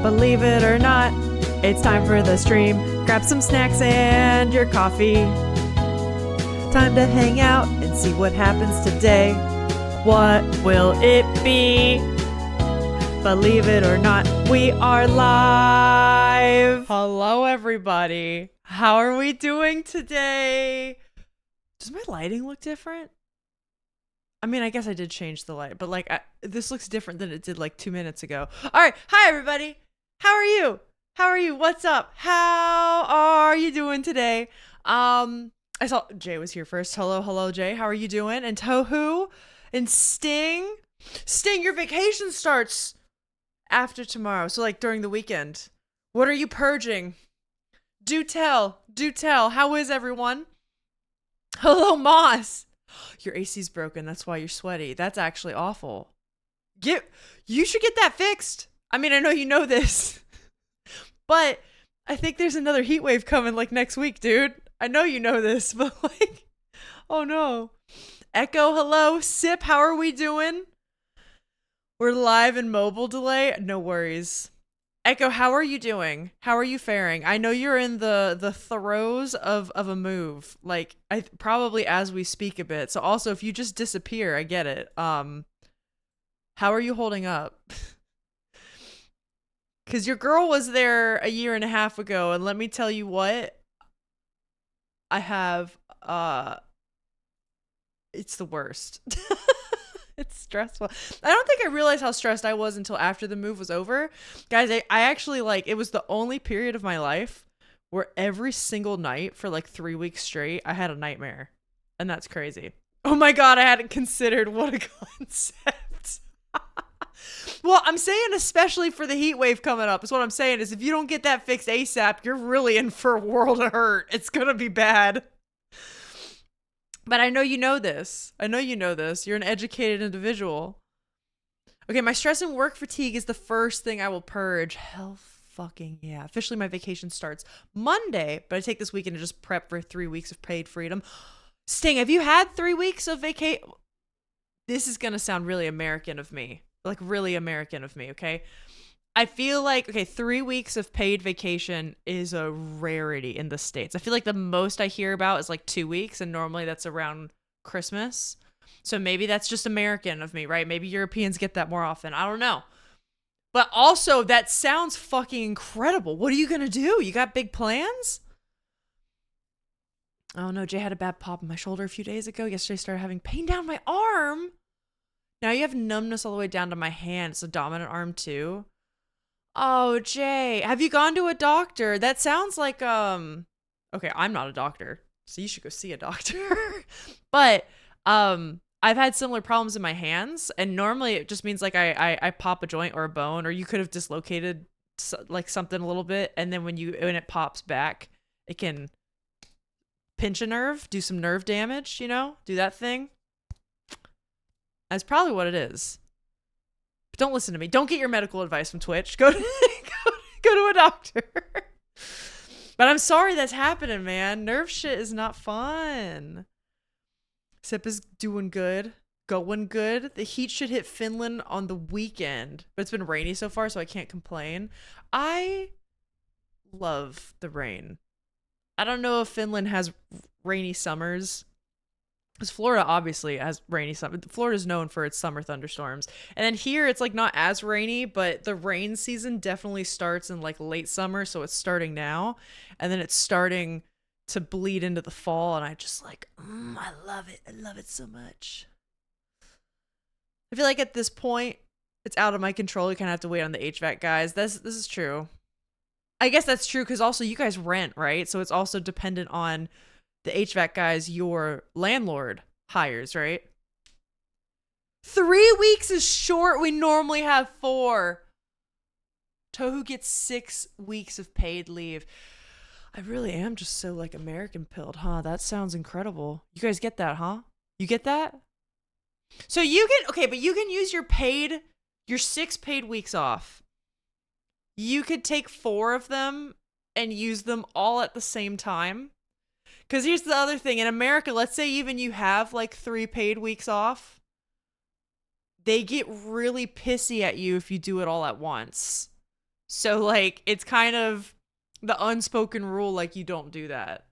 Believe it or not, it's time for the stream. Grab some snacks and your coffee. Time to hang out and see what happens today. What will it be? Believe it or not, we are live. Hello, everybody. How are we doing today? Does my lighting look different? I mean, I guess I did change the light, but like this looks different than it did like 2 minutes ago. All right. Hi, everybody. How are you? How are you? What's up? How are you doing today? I saw Jay was here first. Hello, Jay. How are you doing? And Tohu and Sting. Sting, your vacation starts after tomorrow. So like during the weekend. What are you purging? Do tell. How is everyone? Hello, Moss. Your AC's broken. That's why you're sweaty. That's actually awful. You should get that fixed. I mean, I know you know this, but I think there's another heat wave coming like next week, dude. I know you know this, but like, oh no. Echo, hello. Sip, how are we doing? We're live in mobile delay. No worries. Echo, how are you doing? How are you faring? I know you're in the throes of a move, like probably as we speak a bit. So also, if you just disappear, I get it. How are you holding up? Because your girl was there a year and a half ago, and let me tell you what, I have, it's the worst. It's stressful. I don't think I realized how stressed I was until after the move was over. Guys, I actually, like, it was the only period of my life where every single night for like 3 weeks straight, I had a nightmare. And that's crazy. Oh my God, I hadn't considered what a concept. Well, I'm saying especially for the heat wave coming up is what I'm saying is if you don't get that fixed ASAP, you're really in for a world of hurt. It's going to be bad. But I know you know this. You're an educated individual. Okay, my stress and work fatigue is the first thing I will purge. Hell fucking yeah. Officially, my vacation starts Monday, but I take this weekend to just prep for 3 weeks of paid freedom. Sting, have you had 3 weeks of vacation? This is going to sound really American of me. Like really American of me, okay? I feel like, 3 weeks of paid vacation is a rarity in the States. I feel like the most I hear about is like 2 weeks, and normally that's around Christmas. So maybe that's just American of me, right? Maybe Europeans get that more often. I don't know. But also, that sounds fucking incredible. What are you going to do? You got big plans? Oh no, Jay had a bad pop in my shoulder a few days ago. Yesterday I started having pain down my arm. Now you have numbness all the way down to my hand. It's a dominant arm too. Oh, Jay, have you gone to a doctor? That sounds like, okay, I'm not a doctor, so you should go see a doctor. But, I've had similar problems in my hands, and normally it just means like I pop a joint or a bone, or you could have dislocated like something a little bit, and then when it pops back, it can pinch a nerve, do some nerve damage, do that thing. That's probably what it is. But don't listen to me. Don't get your medical advice from Twitch. Go to a doctor. But I'm sorry that's happening, man. Nerve shit is not fun. Sip is doing good. Going good. The heat should hit Finland on the weekend. But it's been rainy so far, so I can't complain. I love the rain. I don't know if Finland has rainy summers. Because Florida obviously has rainy summer. Florida's known for its summer thunderstorms. And then here it's like not as rainy, but the rain season definitely starts in like late summer. So it's starting now. And then it's starting to bleed into the fall. And I just like, I love it. I love it so much. I feel like at this point, it's out of my control. You kind of have to wait on the HVAC guys. This is true. I guess that's true because also you guys rent, right? So it's also dependent on the HVAC guys your landlord hires, right? 3 weeks is short. We normally have 4. Tohu gets 6 weeks of paid leave. I really am just so like American pilled, huh? That sounds incredible. You guys get that, huh? You get that? So you can, but you can use your 6 paid weeks off. You could take 4 of them and use them all at the same time. Because here's the other thing. In America, let's say even you have like 3 paid weeks off. They get really pissy at you if you do it all at once. So like it's kind of the unspoken rule, like you don't do that.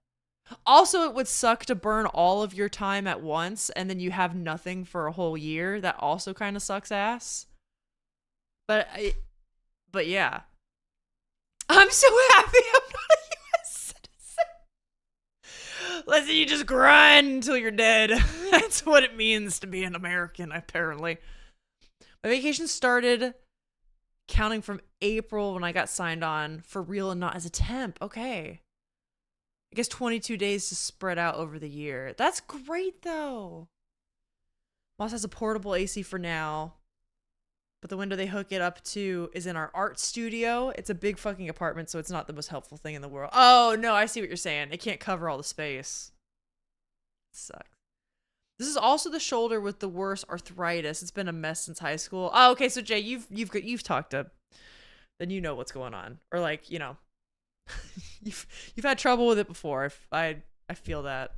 Also, it would suck to burn all of your time at once and then you have nothing for a whole year. That also kind of sucks ass. But but yeah. I'm so happy I'm not a US citizen. Listen, you just grind until you're dead. That's what it means to be an American, apparently. My vacation started counting from April when I got signed on for real and not as a temp. Okay. I guess 22 days to spread out over the year. That's great, though. Moss has a portable AC for now, but the window they hook it up to is in our art studio. It's a big fucking apartment, so it's not the most helpful thing in the world. Oh, no, I see what you're saying. It can't cover all the space. It sucks. This is also the shoulder with the worst arthritis. It's been a mess since high school. Oh, okay, so Jay, you've talked to, then you know what's going on, or like you've had trouble with it before. I feel that.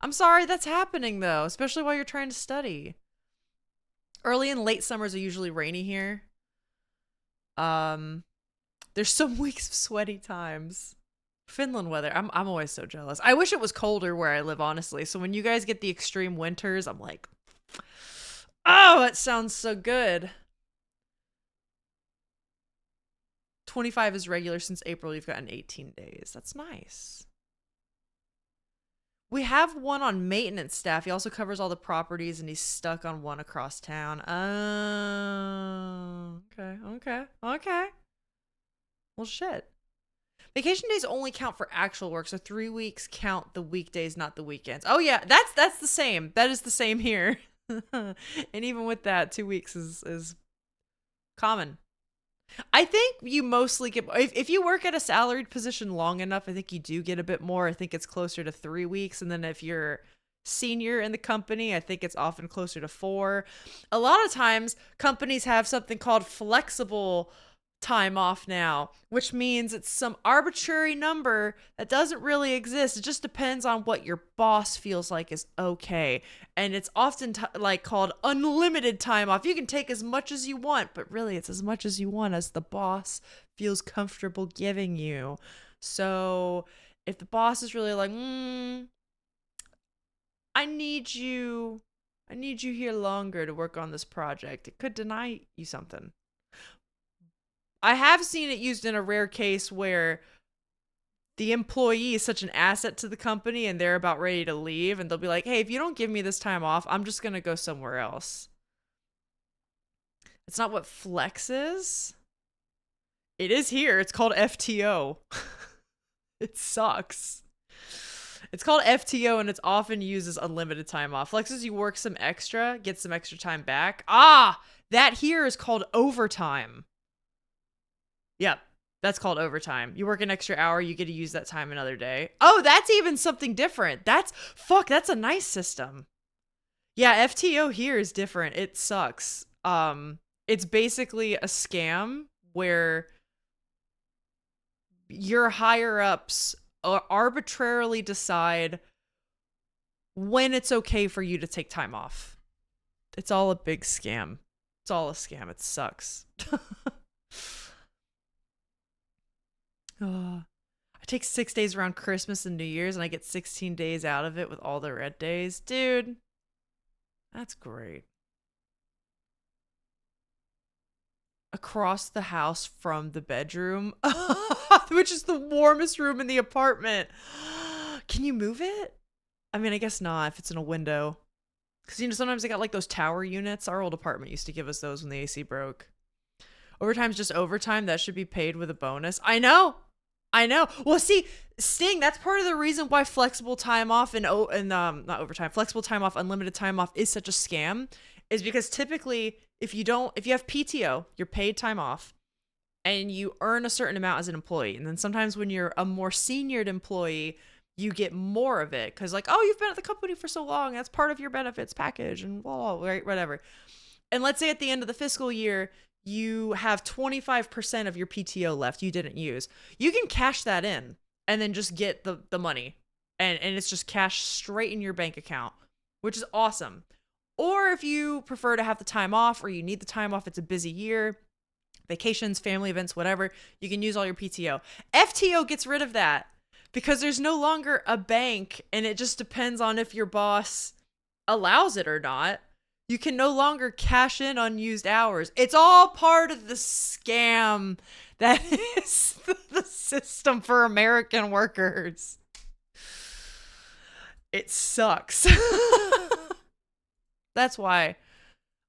I'm sorry that's happening though, especially while you're trying to study. Early and late summers are usually rainy here. There's some weeks of sweaty times. Finland weather. I'm always so jealous. I wish it was colder where I live, honestly. So when you guys get the extreme winters, I'm like, oh, that sounds so good. 25 is regular since April. You've gotten 18 days. That's nice. We have one on maintenance staff. He also covers all the properties and he's stuck on one across town. Oh, okay. Well, shit. Vacation days only count for actual work, so 3 weeks count the weekdays, not the weekends. Oh yeah, that's the same. That is the same here. And even with that, 2 weeks is common. I think you mostly get, if you work at a salaried position long enough, I think you do get a bit more. I think it's closer to 3 weeks, and then if you're senior in the company, I think it's often closer to 4. A lot of times, companies have something called flexible time off now, which means it's some arbitrary number that doesn't really exist. It just depends on what your boss feels like is okay, and it's often like called unlimited time off. You can take as much as you want, but really it's as much as you want as the boss feels comfortable giving you. So if the boss is really like, I need you here longer to work on this project, it could deny you something. I have seen it used in a rare case where the employee is such an asset to the company and they're about ready to leave, and they'll be like, hey, if you don't give me this time off, I'm just going to go somewhere else. It's not what flex is. It is here. It's called FTO. It sucks. It's called FTO and it's often used as unlimited time off. Flex is you work some extra, get some extra time back. That here is called overtime. Yep, that's called overtime. You work an extra hour, you get to use that time another day. Oh, that's even something different. That's a nice system. Yeah, FTO here is different. It sucks. It's basically a scam where your higher ups arbitrarily decide when it's okay for you to take time off. It's all a big scam. It's all a scam. It sucks. I take 6 days around Christmas and New Year's and I get 16 days out of it with all the red days. Dude, that's great. Across the house from the bedroom, which is the warmest room in the apartment. Can you move it? I mean, I guess not if it's in a window. Because, sometimes they got like those tower units. Our old apartment used to give us those when the AC broke. Overtime's just overtime. That should be paid with a bonus. I know. Well, see, Sting, that's part of the reason why flexible time off and not overtime, flexible time off, unlimited time off is such a scam, is because typically if you have PTO, you're paid time off, and you earn a certain amount as an employee. And then sometimes when you're a more seniored employee, you get more of it because like, oh, you've been at the company for so long, that's part of your benefits package and blah, blah, right, whatever. And let's say at the end of the fiscal year, you have 25% of your PTO left you didn't use. You can cash that in and then just get the money. And it's just cash straight in your bank account, which is awesome. Or if you prefer to have the time off or you need the time off, it's a busy year, vacations, family events, whatever, you can use all your PTO. FTO gets rid of that because there's no longer a bank, and it just depends on if your boss allows it or not. You can no longer cash in unused hours. It's all part of the scam that is the system for American workers. It sucks. That's why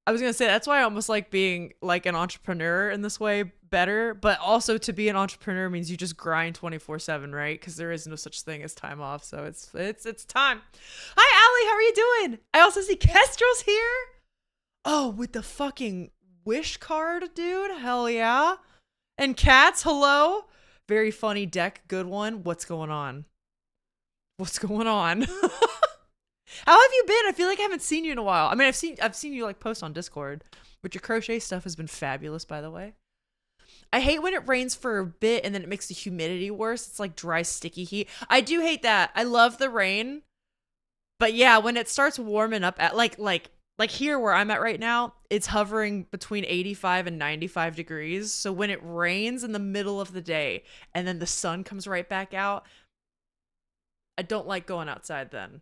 that's why I almost like being like an entrepreneur in this way better. But also, to be an entrepreneur means you just grind 24/7, right? Because there is no such thing as time off. So it's time. Hi, Allie. How are you doing? I also see Kestrel's here. Oh, with the fucking wish card, dude. Hell yeah. And Cats, hello. Very funny deck. Good one. What's going on? What's going on? How have you been? I feel like I haven't seen you in a while. I mean, I've seen you like post on Discord, but your crochet stuff has been fabulous, by the way. I hate when it rains for a bit and then it makes the humidity worse. It's like dry, sticky heat. I do hate that. I love the rain, but yeah, when it starts warming up at like here where I'm at right now, it's hovering between 85 and 95 degrees. So when it rains in the middle of the day and then the sun comes right back out, I don't like going outside then.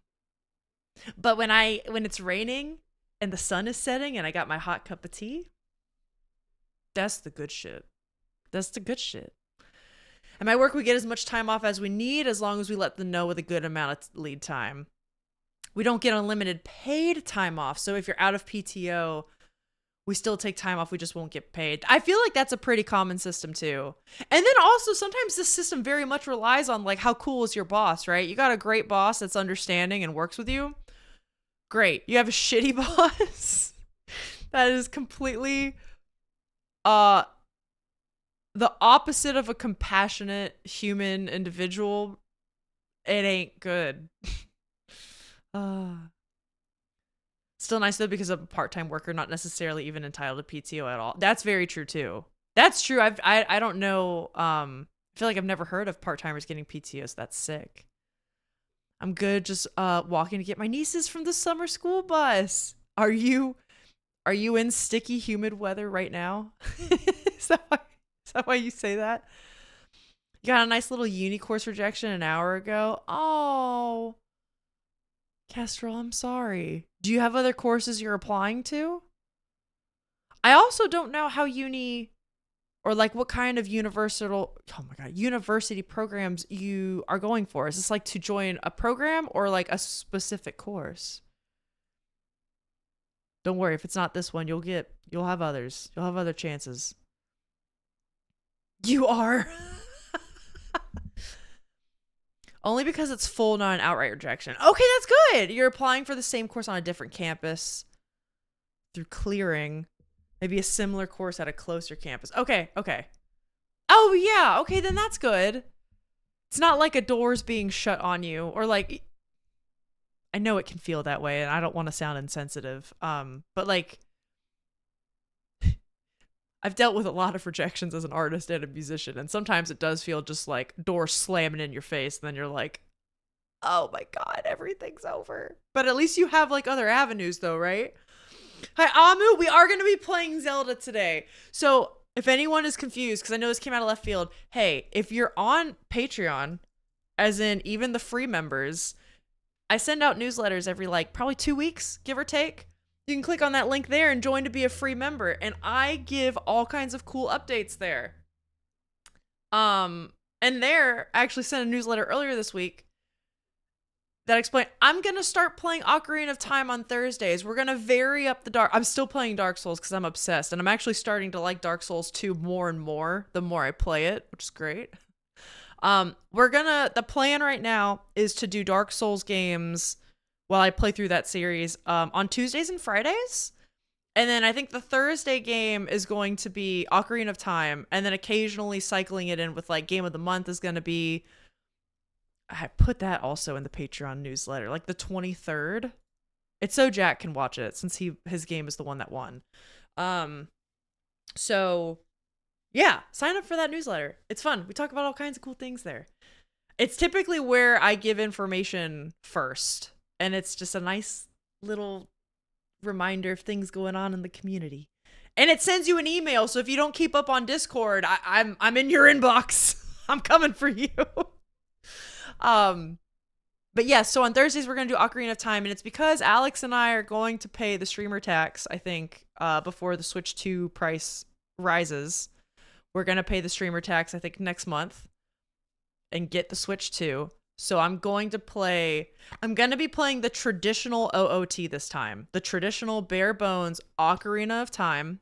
But when it's raining and the sun is setting and I got my hot cup of tea, that's the good shit. That's the good shit. At my work, we get as much time off as we need as long as we let them know with a good amount of lead time. We don't get unlimited paid time off. So if you're out of PTO, we still take time off. We just won't get paid. I feel like that's a pretty common system too. And then also sometimes this system very much relies on like how cool is your boss, right? You got a great boss that's understanding and works with you. Great. You have a shitty boss that is completely the opposite of a compassionate human individual. It ain't good. Still nice though, because I'm a part-time worker, not necessarily even entitled to PTO at all. That's very true too. That's true. I don't know. I feel like I've never heard of part-timers getting PTO, so that's sick. I'm good just walking to get my nieces from the summer school bus. Are you in sticky, humid weather right now? Is that why you say that? You got a nice little uni course rejection an hour ago. Oh, Kestrel, I'm sorry. Do you have other courses you're applying to? I also don't know how uni or like what kind of university programs you are going for. Is this like to join a program or like a specific course? Don't worry, if it's not this one, you'll have others. You'll have other chances. You are. Only because it's full, not an outright rejection. Okay, that's good. You're applying for the same course on a different campus through clearing. Maybe a similar course at a closer campus. Okay. Oh, yeah. Okay, then that's good. It's not like a door's being shut on you or like, I know it can feel that way and I don't want to sound insensitive. But like, I've dealt with a lot of rejections as an artist and a musician, and sometimes it does feel just like doors slamming in your face, and then you're like, oh my God, everything's over. But at least you have like other avenues though, right? Hi, Amu. We are going to be playing Zelda today. So if anyone is confused, because I know this came out of left field, hey, if you're on Patreon, as in even the free members, I send out newsletters every like probably 2 weeks, give or take. You can click on that link there and join to be a free member. And I give all kinds of cool updates there. And there, I actually sent a newsletter earlier this week that explained I'm going to start playing Ocarina of Time on Thursdays. We're going to vary up I'm still playing Dark Souls because I'm obsessed. And I'm actually starting to like Dark Souls 2 more and more the more I play it, which is great. The plan right now is to do Dark Souls games while I play through that series on Tuesdays and Fridays. And then I think the Thursday game is going to be Ocarina of Time. And then occasionally cycling it in with like Game of the Month is going to be, I put that also in the Patreon newsletter, like the 23rd. It's so Jack can watch it since his game is the one that won. So yeah, sign up for that newsletter. It's fun. We talk about all kinds of cool things there. It's typically where I give information first. And it's just a nice little reminder of things going on in the community. And it sends you an email, so if you don't keep up on Discord, I'm in your inbox. I'm coming for you. But yeah, so on Thursdays we're gonna do Ocarina of Time, and it's because Alex and I are going to pay the streamer tax, I think, before the Switch 2 price rises. We're gonna pay the streamer tax, I think, next month and get the Switch 2. So I'm going to be playing the traditional OOT this time. The traditional bare bones Ocarina of Time.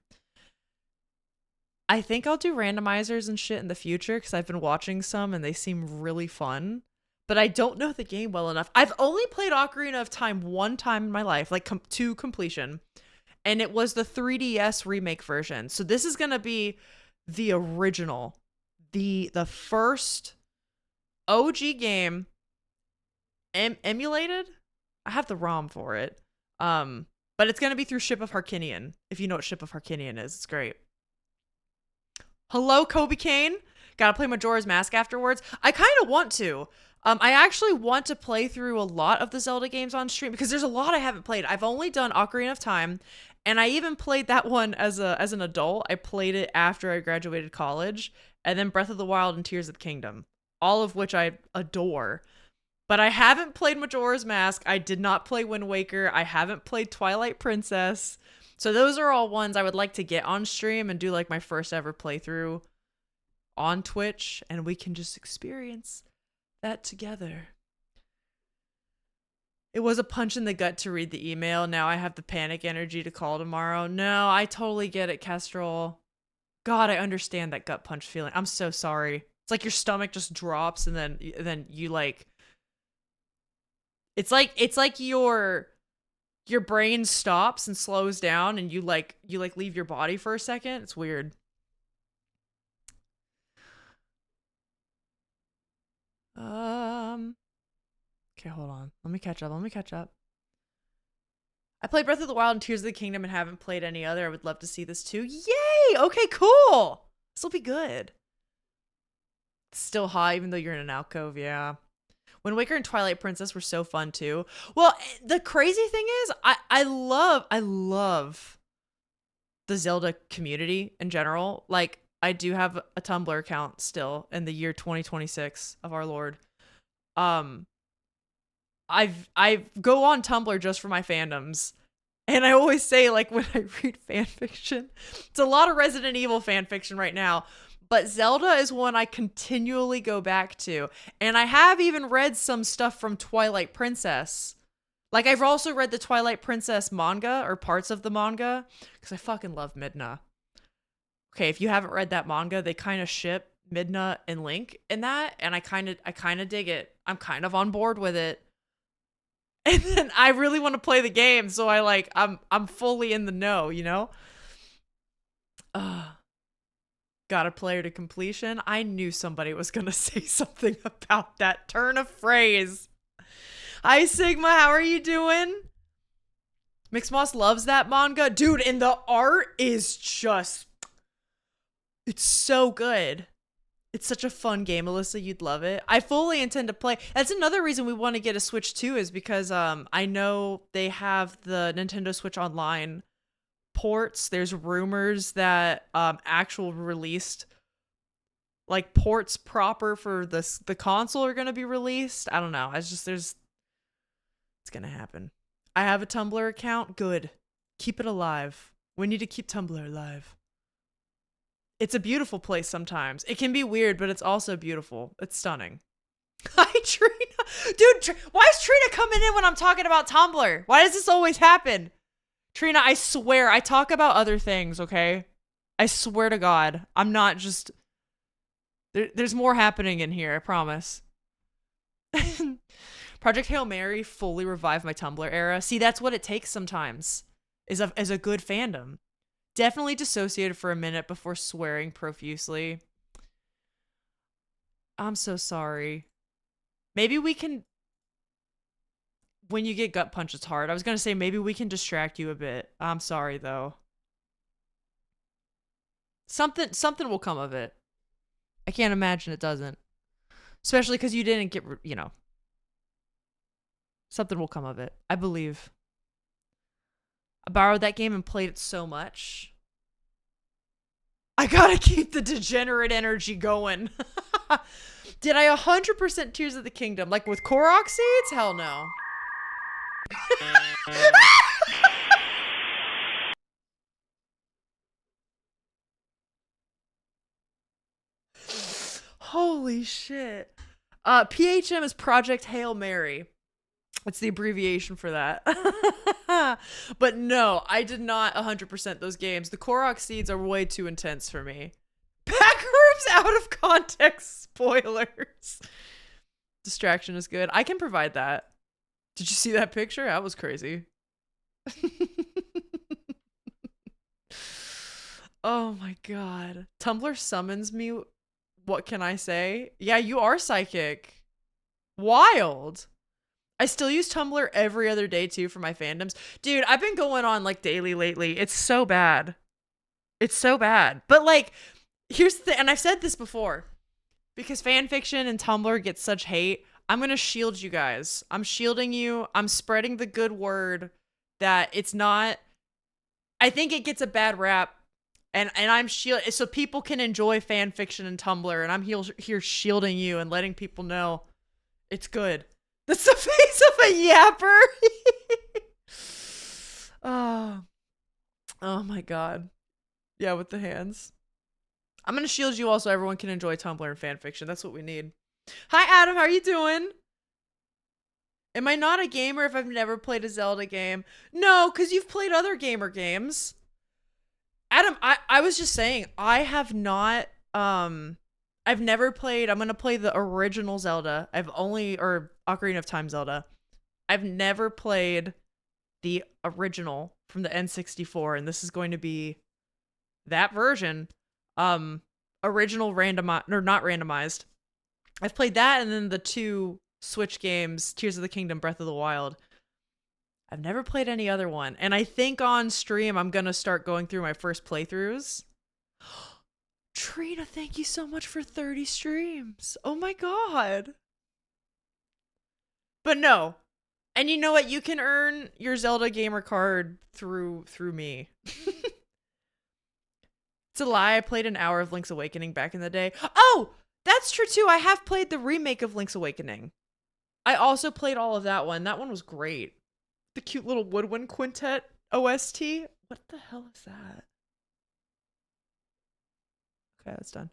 I think I'll do randomizers and shit in the future because I've been watching some and they seem really fun. But I don't know the game well enough. I've only played Ocarina of Time one time in my life, like to completion. And it was the 3DS remake version. So this is going to be the original. The first OG game emulated. I have the ROM for it. But it's going to be through Ship of Harkinian. If you know what Ship of Harkinian is, it's great. Hello, Kobe Kane. Gotta play Majora's Mask afterwards. I kind of want to. I actually want to play through a lot of the Zelda games on stream because there's a lot I haven't played. I've only done Ocarina of Time, and I even played that one as an adult. I played it after I graduated college, and then Breath of the Wild and Tears of the Kingdom, all of which I adore. But I haven't played Majora's Mask. I did not play Wind Waker. I haven't played Twilight Princess. So those are all ones I would like to get on stream and do like my first ever playthrough on Twitch, and we can just experience that together. It was a punch in the gut to read the email. Now I have the panic energy to call tomorrow. No, I totally get it, Kestrel. God, I understand that gut punch feeling. I'm so sorry. It's like your stomach just drops and then you like it's like your brain stops and slows down and you leave your body for a second. It's weird. Okay, hold on. Let me catch up. I played Breath of the Wild and Tears of the Kingdom and haven't played any other. I would love to see this too. Yay! Okay, cool. This will be good. It's still hot even though you're in an alcove, yeah. Wind Waker and Twilight Princess were so fun too. Well, the crazy thing is, I love the Zelda community in general. Like, I do have a Tumblr account still in the year 2026 of our Lord. I go on Tumblr just for my fandoms. And I always say, like, when I read fan fiction, it's a lot of Resident Evil fan fiction right now, but Zelda is one I continually go back to. And I have even read some stuff from Twilight Princess. Like, I've also read the Twilight Princess manga, or parts of the manga, because I fucking love Midna. Okay, if you haven't read that manga, they kind of ship Midna and Link in that, and I kind of dig it. I'm kind of on board with it. And then I really want to play the game, so I'm fully in the know, you know? Got a player to completion. I knew somebody was going to say something about that turn of phrase. Hi, Sigma. How are you doing? Mixmoss loves that manga. Dude, and the art is just... It's so good. It's such a fun game, Alyssa. You'd love it. I fully intend to play. That's another reason we want to get a Switch too, is because I know they have the Nintendo Switch Online ports. There's rumors that actual released like ports proper for the console are going to be released. I don't know. It's going to happen. I have a Tumblr account. Good. Keep it alive. We need to keep Tumblr alive. It's a beautiful place sometimes. It can be weird, but it's also beautiful. It's stunning. Hi, Trina. Dude, why is Trina coming in when I'm talking about Tumblr? Why does this always happen? Trina, I swear, I talk about other things, okay? I swear to God. I'm not just... There's more happening in here, I promise. Project Hail Mary fully revived my Tumblr era. See, that's what it takes sometimes, is a good fandom. Definitely dissociated for a minute before swearing profusely. I'm so sorry. Maybe we can... When you get gut punch, it's hard. I was going to say maybe we can distract you a bit. I'm sorry, though. Something will come of it. I can't imagine it doesn't. Especially because you didn't get, you know. Something will come of it. I believe. I borrowed that game and played it so much. I gotta keep the degenerate energy going. Did I 100% Tears of the Kingdom? Like with Korok seeds? Hell no. Holy shit. PHM is Project Hail Mary. It's the abbreviation for that. But no, I did not 100% those games. The Korok seeds are way too intense for me. Backrooms out of context spoilers. Distraction is good. I can provide that. Did you see that picture? That was crazy. Oh my god. Tumblr summons me. What can I say? Yeah, you are psychic. Wild. I still use Tumblr every other day too for my fandoms. Dude, I've been going on like daily lately. It's so bad. It's so bad. But like, here's the thing, and I've said this before. Because fan fiction and Tumblr gets such hate, I'm going to shield you guys. I'm shielding you. I'm spreading the good word that it's not. I think it gets a bad rap. And I'm shielding so people can enjoy fan fiction and Tumblr. And I'm here shielding you and letting people know it's good. That's the face of a yapper. Oh my god. Yeah, with the hands. I'm going to shield you all so everyone can enjoy Tumblr and fanfiction. That's what we need. Hi, Adam. How are you doing? Am I not a gamer if I've never played a Zelda game? No, because you've played other gamer games. Adam, I was just saying, I have not, I've never played, I'm going to play the original Zelda. Or Ocarina of Time Zelda. I've never played the original from the N64, and this is going to be that version. Original randomized, or not randomized. I've played that, and then the 2 Switch games, Tears of the Kingdom, Breath of the Wild. I've never played any other one, and I think on stream I'm gonna start going through my first playthroughs. Trina, thank you so much for 30 streams. Oh my god. But no. And you know what? You can earn your Zelda gamer card through me. It's a lie. I played an hour of Link's Awakening back in the day. Oh, that's true too. I have played the remake of Link's Awakening. I also played all of that one. That one was great. The cute little woodwind quintet OST. What the hell is that? Okay, that's done.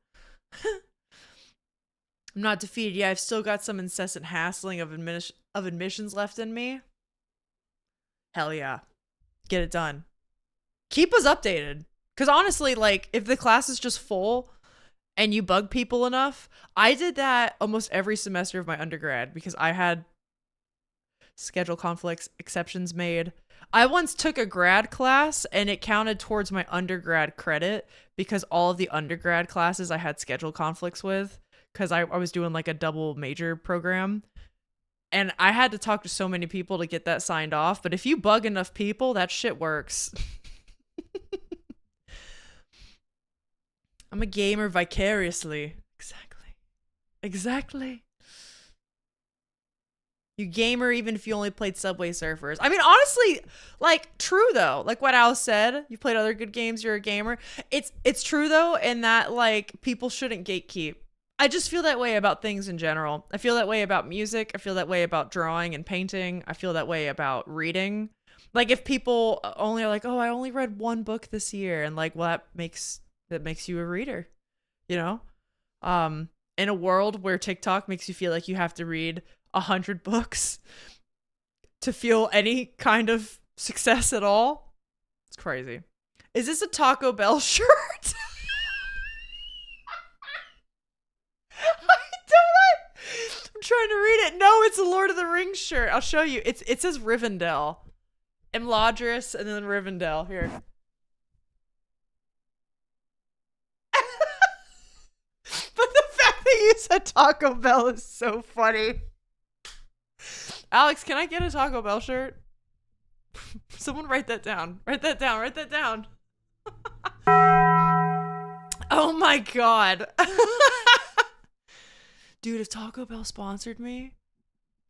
I'm not defeated. Yeah, I've still got some incessant hassling of admissions left in me. Hell yeah. Get it done. Keep us updated. Because honestly, like, if the class is just full and you bug people enough, I did that almost every semester of my undergrad because I had schedule conflicts, exceptions made. I once took a grad class and it counted towards my undergrad credit because all of the undergrad classes I had schedule conflicts with because I was doing like a double major program. And I had to talk to so many people to get that signed off. But if you bug enough people, that shit works. I'm a gamer vicariously. Exactly. You gamer even if you only played Subway Surfers. I mean, honestly, like, true though. Like what Alice said, you played other good games, you're a gamer. It's true though, in that like people shouldn't gatekeep. I just feel that way about things in general. I feel that way about music. I feel that way about drawing and painting. I feel that way about reading. Like if people only are like, oh, I only read 1 book this year, and like, well, that makes you a reader, you know? In a world where TikTok makes you feel like you have to read 100 books to feel any kind of success at all. It's crazy. Is this a Taco Bell shirt? I'm trying to read it. No, it's a Lord of the Rings shirt. I'll show you. It says Rivendell. Imladris and then Rivendell. Here. But the fact that you said Taco Bell is so funny. Alex, can I get a Taco Bell shirt? Someone write that down. Write that down. Oh my god. Dude, if Taco Bell sponsored me,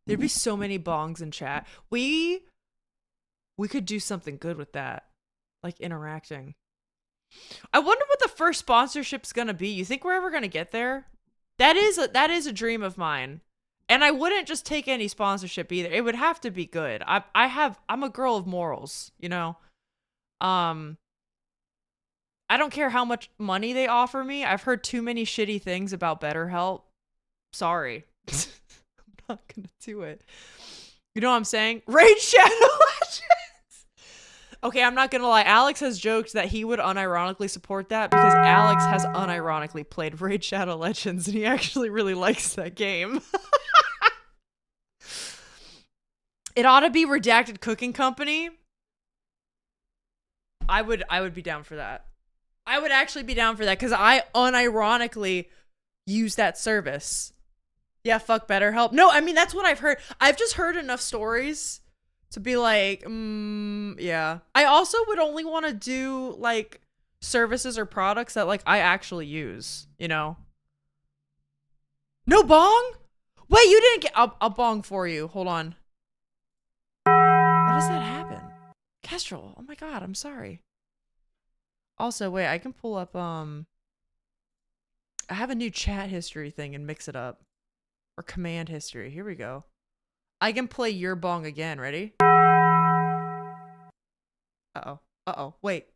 there'd be so many bongs in chat. We could do something good with that. Like interacting. I wonder what the first sponsorship's gonna be. You think we're ever gonna get there? That is a dream of mine. And I wouldn't just take any sponsorship either. It would have to be good. I'm a girl of morals, you know? Um I don't care how much money they offer me. I've heard too many shitty things about BetterHelp. Sorry. I'm not gonna do it. You know what I'm saying? Raid Shadow Legends! Okay, I'm not gonna lie. Alex has joked that he would unironically support that because Alex has unironically played Raid Shadow Legends and he actually really likes that game. It ought to be Redacted Cooking Company. I would be down for that. I would actually be down for that because I unironically use that service. Yeah, fuck BetterHelp. No, I mean, that's what I've heard. I've just heard enough stories to be like, yeah. I also would only want to do, like, services or products that, like, I actually use, you know? No bong? Wait, you didn't get... I'll bong for you. Hold on. Why does that happen? Kestrel. Oh my god, I'm sorry. Also, wait, I can pull up, I have a new chat history thing and mix it up. Or command history. Here we go. I can play your bong again. Ready? Uh-oh. Uh-oh. Wait.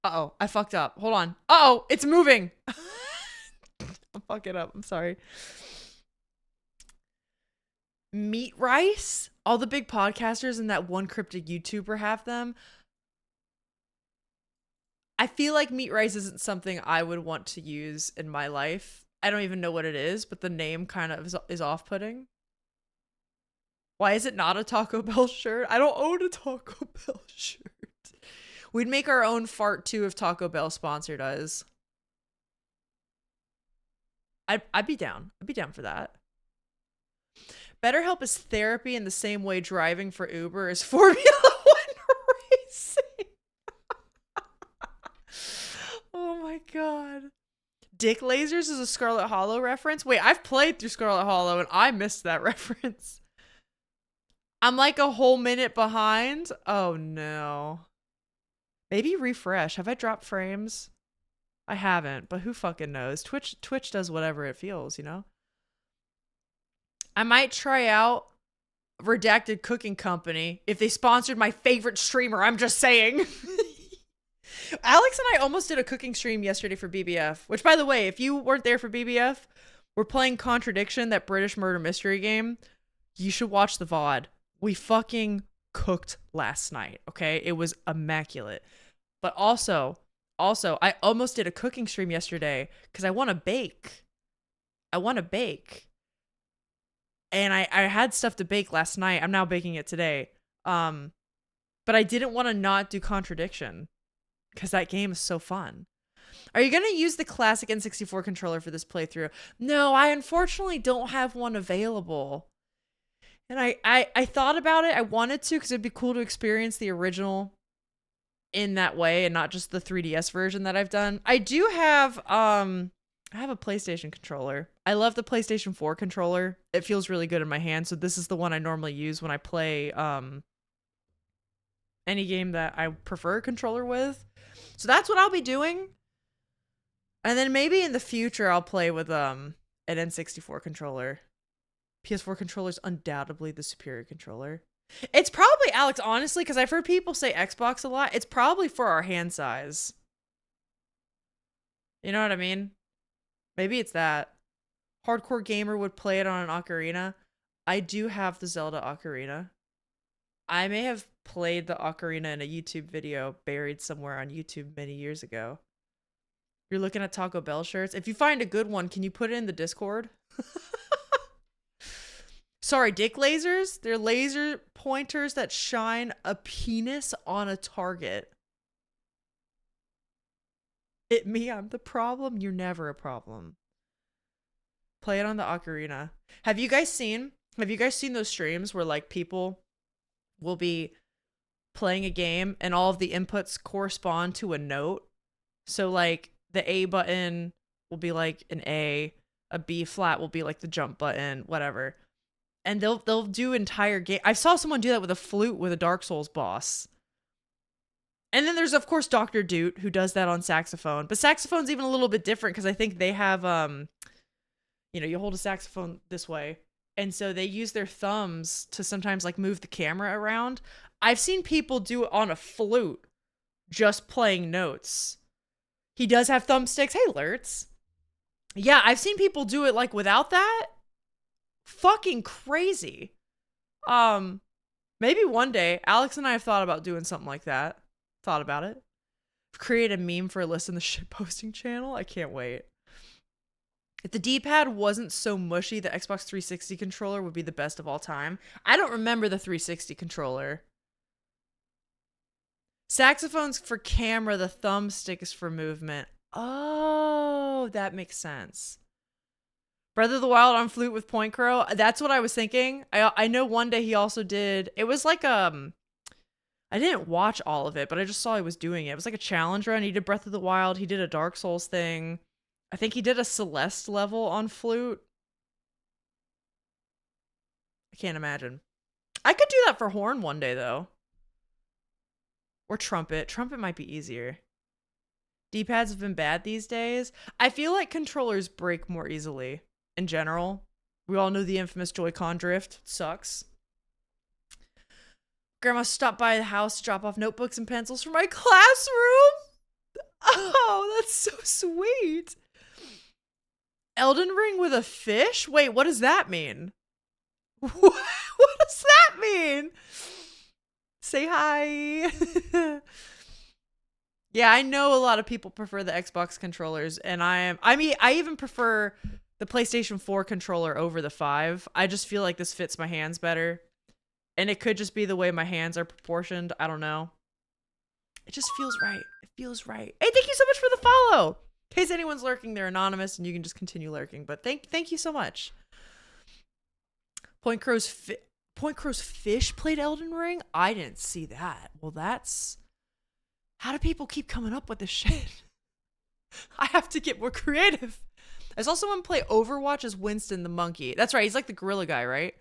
Uh-oh. I fucked up. Hold on. Uh-oh. It's moving. I'll fuck it up. I'm sorry. Meat Rice? All the big podcasters and that one cryptic YouTuber have them. I feel like Meat Rice isn't something I would want to use in my life. I don't even know what it is, but the name kind of is off-putting. Why is it not a Taco Bell shirt? I don't own a Taco Bell shirt. We'd make our own fart too if Taco Bell sponsored us. I'd be down. I'd be down for that. BetterHelp is therapy in the same way driving for Uber is Formula One racing. Oh my god. Dick Lasers is a Scarlet Hollow reference. Wait, I've played through Scarlet Hollow and I missed that reference. I'm like a whole minute behind. Oh no. Maybe refresh. Have I dropped frames? I haven't, but who fucking knows? Twitch does whatever it feels, you know? I might try out Redacted Cooking Company if they sponsored my favorite streamer. I'm just saying. Alex and I almost did a cooking stream yesterday for BBF, which, by the way, if you weren't there for BBF, we're playing Contradiction, that British murder mystery game. You should watch the VOD. We fucking cooked last night, okay? It was immaculate. But also, I almost did a cooking stream yesterday because I want to bake. And I had stuff to bake last night. I'm now baking it today. But I didn't want to not do Contradiction because that game is so fun. Are you going to use the classic N64 controller for this playthrough? No, I unfortunately don't have one available. And I thought about it. I wanted to because it'd be cool to experience the original in that way and not just the 3DS version that I've done. I do have I have a PlayStation controller. I love the PlayStation 4 controller. It feels really good in my hand. So this is the one I normally use when I play any game that I prefer a controller with. So that's what I'll be doing. And then maybe in the future I'll play with an N64 controller. PS4 controller is undoubtedly the superior controller. It's probably, Alex, honestly, because I've heard people say Xbox a lot. It's probably for our hand size. You know what I mean? Maybe it's that. Hardcore gamer would play it on an Ocarina. I do have the Zelda Ocarina. I may have played the Ocarina in a YouTube video buried somewhere on YouTube many years ago. You're looking at Taco Bell shirts. If you find a good one, can you put it in the Discord? Sorry, dick lasers? They're laser pointers that shine a penis on a target. It me, I'm the problem. You're never a problem. Play it on the Ocarina. Have you guys seen those streams where like people will be playing a game and all of the inputs correspond to a note? So like the A button will be like an A B flat will be like the jump button, whatever. And they'll do entire game. I saw someone do that with a flute with a Dark Souls boss. And then there's of course Dr. Doot who does that on saxophone. But saxophone's even a little bit different because I think they have you hold a saxophone this way. And so they use their thumbs to sometimes like move the camera around. I've seen people do it on a flute, just playing notes. He does have thumbsticks. Hey, Lurtz. Yeah, I've seen people do it like without that. Fucking crazy. Maybe one day, Alex and I have thought about doing something like that. Thought about it. Create a meme for a Listen the Shit posting channel. I can't wait. If the D-pad wasn't so mushy, the Xbox 360 controller would be the best of all time. I don't remember the 360 controller. Saxophones for camera, the thumbstick is for movement. Oh, that makes sense. Breath of the Wild on flute with Point Crow. That's what I was thinking. I know one day he also did. It was like I didn't watch all of it, but I just saw he was doing it. It was like a challenge run. He did Breath of the Wild. He did a Dark Souls thing. I think he did a Celeste level on flute. I can't imagine. I could do that for horn one day, though. Or trumpet. Trumpet might be easier. D-pads have been bad these days. I feel like controllers break more easily in general. We all know the infamous Joy-Con drift. It sucks. Grandma stopped by the house to drop off notebooks and pencils for my classroom. Oh, that's so sweet. Elden Ring with a fish? Wait, what does that mean? What does that mean? Say hi. Yeah, I know a lot of people prefer the Xbox controllers, and I even prefer the PlayStation 4 controller over the 5. I just feel like this fits my hands better. And it could just be the way my hands are proportioned. I don't know. It just feels right. It feels right. Hey, thank you so much for the follow. In case anyone's lurking, they're anonymous and you can just continue lurking. But thank you so much. Point Crow's fish played Elden Ring? I didn't see that. Well, that's... How do people keep coming up with this shit? I have to get more creative. I saw someone play Overwatch as Winston the monkey. That's right. He's like the gorilla guy, right?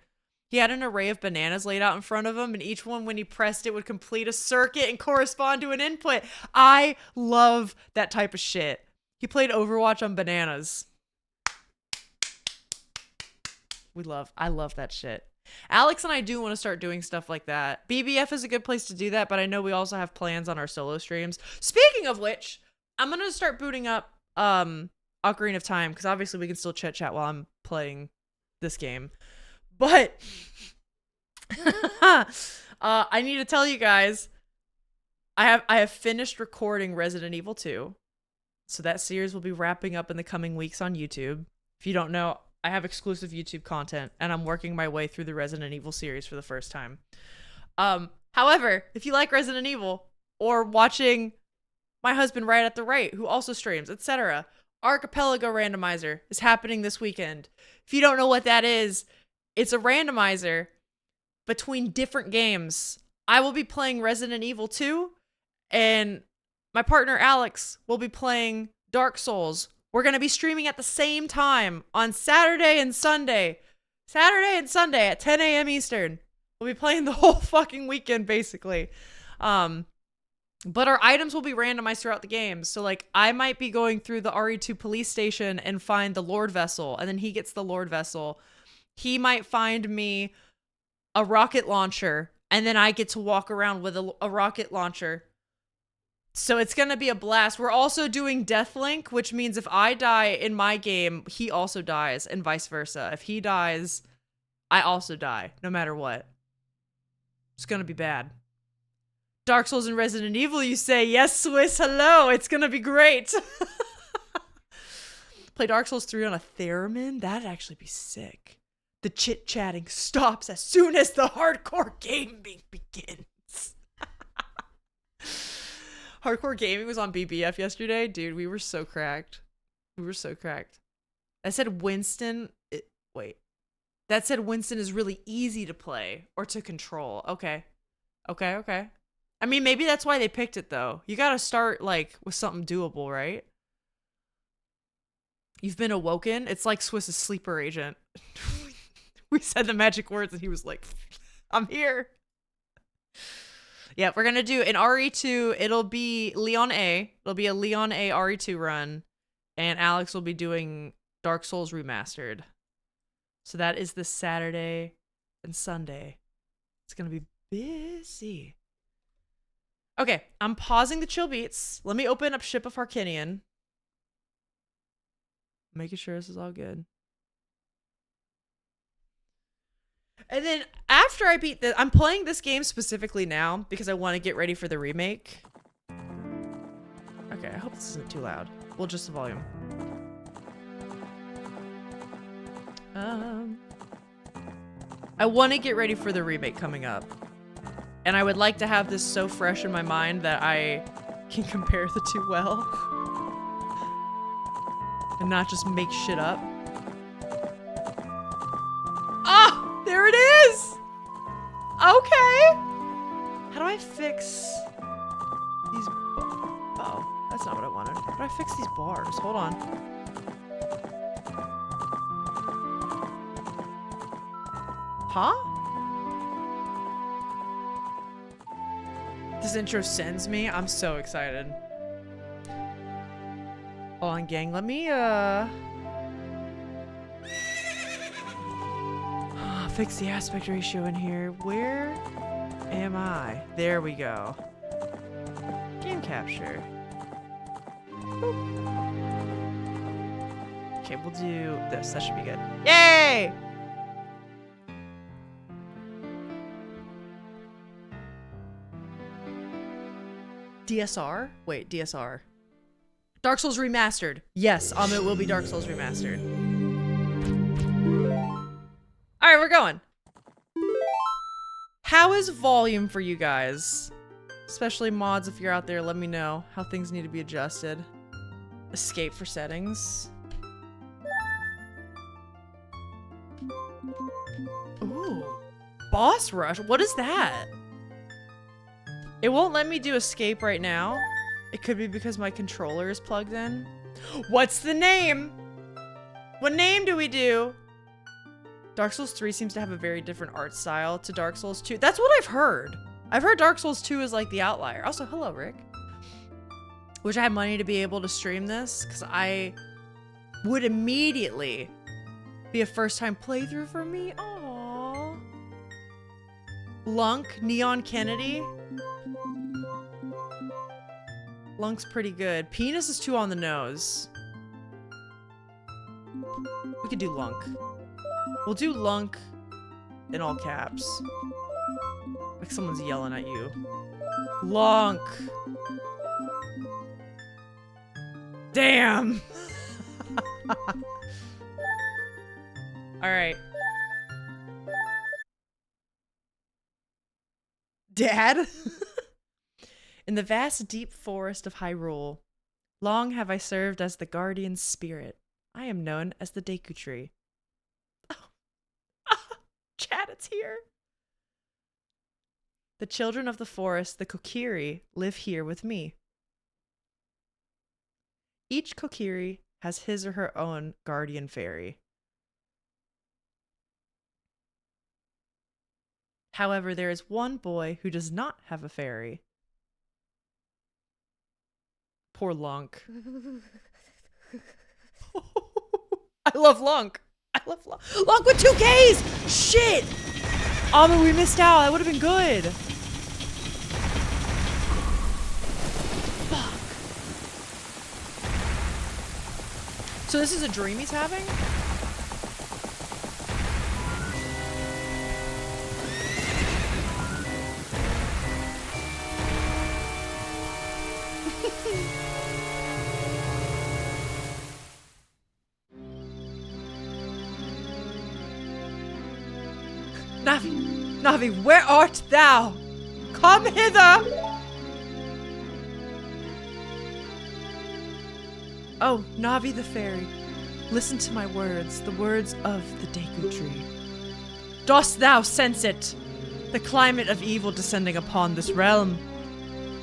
He had an array of bananas laid out in front of him, and each one, when he pressed it, would complete a circuit and correspond to an input. I love that type of shit. He played Overwatch on bananas. I love that shit. Alex and I do want to start doing stuff like that. BBF is a good place to do that, but I know we also have plans on our solo streams. Speaking of which, I'm going to start booting up Ocarina of Time, because obviously we can still chit chat while I'm playing this game. But I need to tell you guys, I have finished recording Resident Evil 2. So that series will be wrapping up in the coming weeks on YouTube. If you don't know, I have exclusive YouTube content, and I'm working my way through the Resident Evil series for the first time. However, if you like Resident Evil, or watching my husband Right at the Right, who also streams, etc., Archipelago Randomizer is happening this weekend. If you don't know what that is, it's a randomizer between different games. I will be playing Resident Evil 2, and my partner Alex will be playing Dark Souls. We're going to be streaming at the same time on Saturday and Sunday. Saturday and Sunday at 10 a.m. Eastern. We'll be playing the whole fucking weekend, basically. But our items will be randomized throughout the game. So, like, I might be going through the RE2 police station and find the Lord Vessel, and then he gets the Lord Vessel. He might find me a rocket launcher, and then I get to walk around with a rocket launcher. So it's going to be a blast. We're also doing Deathlink, which means if I die in my game, he also dies, and vice versa. If he dies, I also die, no matter what. It's going to be bad. Dark Souls and Resident Evil, you say? Yes, Swiss, hello. It's going to be great. Play Dark Souls 3 on a theremin? That'd actually be sick. The chit-chatting stops as soon as the hardcore gaming begins. Hardcore gaming was on BBF yesterday. Dude, we were so cracked. That said Winston... That said Winston is really easy to play or to control. Okay. I mean, maybe that's why they picked it, though. You gotta start, like, with something doable, right? You've been awoken. It's like Swiss's sleeper agent. We said the magic words and he was like, I'm here. Yeah, we're gonna do an RE2. It'll be Leon A. It'll be a Leon A RE2 run, and Alex will be doing Dark Souls Remastered. So that is this Saturday and Sunday. It's gonna be busy. Okay, I'm pausing the chill beats. Let me open up Ship of Harkinian. Making sure this is all good. And then after I beat this, I'm playing this game specifically now because I want to get ready for the remake. Okay, I hope this isn't too loud. We'll adjust the volume. I want to get ready for the remake coming up. And I would like to have this so fresh in my mind that I can compare the two well. And not just make shit up. Ah! There it is! Okay! How do I fix these oh, that's not what I wanted. How do I fix these bars? Hold on. Huh? This intro sends me. I'm so excited. Hold on, gang. Let me, fix the aspect ratio in here. Where am I? There we go. Game capture. Boop. Okay, we'll do this. That should be good. Yay! DSR? Wait, DSR. Dark Souls Remastered. Yes, it will be Dark Souls Remastered. Alright, we're going. How is volume for you guys? Especially mods, if you're out there, let me know how things need to be adjusted. Escape for settings. Ooh. Boss rush? What is that? It won't let me do escape right now. It could be because my controller is plugged in. What's the name? What name do we do? Dark Souls 3 seems to have a very different art style to Dark Souls 2. That's what I've heard. I've heard Dark Souls 2 is like the outlier. Also, hello, Rick. Wish I had money to be able to stream this, because I would immediately be a first-time playthrough for me. Aww. Lunk, Neon Kennedy. Lunk's pretty good. Penis is too on the nose. We could do Lunk. We'll do Lunk in all caps. Like someone's yelling at you. Lunk! Damn! Alright. Dad? In the vast deep forest of Hyrule, long have I served as the guardian spirit. I am known as the Deku Tree. Oh. Chat, it's here. The children of the forest, the Kokiri, live here with me. Each Kokiri has his or her own guardian fairy. However, there is one boy who does not have a fairy. Poor Lunk. I love Lunk. I love Lunk. Lunk with 2 Ks! Shit! Oh, but we missed out. That would have been good. Fuck. So this is a dream he's having? Navi, where art thou? Come hither! Oh, Navi the fairy, listen to my words, the words of the Deku Tree. Dost thou sense it? The climate of evil descending upon this realm.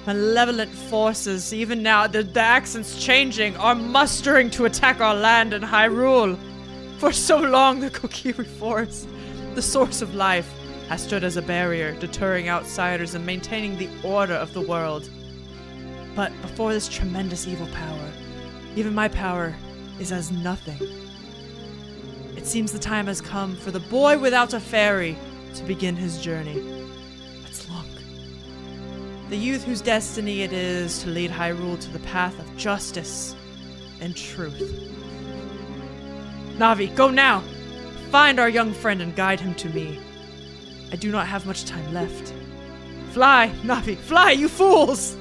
Malevolent forces, even now the accents changing, are mustering to attack our land in Hyrule. For so long the Kokiri Forest, the source of life, has stood as a barrier, deterring outsiders and maintaining the order of the world. But before this tremendous evil power, even my power is as nothing. It seems the time has come for the boy without a fairy to begin his journey. That's Lunk. The youth whose destiny it is to lead Hyrule to the path of justice and truth. Navi, go now! Find our young friend and guide him to me. I do not have much time left. Fly, Navi, fly, you fools!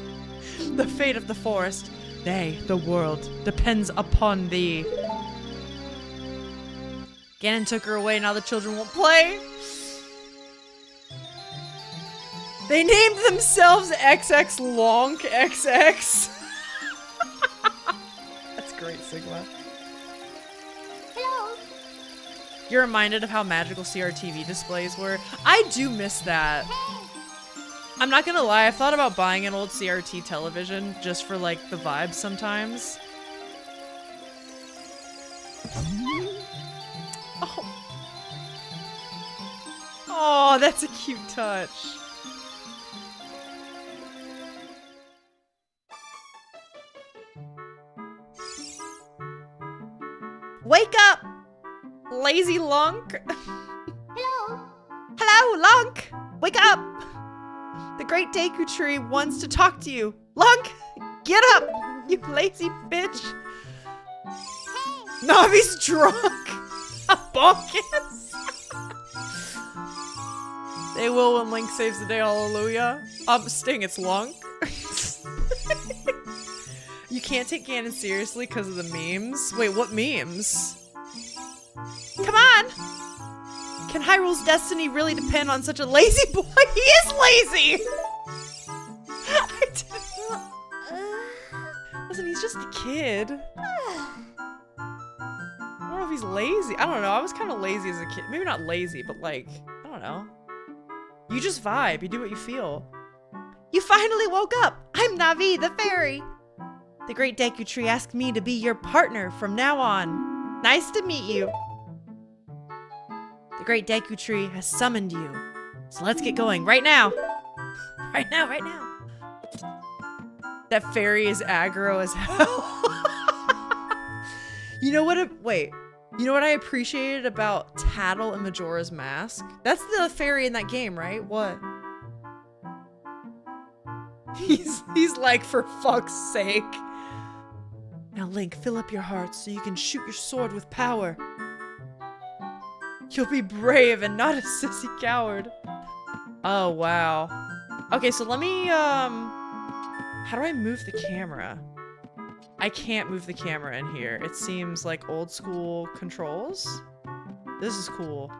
The fate of the forest, nay, the world, depends upon thee. Ganon took her away, now the children won't play. They named themselves XX Lonk XX. That's great, Sigma. Hello. You're reminded of how magical CRTV displays were. I do miss that. Hey. I'm not gonna lie, I've thought about buying an old CRT television just for like the vibes sometimes. Oh. Oh, that's a cute touch. Wake up, lazy Lunk. Hello. Hello, Lunk. Wake up. The great Deku Tree wants to talk to you. Lunk, get up, you lazy bitch. Hey. Navi's drunk. Bonkers. They will when Link saves the day, hallelujah. Sting, it's Lunk. You can't take Ganon seriously because of the memes. Wait, what memes? Come on! Can Hyrule's destiny really depend on such a lazy boy? He is lazy! Listen, he's just a kid. I don't know if he's lazy. I don't know. I was kind of lazy as a kid. Maybe not lazy, but like, I don't know. You just vibe. You do what you feel. You finally woke up. I'm Navi, the fairy. The great Deku Tree asked me to be your partner from now on. Nice to meet you. The great Deku Tree has summoned you. So let's get going right now. Right now, right now. That fairy is aggro as hell. You know what? Wait. You know what I appreciated about Tattle and Majora's Mask? That's the fairy in that game, right? What? He's like, for fuck's sake. Now, Link, fill up your heart so you can shoot your sword with power. You'll be brave and not a sissy coward. Oh, wow. Okay, so let me, how do I move the camera? I can't move the camera in here. It seems like old school controls. This is cool.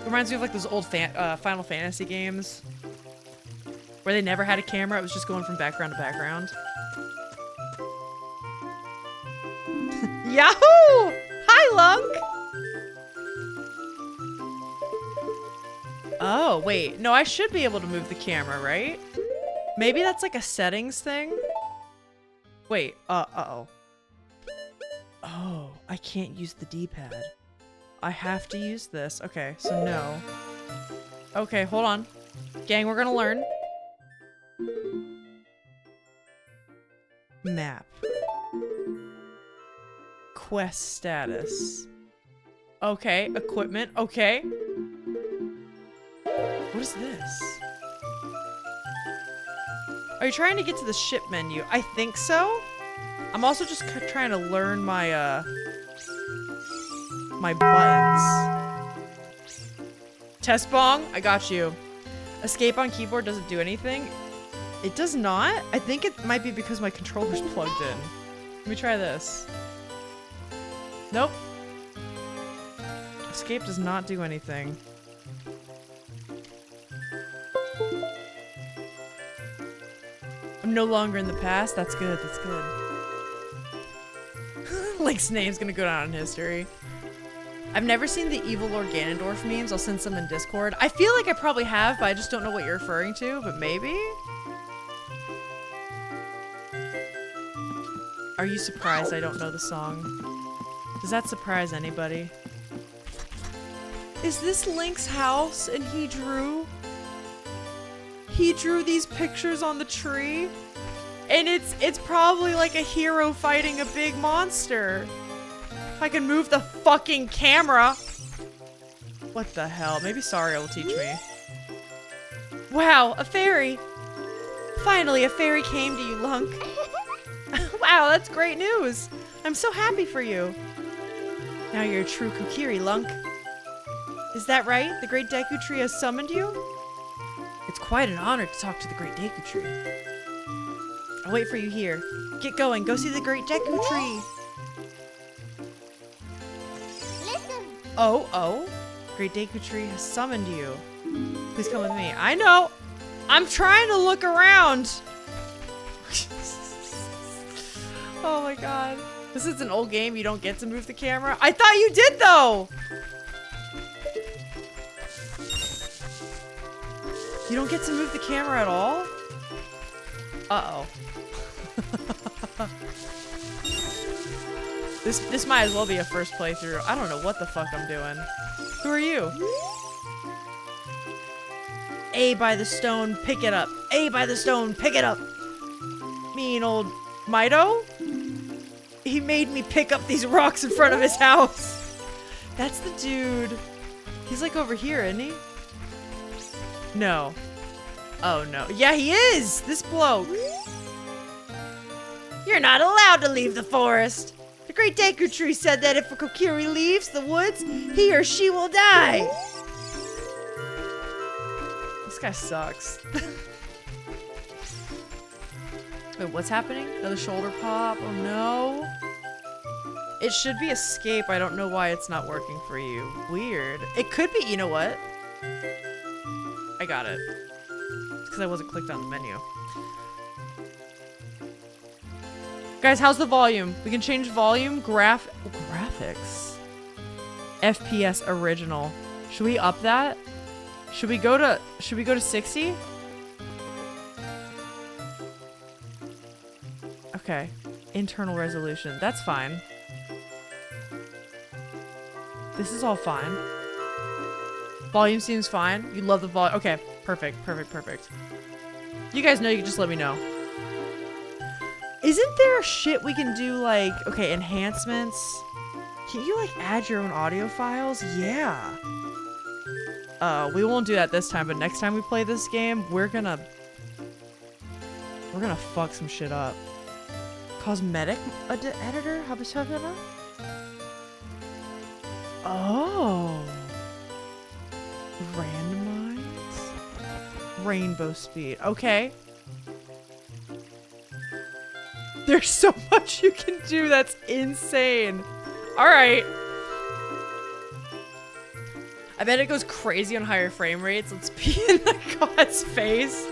Reminds me of like those old Final Fantasy games where they never had a camera. It was just going from background to background. Yahoo! Hi, Lunk! Oh, wait. No, I should be able to move the camera, right? Maybe that's like a settings thing? Wait, uh-oh. Oh, I can't use the D-pad. I have to use this. Okay, so no. Okay, hold on. Gang, we're gonna learn. Map. Quest status. Okay, equipment. Okay. What is this? Are you trying to get to the ship menu? I think so. I'm also just trying to learn my, my buttons. Test bong, I got you. Escape on keyboard doesn't do anything. It does not? I think it might be because my controller's plugged in. Let me try this. Nope. Escape does not do anything. I'm no longer in the past. That's good, that's good. Link's name's gonna go down in history. I've never seen the evil Lord Ganondorf memes. I'll send some in Discord. I feel like I probably have, but I just don't know what you're referring to, but maybe? Are you surprised I don't know the song? Does that surprise anybody? Is this Link's house and he drew these pictures on the tree? And it's probably like a hero fighting a big monster. If I can move the fucking camera. What the hell? Maybe Saria will teach me. Wow, a fairy. Finally, a fairy came to you, Lunk. Wow, that's great news. I'm so happy for you. Now you're a true Kokiri, Lunk. Is that right? The Great Deku Tree has summoned you? It's quite an honor to talk to the Great Deku Tree. I'll wait for you here. Get going. Go see the Great Deku Tree. Listen. Oh. Great Deku Tree has summoned you. Please come with me. I know. I'm trying to look around. Oh my god. This is an old game. You don't get to move the camera. I thought you did though. You don't get to move the camera at all? Uh-oh. This might as well be a first playthrough. I don't know what the fuck I'm doing. Who are you? A by the stone, pick it up. A by the stone, pick it up. Mean old Mito? He made me pick up these rocks in front of his house. That's the dude. He's like over here, isn't he? No. Oh no. Yeah, he is! This bloke. You're not allowed to leave the forest. The Great Deku Tree said that if a Kokiri leaves the woods, he or she will die. This guy sucks. Wait, what's happening? Another shoulder pop? Oh no. It should be escape. I don't know why it's not working for you. Weird. It could be, you know what? I got it. It's because I wasn't clicked on the menu. Guys, how's the volume? We can change volume, graphics. FPS original. Should we up that? Should we go to 60? Okay. Internal resolution. That's fine. This is all fine. Volume seems fine. You love the volume. Okay. Perfect. You guys know, you can just let me know. Isn't there shit we can do like, okay, enhancements? Can you like add your own audio files? Yeah. We won't do that this time, but next time we play this game, we're gonna fuck some shit up. Cosmetic editor? How about that? Oh. Randomize. Rainbow speed. Okay. There's so much you can do. That's insane. All right. I bet it goes crazy on higher frame rates. Let's pee in the god's face.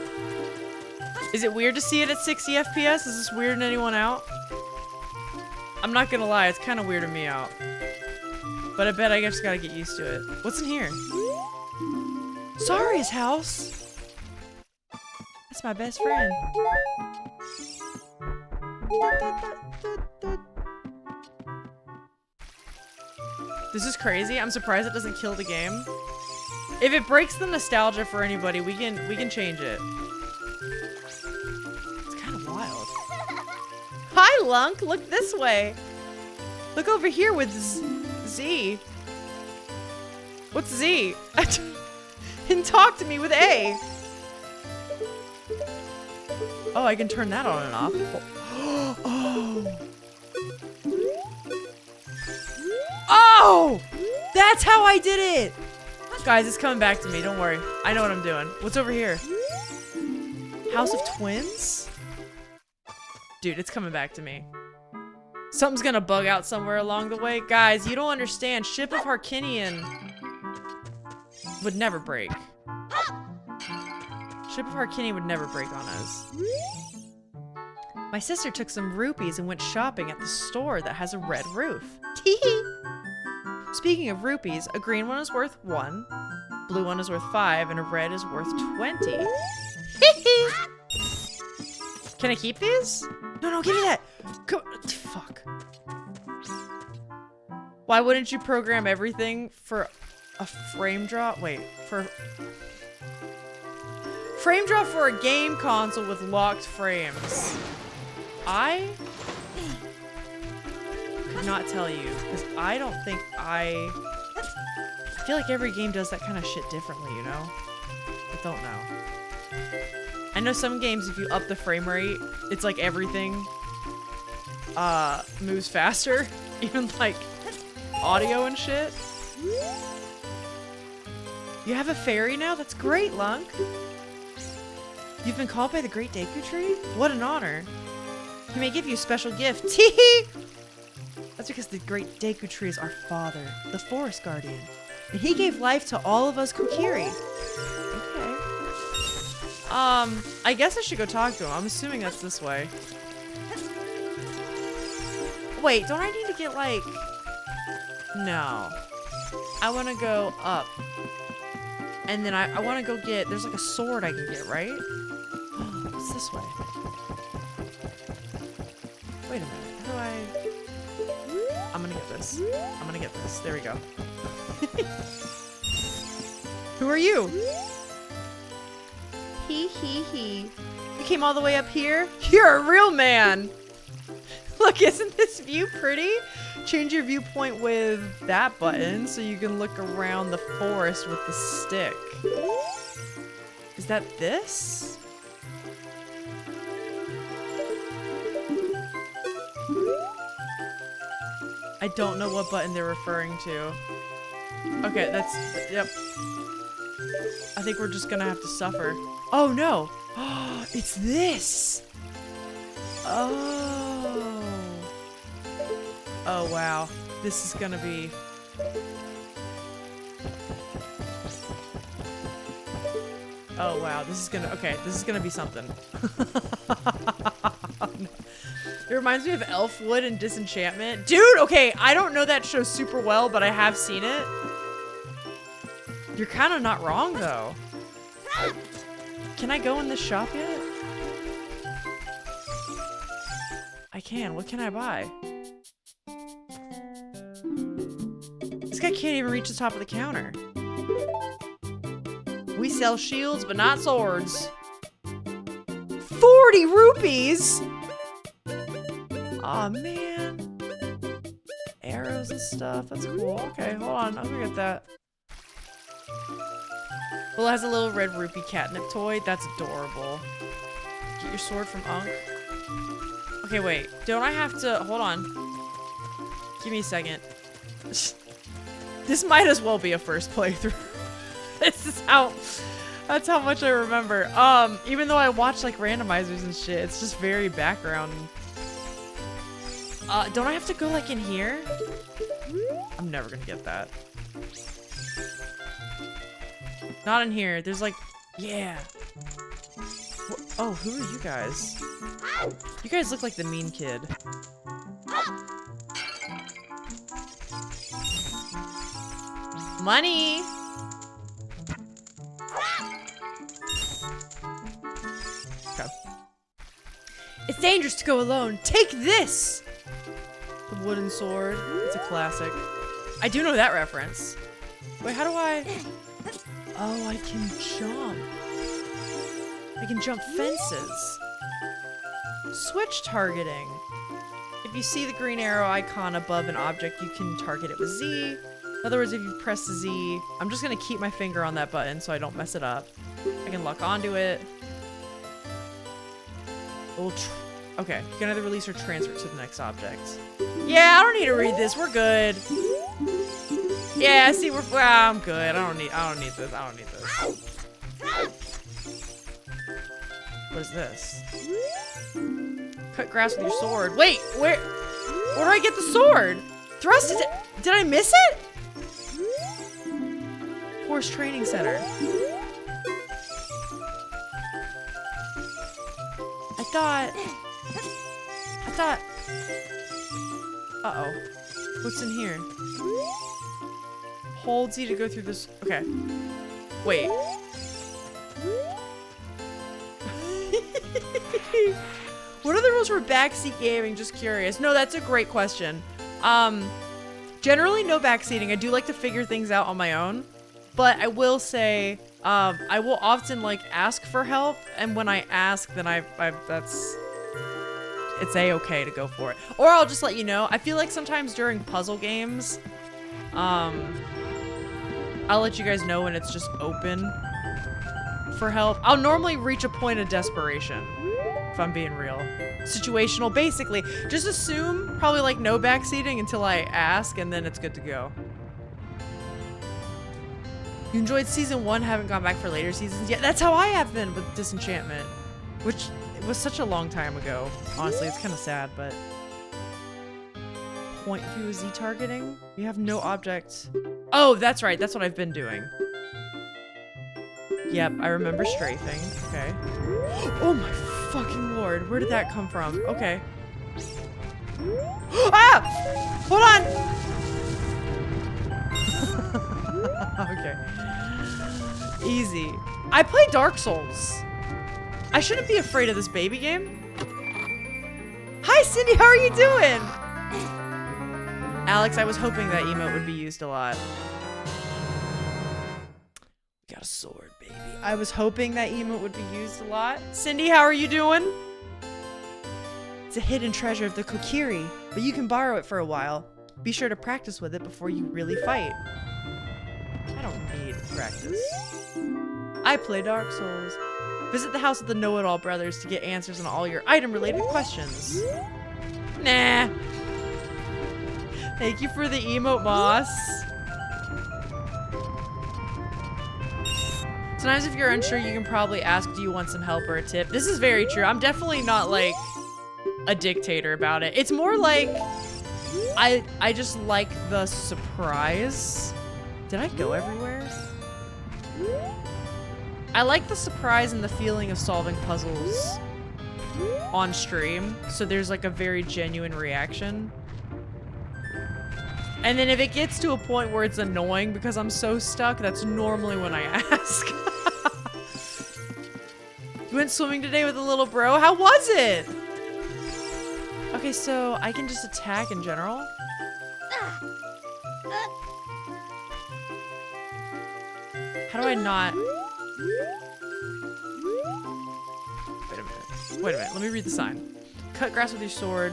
Is it weird to see it at 60 FPS? Is this weirding anyone out? I'm not gonna lie, it's kind of weirding me out. But I bet I just gotta get used to it. What's in here? Sari's house. That's my best friend. This is crazy. I'm surprised it doesn't kill the game. If it breaks the nostalgia for anybody, we can change it. It's kind of wild. Hi, Lunk. Look this way. Look over here with Z. What's Z? And talk to me with A. Oh, I can turn that on and off. Oh. Oh! That's how I did it! Guys, it's coming back to me. Don't worry. I know what I'm doing. What's over here? House of Twins? Dude, it's coming back to me. Something's gonna bug out somewhere along the way. Guys, you don't understand. Ship of Harkinian would never break. Ship of Harkinian would never break on us. My sister took some rupees and went shopping at the store that has a red roof. Teehee! Speaking of rupees, a green one is worth 1, blue one is worth 5, and a red is worth 20. Can I keep these? No, give me that! Go fuck. Why wouldn't you program everything for a frame drop? Wait, for frame drop for a game console with locked frames. I could not tell you, because I don't think I feel like every game does that kind of shit differently, you know? I don't know. I know some games, if you up the frame rate, it's like everything moves faster. Even like audio and shit. You have a fairy now? That's great, Lunk. You've been called by the Great Deku Tree? What an honor. He may give you a special gift. Teehee! That's because the Great Deku Tree is our father, the Forest Guardian. And he gave life to all of us Kokiri. Okay. I guess I should go talk to him. I'm assuming that's this way. Wait, don't I need to get like... No. I want to go up. And then I want to go get... There's like a sword I can get, right? What's this way? Wait a minute. How do I... I'm gonna get this. I'm gonna get this. There we go. Who are you? He. You came all the way up here? You're a real man! Look, isn't this view pretty? Change your viewpoint with that button so you can look around the forest with the stick. Is that this? I don't know what button they're referring to. Okay, that's... Yep. I think we're just gonna have to suffer. Oh, no! It's this! Oh. Oh, wow. This is gonna be... Oh, wow. This is gonna... Okay, this is gonna be something. It reminds me of Elfwood and Disenchantment. Dude, okay, I don't know that show super well, but I have seen it. You're kind of not wrong, though. Can I go in this shop yet? I can. What can I buy? This guy can't even reach the top of the counter. We sell shields, but not swords. 40 rupees? Aw, man. Arrows and stuff. That's cool. Okay, hold on. I'm gonna get that. Well, it has a little red rupee catnip toy. That's adorable. Get your sword from Unk. Okay, wait. Don't I have to... Hold on. Give me a second. This might as well be a first playthrough. This is how... That's how much I remember. Even though I watch, like, randomizers and shit, it's just very background. Don't I have to go, like, in here? I'm never gonna get that. Not in here. There's, like... Yeah. Oh, who are you guys? You guys look like the mean kid. Money! Okay. It's dangerous to go alone. Take this! The wooden sword. It's a classic. I do know that reference. Wait, how do I... Oh, I can jump. I can jump fences. Switch targeting. If you see the green arrow icon above an object, you can target it with Z. In other words, if you press Z, I'm just gonna keep my finger on that button so I don't mess it up. I can lock onto it. Okay, you can either release or transfer it to the next object. Yeah, I don't need to read this. We're good. Yeah, see, well, I'm good. I don't need this. I don't need this. What is this? Cut grass with your sword. Wait, where do I get the sword? Thrust it. Did I miss it? Horse Training Center. I thought. Uh-oh. What's in here? Hold Z to go through this. Okay. Wait. What are the rules for backseat gaming? Just curious. No, that's a great question. Generally, no backseating. I do like to figure things out on my own. But I will say, I will often like ask for help. And when I ask, then it's a-okay to go for it. Or I'll just let you know. I feel like sometimes during puzzle games, I'll let you guys know when it's just open for help. I'll normally reach a point of desperation, if I'm being real. Situational, basically. Just assume probably like no backseating until I ask, and then it's good to go. You enjoyed season 1, haven't gone back for later seasons yet. That's how I have been with Disenchantment, which it was such a long time ago. Honestly, it's kind of sad, but point view Z targeting. You have no object. Oh, that's right. That's what I've been doing. Yep, I remember strafing. Okay. Oh my fucking lord. Where did that come from? Okay. Ah! Hold on! Okay. Easy. I play Dark Souls. I shouldn't be afraid of this baby game. Hi, Cindy. How are you doing? Alex, I was hoping that emote would be used a lot. We got a sword, baby. I was hoping that emote would be used a lot. Cindy, how are you doing? It's a hidden treasure of the Kokiri, but you can borrow it for a while. Be sure to practice with it before you really fight. I don't need practice. I play Dark Souls. Visit the house of the Know-It-All Brothers to get answers on all your item-related questions. Nah. Thank you for the emote, boss. Sometimes if you're unsure, you can probably ask, do you want some help or a tip? This is very true. I'm definitely not like a dictator about it. It's more like I just like the surprise. Did I go everywhere? I like the surprise and the feeling of solving puzzles on stream. So there's like a very genuine reaction. And then if it gets to a point where it's annoying because I'm so stuck, that's normally when I ask. You went swimming today with a little bro? How was it? Okay, so I can just attack in general. How do I not? Wait a minute. Wait a minute. Let me read the sign. Cut grass with your sword.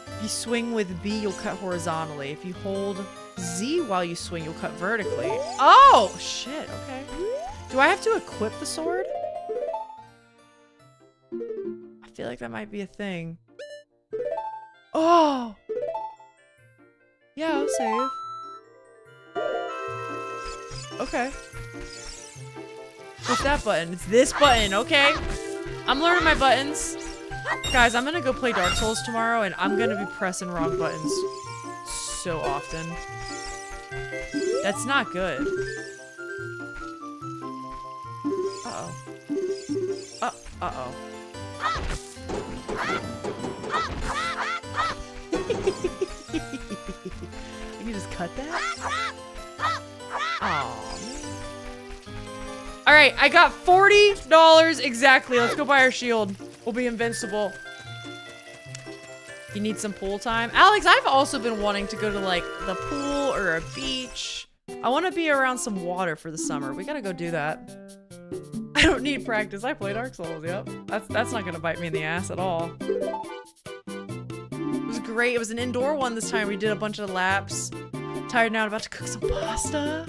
If you swing with B, you'll cut horizontally. If you hold Z while you swing, you'll cut vertically. Oh, shit. Okay. Do I have to equip the sword? I feel like that might be a thing. Oh! Yeah, I'll save. Okay. What's that button? It's this button, okay? I'm learning my buttons. Guys, I'm gonna go play Dark Souls tomorrow, and I'm gonna be pressing wrong buttons so often. That's not good. Uh-oh. Uh-oh. I can just cut that? Oh, man. All right, I got $40 exactly. Let's go buy our shield. We'll be invincible. You need some pool time? Alex, I've also been wanting to go to like the pool or a beach. I want to be around some water for the summer. We gotta go do that. I don't need practice. I play Dark Souls, yep. That's not gonna bite me in the ass at all. It was great. It was an indoor one this time. We did a bunch of laps. Tired now, about to cook some pasta.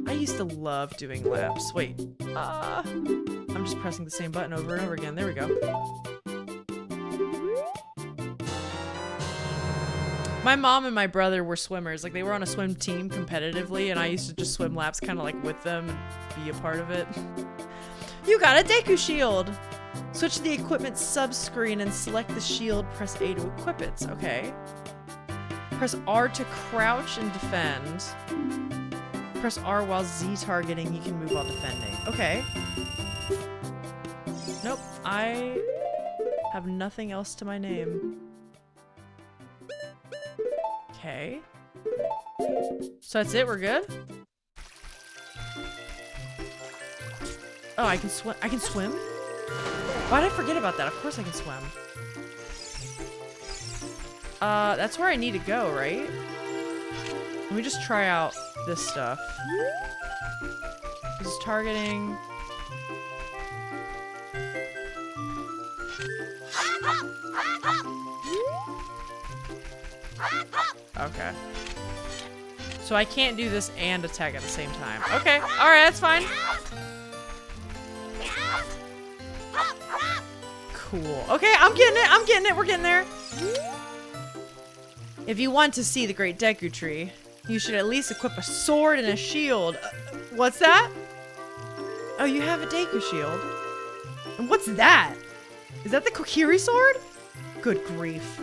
I used to love doing laps. Wait. I'm just pressing the same button over and over again. There we go. My mom and my brother were swimmers. Like, they were on a swim team competitively, and I used to just swim laps kind of like with them and be a part of it. You got a Deku shield! Switch to the equipment sub-screen and select the shield. Press A to equip it. Okay. Press R to crouch and defend. Press R while Z targeting. You can move while defending. Okay. Nope. I have nothing else to my name. Okay. So that's it? We're good? Oh, I can swim. I can swim? Why did I forget about that? Of course I can swim. That's where I need to go, right? Let me just try out this stuff. This is targeting. Okay. So I can't do this and attack at the same time. Okay, alright, that's fine. Cool. Okay, I'm getting it, we're getting there. If you want to see the Great Deku Tree, you should at least equip a sword and a shield. What's that? Oh, you have a Deku shield. And what's that? Is that the Kokiri sword? Good grief.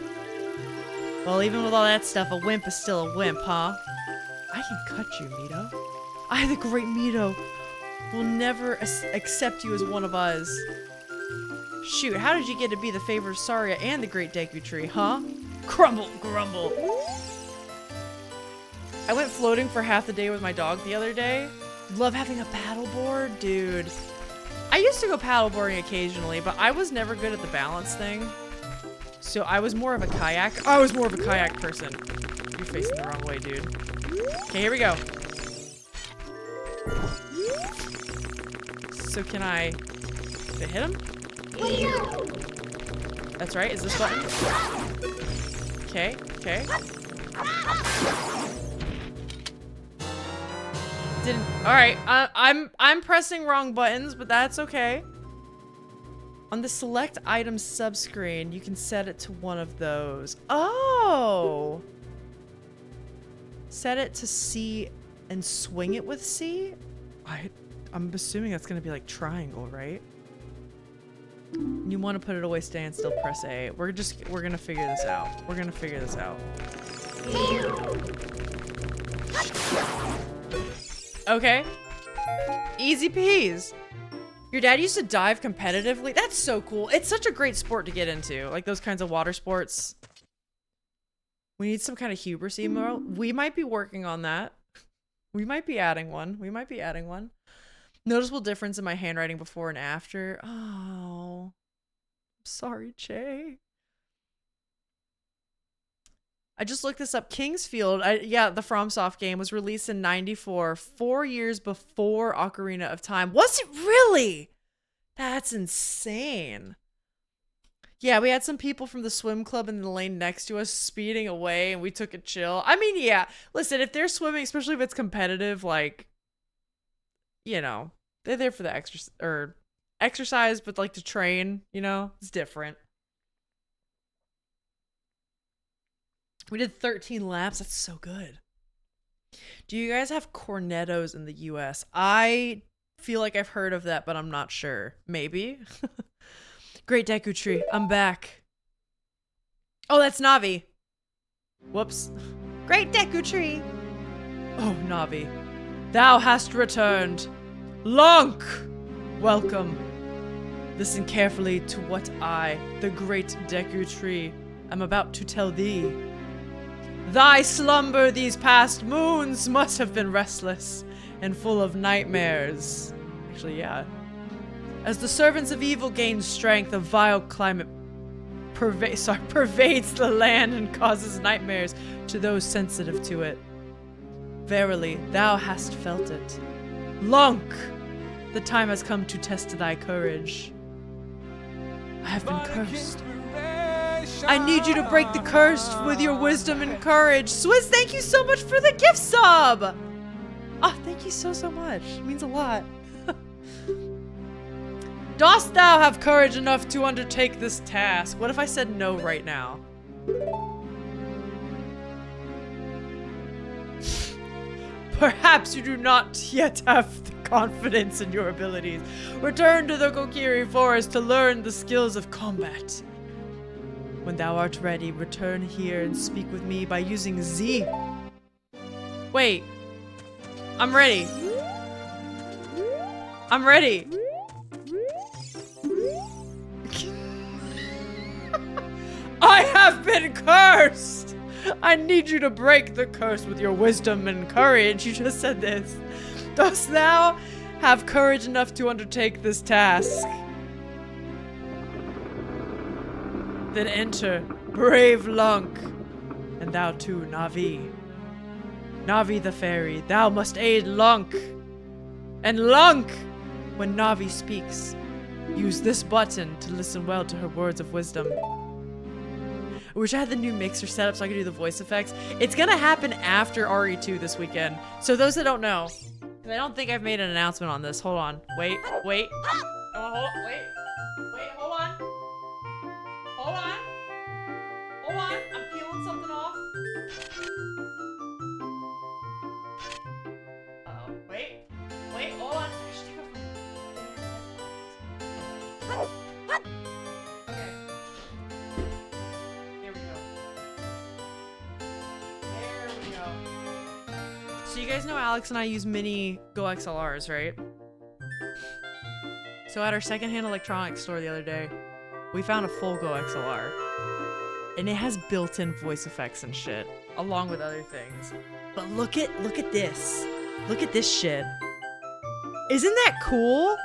Well, even with all that stuff, a wimp is still a wimp, huh? I can cut you, Mito. I, the great Mito, will never accept you as one of us. Shoot, how did you get to be the favorite of Saria and the Great Deku Tree, huh? Crumble, grumble. I went floating for half the day with my dog the other day. Love having a paddleboard, dude. I used to go paddleboarding occasionally, but I was never good at the balance thing. So I was more of a kayak. I was more of a kayak person. You're facing the wrong way, dude. Okay, here we go. So can I hit him? That's right, is this button? Okay, okay. Didn't, alright, I'm pressing wrong buttons, but that's okay. On the select items subscreen, you can set it to one of those. Oh! Set it to C and swing it with C? I'm assuming that's gonna be like triangle, right? You want to put it away, stand still, press A. We're gonna figure this out. We're gonna figure this out. Okay. Easy peas. Your dad used to dive competitively? That's so cool. It's such a great sport to get into. Like those kinds of water sports. We need some kind of hubris emo. We might be working on that. We might be adding one. We might be adding one. Noticeable difference in my handwriting before and after. Oh. I'm sorry, Che. I just looked this up. Kingsfield, yeah, the FromSoft game was released in '94, 4 years before Ocarina of Time. Was it really? That's insane. Yeah, we had some people from the swim club in the lane next to us speeding away, and we took a chill. I mean, yeah, listen, if they're swimming, especially if it's competitive, like, you know, they're there for the exercise, but like to train, you know, it's different. We did 13 laps. That's so good. Do you guys have cornettos in the US? I feel like I've heard of that, but I'm not sure. Maybe. Great Deku Tree. I'm back. Oh, that's Navi. Whoops. Great Deku Tree. Oh, Navi. Thou hast returned. Lonk! Welcome. Listen carefully to what I, the Great Deku Tree, am about to tell thee. Thy slumber these past moons must have been restless and full of nightmares. Actually, yeah. As the servants of evil gain strength, a vile climate pervades the land and causes nightmares to those sensitive to it. Verily, thou hast felt it. Lonk! The time has come to test thy courage. I have been cursed. I need you to break the curse with your wisdom and courage. Swizz, thank you so much for the gift sub! Oh, thank you so much. It means a lot. Dost thou have courage enough to undertake this task? What if I said no right now? Perhaps you do not yet have the confidence in your abilities. Return to the Kokiri Forest to learn the skills of combat. When thou art ready, return here and speak with me by using Z. Wait. I'm ready. I'm ready. I have been cursed! I need you to break the curse with your wisdom and courage. You just said this. Dost thou have courage enough to undertake this task? Then enter, brave Lunk. And thou too, Navi. Navi the fairy, thou must aid Lunk. And Lunk, when Navi speaks, use this button to listen well to her words of wisdom. I wish I had the new mixer set up so I could do the voice effects. It's gonna happen after RE2 this weekend. So those that don't know, I don't think I've made an announcement on this. Hold on. Wait. Wait. Hold on. Hold on. Hold on. I'm peeling something off. Uh-oh. Wait. Hold on. I should take off my... Okay. Here we go. There we go. So you guys know Alex and I use mini Go XLRs, right? So at our secondhand electronics store the other day, we found a full Go XLR. And it has built-in voice effects and shit, along with other things. But look at this. Look at this shit. Isn't that cool?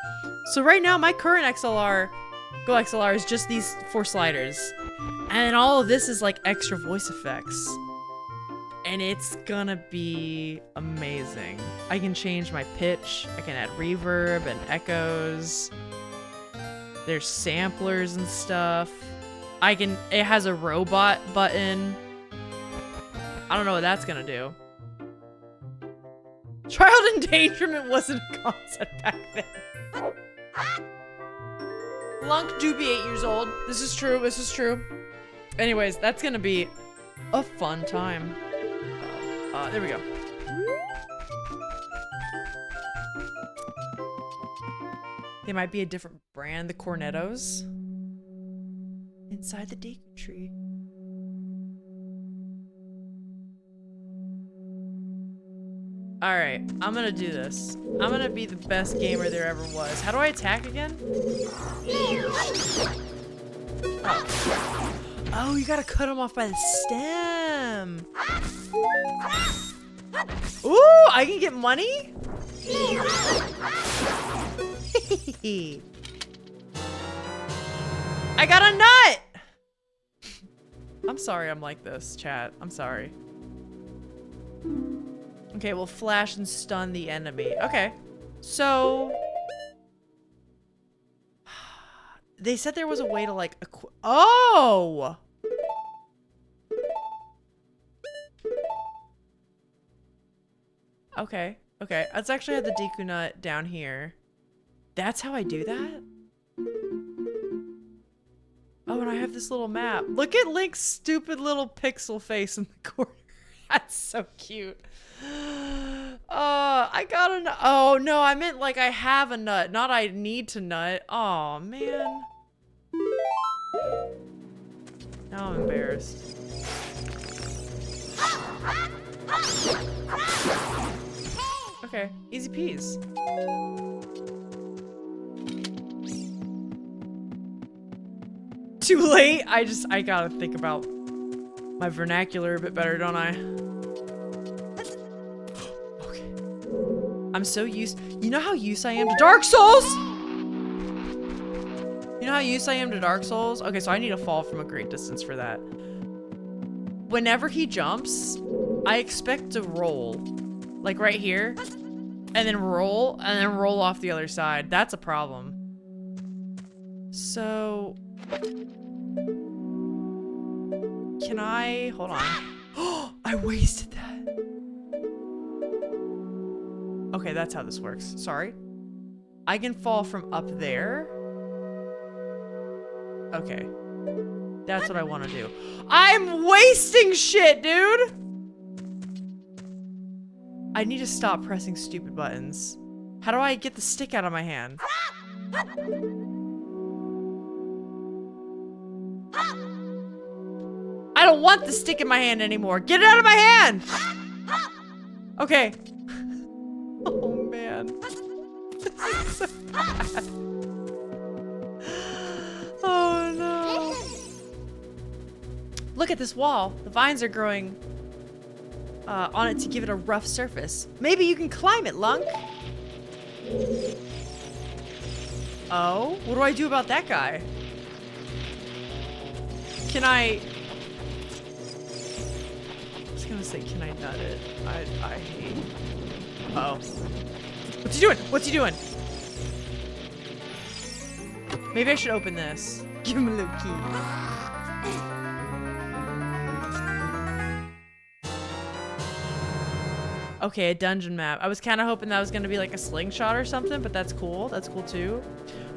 So right now, my current XLR, Go XLR, is just these 4 sliders. And all of this is like extra voice effects. And it's gonna be amazing. I can change my pitch, I can add reverb and echoes. There's samplers and stuff. It has a robot button. I don't know what that's gonna do. Child endangerment wasn't a concept back then. Lunk do be 8 years old. This is true. Anyways, that's gonna be a fun time. There we go. They might be a different brand, the Cornettos. Inside the Deku tree. Alright, I'm gonna do this. I'm gonna be the best gamer there ever was. How do I attack again? Oh, you gotta cut him off by the stem. Ooh, I can get money? I got a nut! I'm sorry I'm like this, chat. I'm sorry. Okay, we'll flash and stun the enemy. Okay. So... they said there was a way to, like, oh! Okay. Let's actually have the Deku Nut down here. That's how I do that? Oh, and I have this little map. Look at Link's stupid little pixel face in the corner. That's so cute. I got a nut. Oh, no, I meant like I have a nut, not I need to nut. Oh, man. Now I'm embarrassed. Okay, easy peas. Too late? I gotta think about my vernacular a bit better, don't I? Okay. I'm so used. You know how used I am to Dark Souls? You know how used I am to Dark Souls? Okay, so I need to fall from a great distance for that. Whenever he jumps, I expect to roll. Like right here. And then roll off the other side. That's a problem. So... can I... hold on. Oh, I wasted that. Okay, that's how this works. Sorry. I can fall from up there. Okay. That's what I want to do. I'm wasting shit, dude! I need to stop pressing stupid buttons. How do I get the stick out of my hand? I don't want the stick in my hand anymore. Get it out of my hand! Okay. Oh, man. This is so bad. Oh, no. Look at this wall. The vines are growing on it to give it a rough surface. Maybe you can climb it, Lunk. Oh, what do I do about that guy? Can I... gonna say, can I nut it? I hate. Uh oh. What's he doing? What's he doing? Maybe I should open this. Give him a little key. Okay, a dungeon map. I was kind of hoping that was gonna be like a slingshot or something, but that's cool. That's cool too.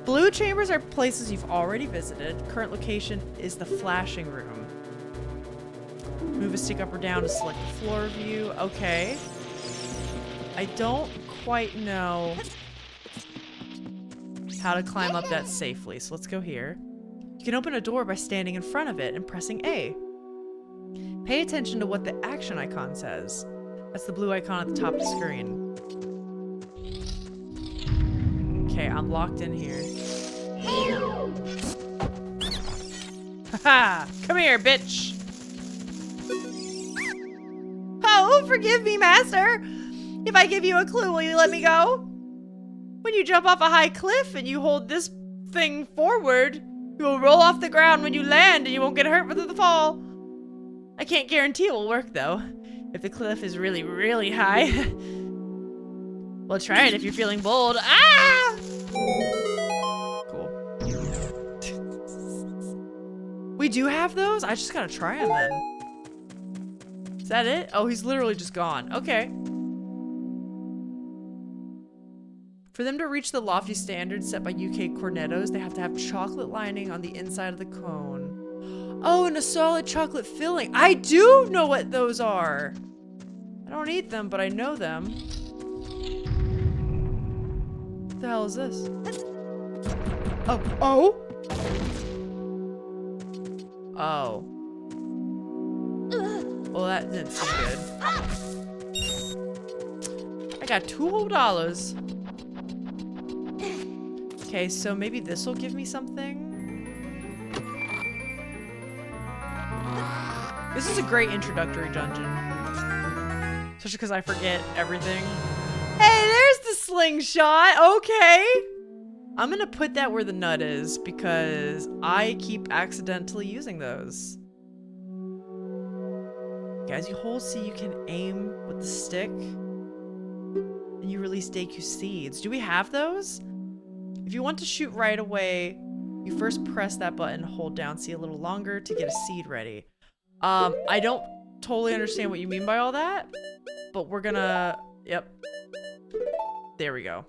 Blue chambers are places you've already visited. Current location is the flashing room. Move a stick up or down to select the floor view. Okay. I don't quite know how to climb up that safely, so let's go here. You can open a door by standing in front of it and pressing A. Pay attention to what the action icon says. That's the blue icon at the top of the screen. Okay, I'm locked in here. Haha! Come here, bitch! Oh, forgive me, master! If I give you a clue, will you let me go? When you jump off a high cliff and you hold this thing forward, you will roll off the ground when you land and you won't get hurt with the fall. I can't guarantee it will work, though. If the cliff is really, really high. Well, try it if you're feeling bold. Ah! Cool. We do have those? I just gotta try them then. Is that it? Oh, he's literally just gone. Okay. For them to reach the lofty standards set by UK cornettos, they have to have chocolate lining on the inside of the cone. Oh, and a solid chocolate filling. I do know what those are. I don't eat them, but I know them. What the hell is this? Oh. Oh? Oh. Well, that didn't seem good. I got $2. Okay, so maybe this will give me something. This is a great introductory dungeon. Especially because I forget everything. Hey, there's the slingshot. Okay. I'm gonna put that where the nut is because I keep accidentally using those. As you hold C, you can aim with the stick. And you release DQ seeds. Do we have those? If you want to shoot right away, you first press that button, hold down C a little longer to get a seed ready. I don't totally understand what you mean by all that, but we're gonna, yep. There we go.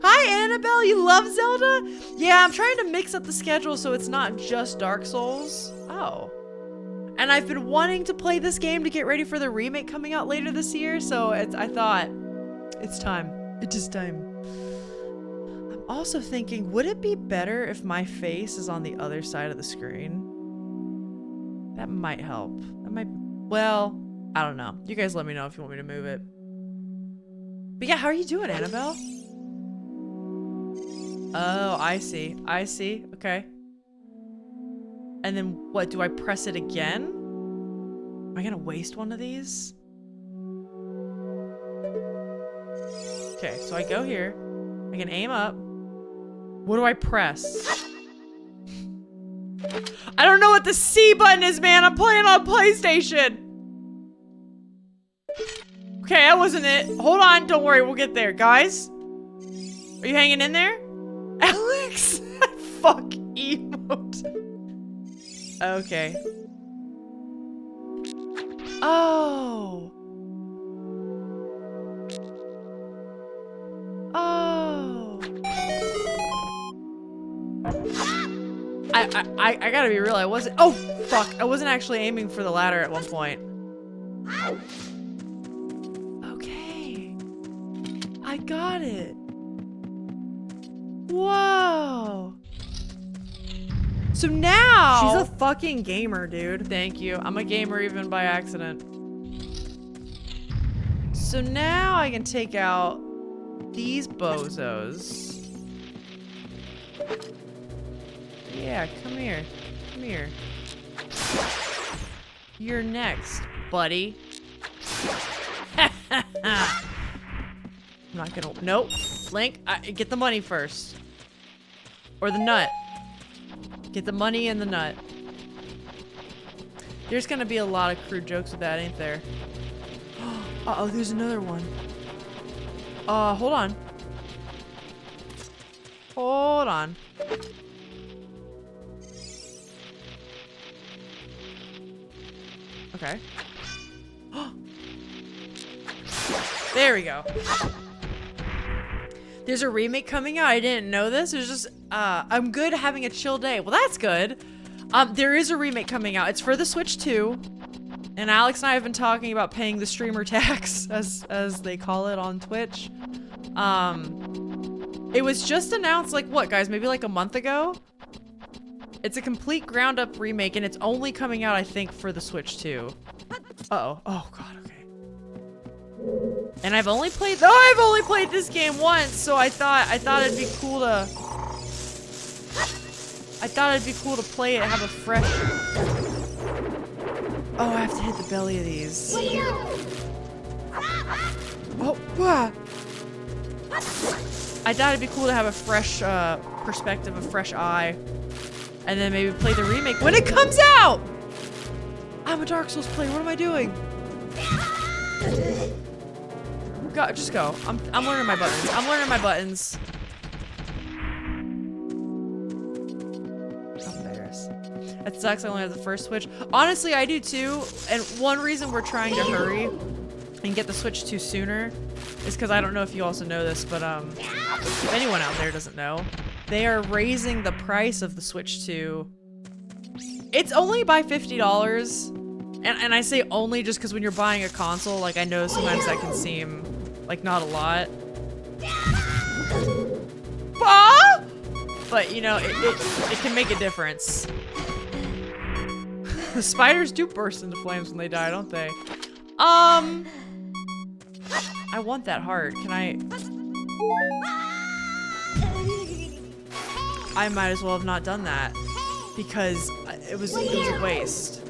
Hi, Annabelle, you love Zelda? Yeah, I'm trying to mix up the schedule so it's not just Dark Souls. Oh. And I've been wanting to play this game to get ready for the remake coming out later this year, so I thought, it's time. It is time. I'm also thinking, would it be better if my face is on the other side of the screen? That might help. That might, well, I don't know. You guys let me know if you want me to move it. But yeah, how are you doing, Annabelle? Oh, I see. I see. Okay. And then what? Do I press it again? Am I gonna waste one of these? Okay, so I go here. I can aim up. What do I press? I don't know what the C button is, man. I'm playing on PlayStation. Okay, that wasn't it. Hold on. Don't worry. We'll get there. Guys? Are you hanging in there? Alex! Fuck emote. Okay. Oh. Oh. I gotta be real. I wasn't. Oh, fuck. I wasn't actually aiming for the ladder at one point. Okay. I got it. Whoa. So now she's a fucking gamer, dude. Thank you. I'm a gamer even by accident. So now I can take out these bozos. Yeah, come here. Come here. You're next, buddy. I'm not gonna. Nope. Link, get the money first. Or the nut. Get the money and the nut. There's gonna be a lot of crude jokes with that, ain't there? Uh-oh, there's another one. Hold on. Hold on. Okay. There we go. There's a remake coming out. I didn't know this. It was just, I'm good having a chill day. Well, that's good. There is a remake coming out. It's for the Switch 2. And Alex and I have been talking about paying the streamer tax, as they call it on Twitch. It was just announced, like, what, guys? Maybe like a month ago? It's a complete ground-up remake, and it's only coming out, I think, for the Switch 2. Uh-oh. Oh, God, okay. And I've only played this game once, so I thought it'd be cool to... I thought it'd be cool to play it, have a fresh... Oh, I have to hit the belly of these. Oh, wow. I thought it'd be cool to have a fresh perspective, a fresh eye. And then maybe play the remake when it comes out! I'm a Dark Souls player, what am I doing? Go, just go. I'm learning my buttons. I'm learning my buttons. That sucks, I only have the first Switch. Honestly, I do too, and one reason we're trying to hurry and get the Switch 2 sooner is because I don't know if you also know this, but if anyone out there doesn't know, they are raising the price of the Switch 2. It's only by $50, and I say only just because when you're buying a console, like I know sometimes that can seem like not a lot. But you know, it can make a difference. The spiders do burst into flames when they die, don't they? I want that heart. Can I might as well have not done that because it was a waste.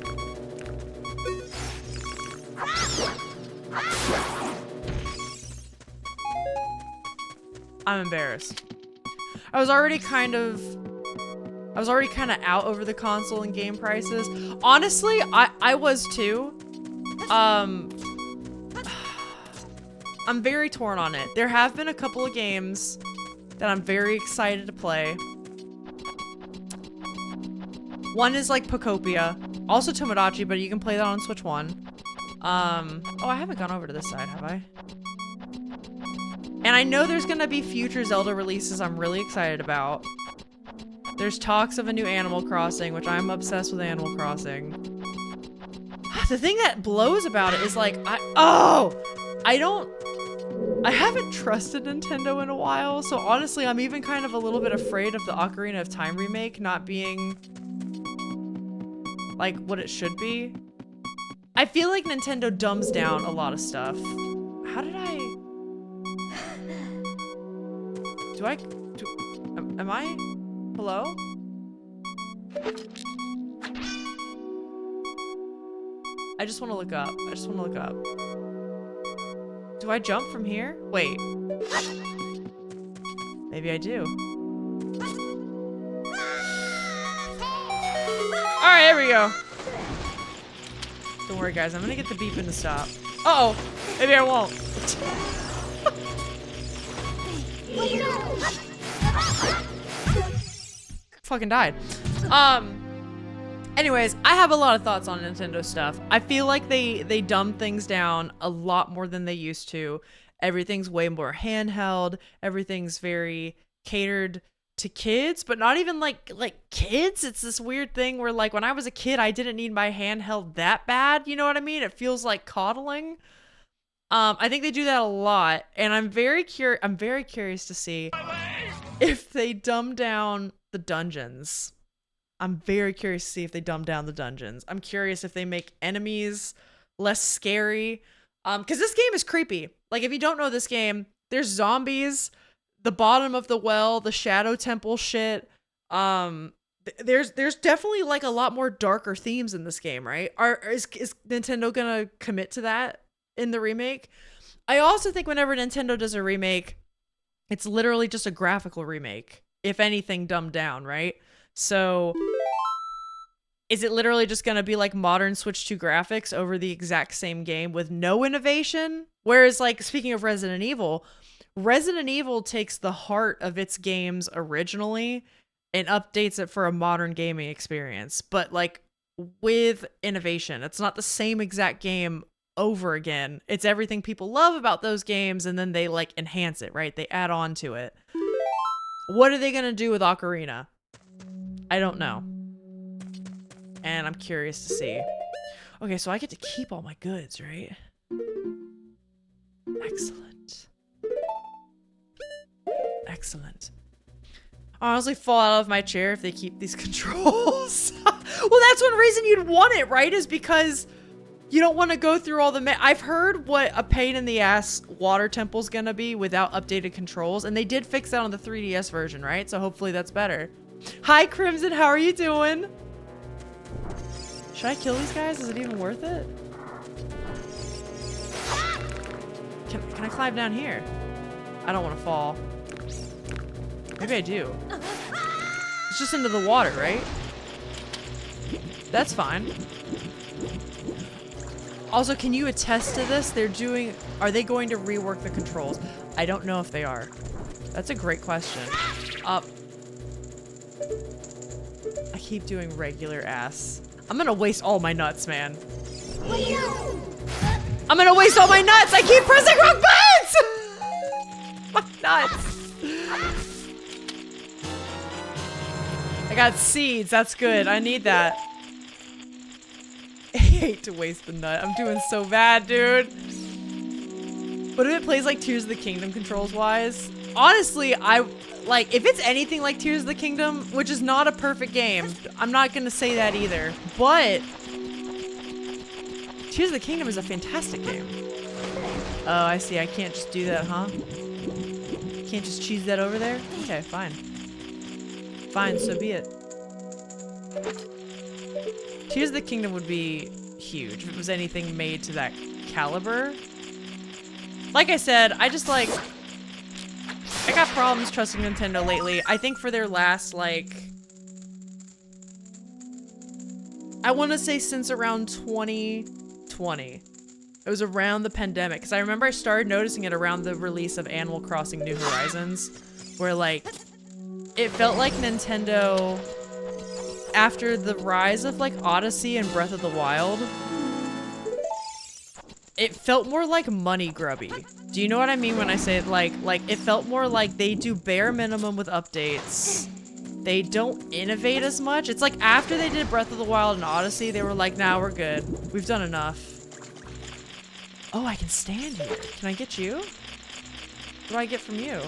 I'm embarrassed. I was already kind of out over the console and game prices. Honestly, I was too. I'm very torn on it. There have been a couple of games that I'm very excited to play. One is like Pocopia, also Tomodachi, but you can play that on Switch 1. Oh, I haven't gone over to this side, have I? And I know there's gonna be future Zelda releases I'm really excited about. There's talks of a new Animal Crossing, which I'm obsessed with Animal Crossing. The thing that blows about it is like, I haven't trusted Nintendo in a while, so honestly, I'm even kind of a little bit afraid of the Ocarina of Time remake not being like what it should be. I feel like Nintendo dumbs down a lot of stuff. How did I... Am I... Hello? I just want to look up. Do I jump from here? Wait. Maybe I do. Alright, here we go. Don't worry, guys. I'm gonna get the beeping to stop. Uh-oh. Maybe I won't. Fucking died. Anyways, I have a lot of thoughts on Nintendo stuff. I feel like they dumb things down a lot more than they used to. Everything's way more handheld. Everything's very catered to kids, but not even like kids. It's this weird thing where like when I was a kid, I didn't need my handheld that bad. You know what I mean? It feels like coddling. I think they do that a lot, and I'm very curious to see if they dumb down the dungeons. I'm very curious to see if they dumb down the dungeons. I'm curious if they make enemies less scary. Because this game is creepy. Like, if you don't know this game, there's zombies, the bottom of the well, the shadow temple shit. There's definitely like a lot more darker themes in this game, right? Is Nintendo gonna commit to that in the remake? I also think whenever Nintendo does a remake, it's literally just a graphical remake. If anything, dumbed down, right? So is it literally just going to be like modern Switch 2 graphics over the exact same game with no innovation? Whereas, like, speaking of Resident Evil takes the heart of its games originally and updates it for a modern gaming experience, but like with innovation. It's not the same exact game over again. It's everything people love about those games, and then they like enhance it, right? They add on to it. What are they going to do with Ocarina? I don't know. And I'm curious to see. Okay, so I get to keep all my goods, right? Excellent. Excellent. I'll honestly fall out of my chair if they keep these controls. Well, that's one reason you'd want it, right? Is because you don't want to go through all the... I've heard what a pain in the ass water temple's gonna be without updated controls, and they did fix that on the 3DS version, right? So hopefully that's better. Hi, Crimson. How are you doing? Should I kill these guys? Is it even worth it? Can I climb down here? I don't want to fall. Maybe I do. It's just into the water, right? That's fine. Also, can you attest to this? Are they going to rework the controls? I don't know if they are. That's a great question. I keep doing regular ass. I'm gonna waste all my nuts, man. I'm gonna waste all my nuts! I keep pressing wrong buttons! My nuts. I got seeds, that's good. I need that. I hate to waste the nut. I'm doing so bad, dude. What if it plays like Tears of the Kingdom controls-wise? Honestly, if it's anything like Tears of the Kingdom, which is not a perfect game, I'm not gonna say that either, but Tears of the Kingdom is a fantastic game. Oh, I see. I can't just do that, huh? Can't just cheese that over there? Okay, fine. Fine, so be it. Tears of the Kingdom would be huge if it was anything made to that caliber. Like I said, I got problems trusting Nintendo lately. I think for their last, I want to say since around 2020. It was around the pandemic, because I remember I started noticing it around the release of Animal Crossing New Horizons, where, it felt like Nintendo, after the rise of, Odyssey and Breath of the Wild, it felt more like money grubby. Do you know what I mean when I say it? It felt more like they do bare minimum with updates. They don't innovate as much. It's like after they did Breath of the Wild and Odyssey, they were like, nah, we're good. We've done enough. Oh, I can stand here. Can I get you? What do I get from you?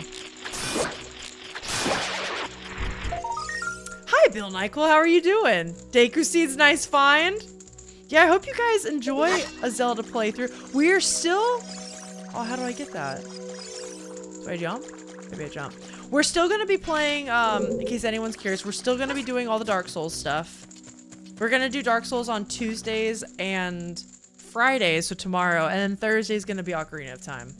Hi, Bill Nyquil. How are you doing? Deku Seed's nice find. Yeah, I hope you guys enjoy a Zelda playthrough. We're still... Oh, how do I get that? Do I jump? Maybe I jump. We're still going to be playing, in case anyone's curious, we're still going to be doing all the Dark Souls stuff. We're going to do Dark Souls on Tuesdays and Fridays, so tomorrow, and then Thursday's going to be Ocarina of Time.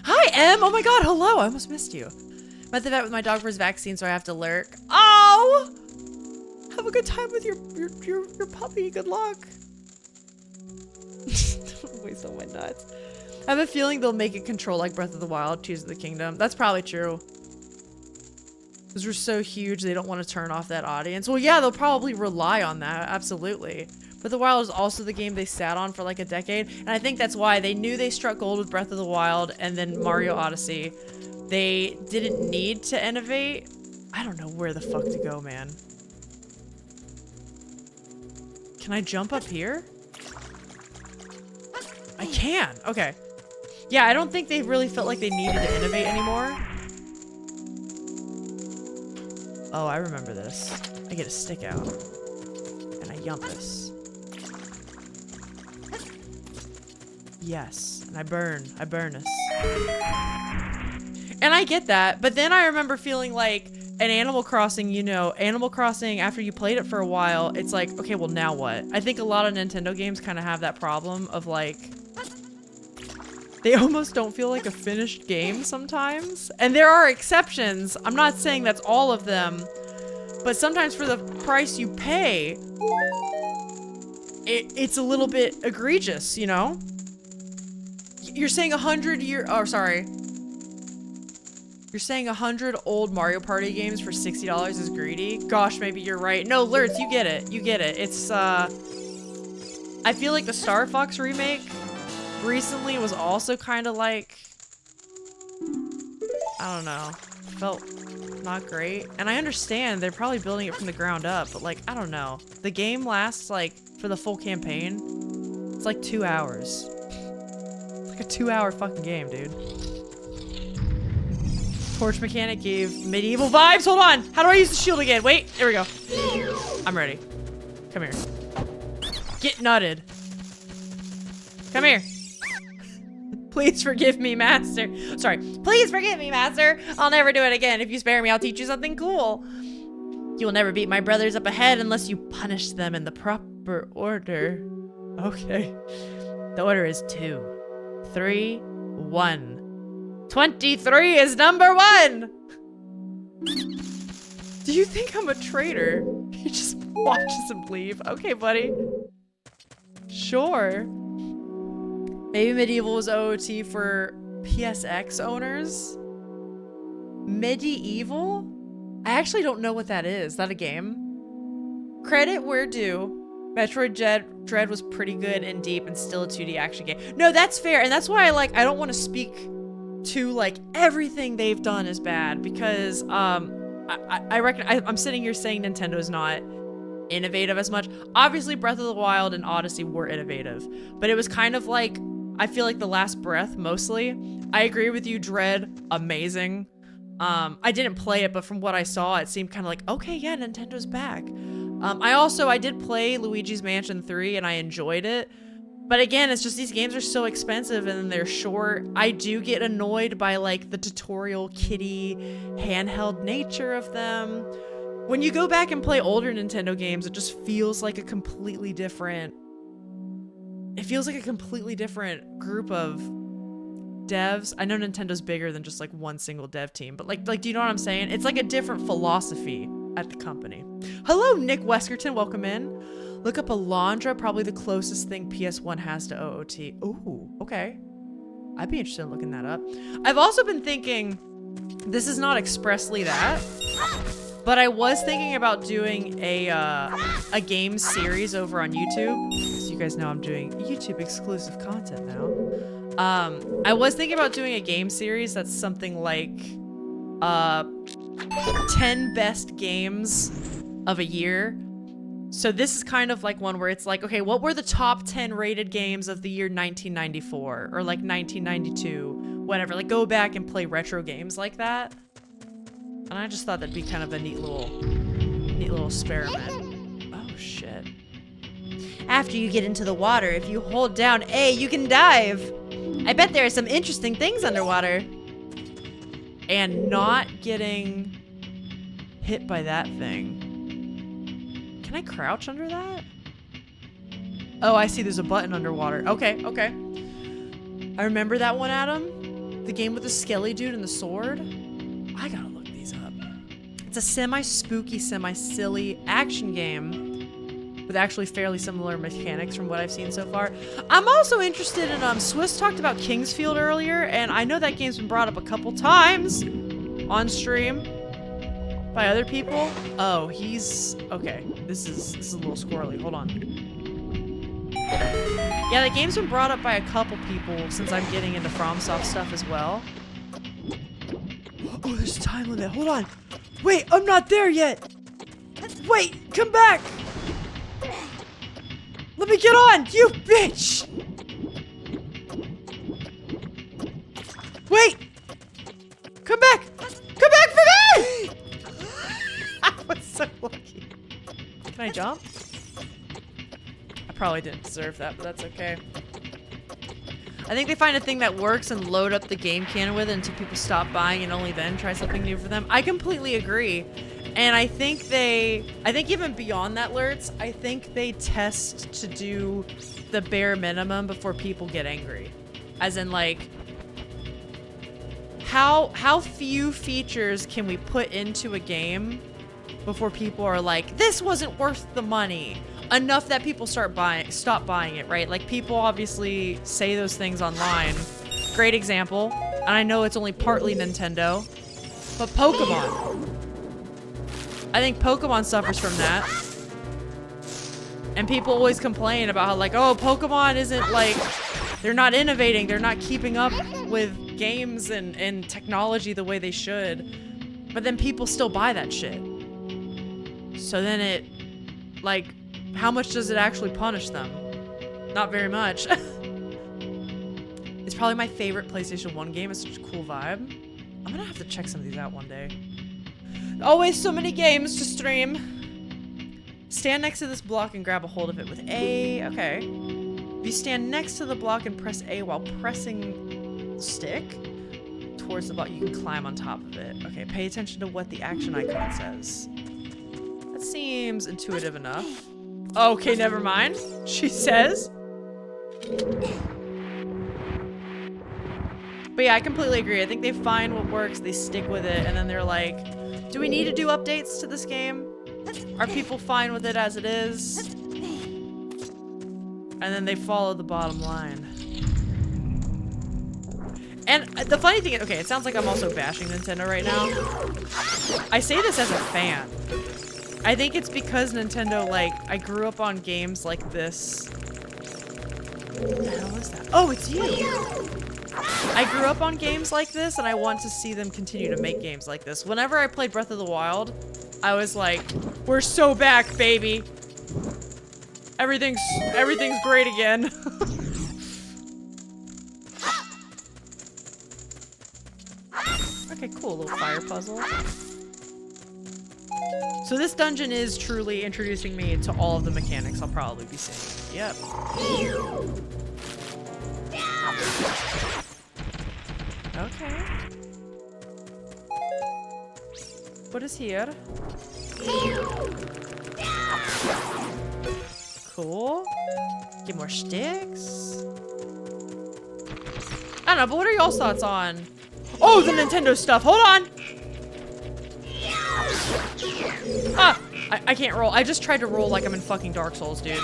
Hi, Em! Oh my god, hello! I almost missed you. I'm at the vet with my dog for his vaccine, so I have to lurk. Oh! Have a good time with your puppy. Good luck. Don't waste all my nuts. I have a feeling they'll make it control like Breath of the Wild, Tears of the Kingdom. That's probably true. Because we're so huge, they don't want to turn off that audience. Well, yeah, they'll probably rely on that. Absolutely. Breath of the Wild is also the game they sat on for like a decade. And I think that's why they knew they struck gold with Breath of the Wild and then Mario Odyssey. They didn't need to innovate. I don't know where the fuck to go, man. Can I jump up here? I can. Okay. Yeah, I don't think they really felt like they needed to innovate anymore. Oh, I remember this. I get a stick out. And I yump this. Yes. And I burn. I burn this. And I get that. But then I remember feeling like an Animal Crossing, you know, Animal Crossing, after you played it for a while, it's like, okay, well, now what? I think a lot of Nintendo games kind of have that problem of like, they almost don't feel like a finished game sometimes. And there are exceptions. I'm not saying that's all of them, But sometimes for the price you pay, it's a little bit egregious, you know? You're saying 100 You're saying 100 old Mario Party games for $60 is greedy? Gosh, maybe you're right. No, Lurtz, you get it. You get it. It's, I feel like the Star Fox remake recently was also kind of like, I don't know, felt not great. And I understand they're probably building it from the ground up, but like, I don't know. The game lasts like, for the full campaign, it's like 2 hours. It's like a 2-hour fucking game, dude. Torch mechanic gave medieval vibes. Hold on. How do I use the shield again? Wait, there we go. I'm ready. Come here. Get nutted. Come here. Please forgive me, master. Sorry. Please forgive me, master. I'll never do it again. If you spare me, I'll teach you something cool. You will never beat my brothers up ahead unless you punish them in the proper order. Okay. The order is 2, 3, 1. 23 is number 1! Do you think I'm a traitor? He just watches him leave. Okay, buddy. Sure. Maybe Medieval was OOT for PSX owners? Medieval? I actually don't know what that is. Is that a game? Credit where due. Metroid Dread was pretty good and deep and still a 2D action game. No, that's fair. And that's why I don't want to speak to like everything they've done is bad, because I reckon I'm sitting here saying Nintendo's not innovative as much. Obviously Breath of the Wild and Odyssey were innovative, but it was kind of like, I feel like The Last Breath mostly. I agree with you, Dread, amazing. I didn't play it, but from what I saw, it seemed kind of like, okay, yeah, Nintendo's back. I did play Luigi's Mansion 3 and I enjoyed it. But again, it's just these games are so expensive and they're short. I do get annoyed by like the tutorial kiddie handheld nature of them. When you go back and play older Nintendo games, it just feels like a completely different... It feels like a completely different group of devs. I know Nintendo's bigger than just like one single dev team, but like do you know what I'm saying? It's like a different philosophy at the company. Hello, Nick Weskerton, welcome in. Look up Alondra, probably the closest thing PS1 has to OOT. Ooh, okay. I'd be interested in looking that up. I've also been thinking, this is not expressly that, but I was thinking about doing a game series over on YouTube. As you guys know, I'm doing YouTube exclusive content now. I was thinking about doing a game series that's something like 10 best games of a year. So this is kind of like one where it's like, okay, what were the top 10 rated games of the year 1994 or like 1992, whatever. Like go back and play retro games like that. And I just thought that'd be kind of a neat little experiment. Oh shit. After you get into the water, if you hold down A, you can dive. I bet there are some interesting things underwater. And not getting hit by that thing. Can I crouch under that? Oh, I see there's a button underwater. Okay, okay. I remember that one, Adam. The game with the skelly dude and the sword. I gotta look these up. It's a semi-spooky, semi-silly action game with actually fairly similar mechanics from what I've seen so far. I'm also interested in, Swiss talked about Kingsfield earlier, and I know that game's been brought up a couple times on stream by other people. Oh, he's okay. This is a little squirrely. Hold on. Yeah, the game's been brought up by a couple people since I'm getting into FromSoft stuff as well. Oh, there's a time limit. Hold on. Wait, I'm not there yet. Wait, come back. Let me get on, you bitch. Wait. Come back. Come back for me. I was so lucky. Can I jump? I probably didn't deserve that, but that's okay. I think they find a thing that works and load up the game canon with it until people stop buying and only then try something new for them. I completely agree. And I think even beyond that, Lurtz, I think they test to do the bare minimum before people get angry. As in like, how few features can we put into a game before people are like, this wasn't worth the money. Enough that people stop buying it, right? Like, people obviously say those things online. Great example. And I know it's only partly Nintendo, but Pokemon. I think Pokemon suffers from that. And people always complain about how, like, oh, Pokemon isn't, like, they're not innovating. They're not keeping up with games and technology the way they should. But then people still buy that shit. So then it, like, how much does it actually punish them? Not very much. It's probably my favorite PlayStation 1 game. It's such a cool vibe. I'm gonna have to check some of these out one day. Always so many games to stream. Stand next to this block and grab a hold of it with A. Okay. If you stand next to the block and press A while pressing stick towards the block, you can climb on top of it. Okay, pay attention to what the action icon says. That seems intuitive enough. Okay, never mind. She says. But yeah, I completely agree. I think they find what works, they stick with it, and then they're like, do we need to do updates to this game? Are people fine with it as it is? And then they follow the bottom line. And the funny thing is, okay, it sounds like I'm also bashing Nintendo right now. I say this as a fan. I think it's because Nintendo, like, I grew up on games like this. What the hell is that? Oh, it's you! I grew up on games like this, and I want to see them continue to make games like this. Whenever I played Breath of the Wild, I was like, we're so back, baby! Everything's great again. Okay, cool, little fire puzzle. So this dungeon is truly introducing me to all of the mechanics I'll probably be seeing. Yep. Okay. What is here? Cool. Get more sticks. I don't know, but what are y'all's thoughts on... Oh, the Nintendo stuff. Hold on. Ah, I can't roll. I just tried to roll like I'm in fucking Dark Souls, dude.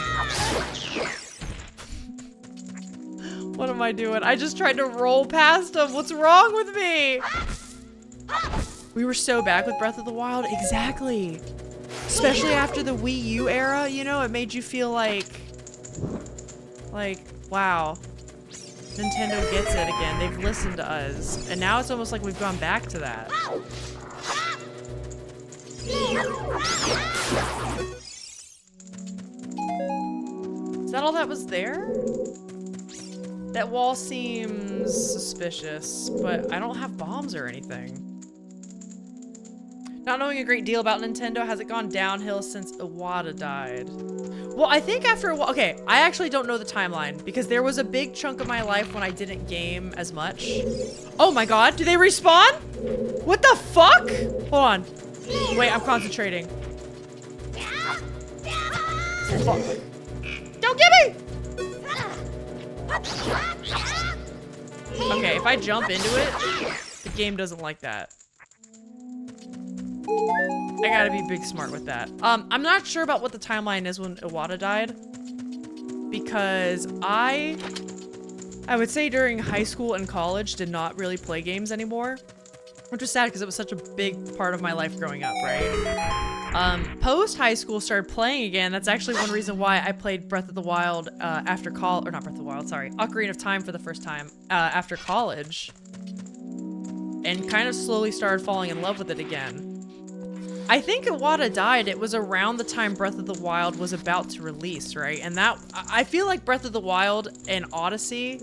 What am I doing? I just tried to roll past him. What's wrong with me? We were so back with Breath of the Wild. Exactly. Especially after the Wii U era, you know, it made you feel like, wow. Nintendo gets it again. They've listened to us. And now it's almost like we've gone back to that. Is that all that was there? That wall seems suspicious, but I don't have bombs or anything. Not knowing a great deal about Nintendo, has it gone downhill since Iwata died? Well, I think after a while, okay, I actually don't know the timeline because there was a big chunk of my life when I didn't game as much. Oh my god, do they respawn? What the fuck? Hold on. Wait, I'm concentrating. Fuck. Don't get me! Okay, if I jump into it, the game doesn't like that. I gotta be big smart with that. I'm not sure about what the timeline is when Iwata died. Because I would say during high school and college did not really play games anymore. Which was sad because it was such a big part of my life growing up, right? Post high school started playing again. That's actually one reason why I played Breath of the Wild after college, or not Breath of the Wild, sorry, Ocarina of Time for the first time after college. And kind of slowly started falling in love with it again. I think Iwata died, it was around the time Breath of the Wild was about to release, right? And that, I feel like Breath of the Wild and Odyssey,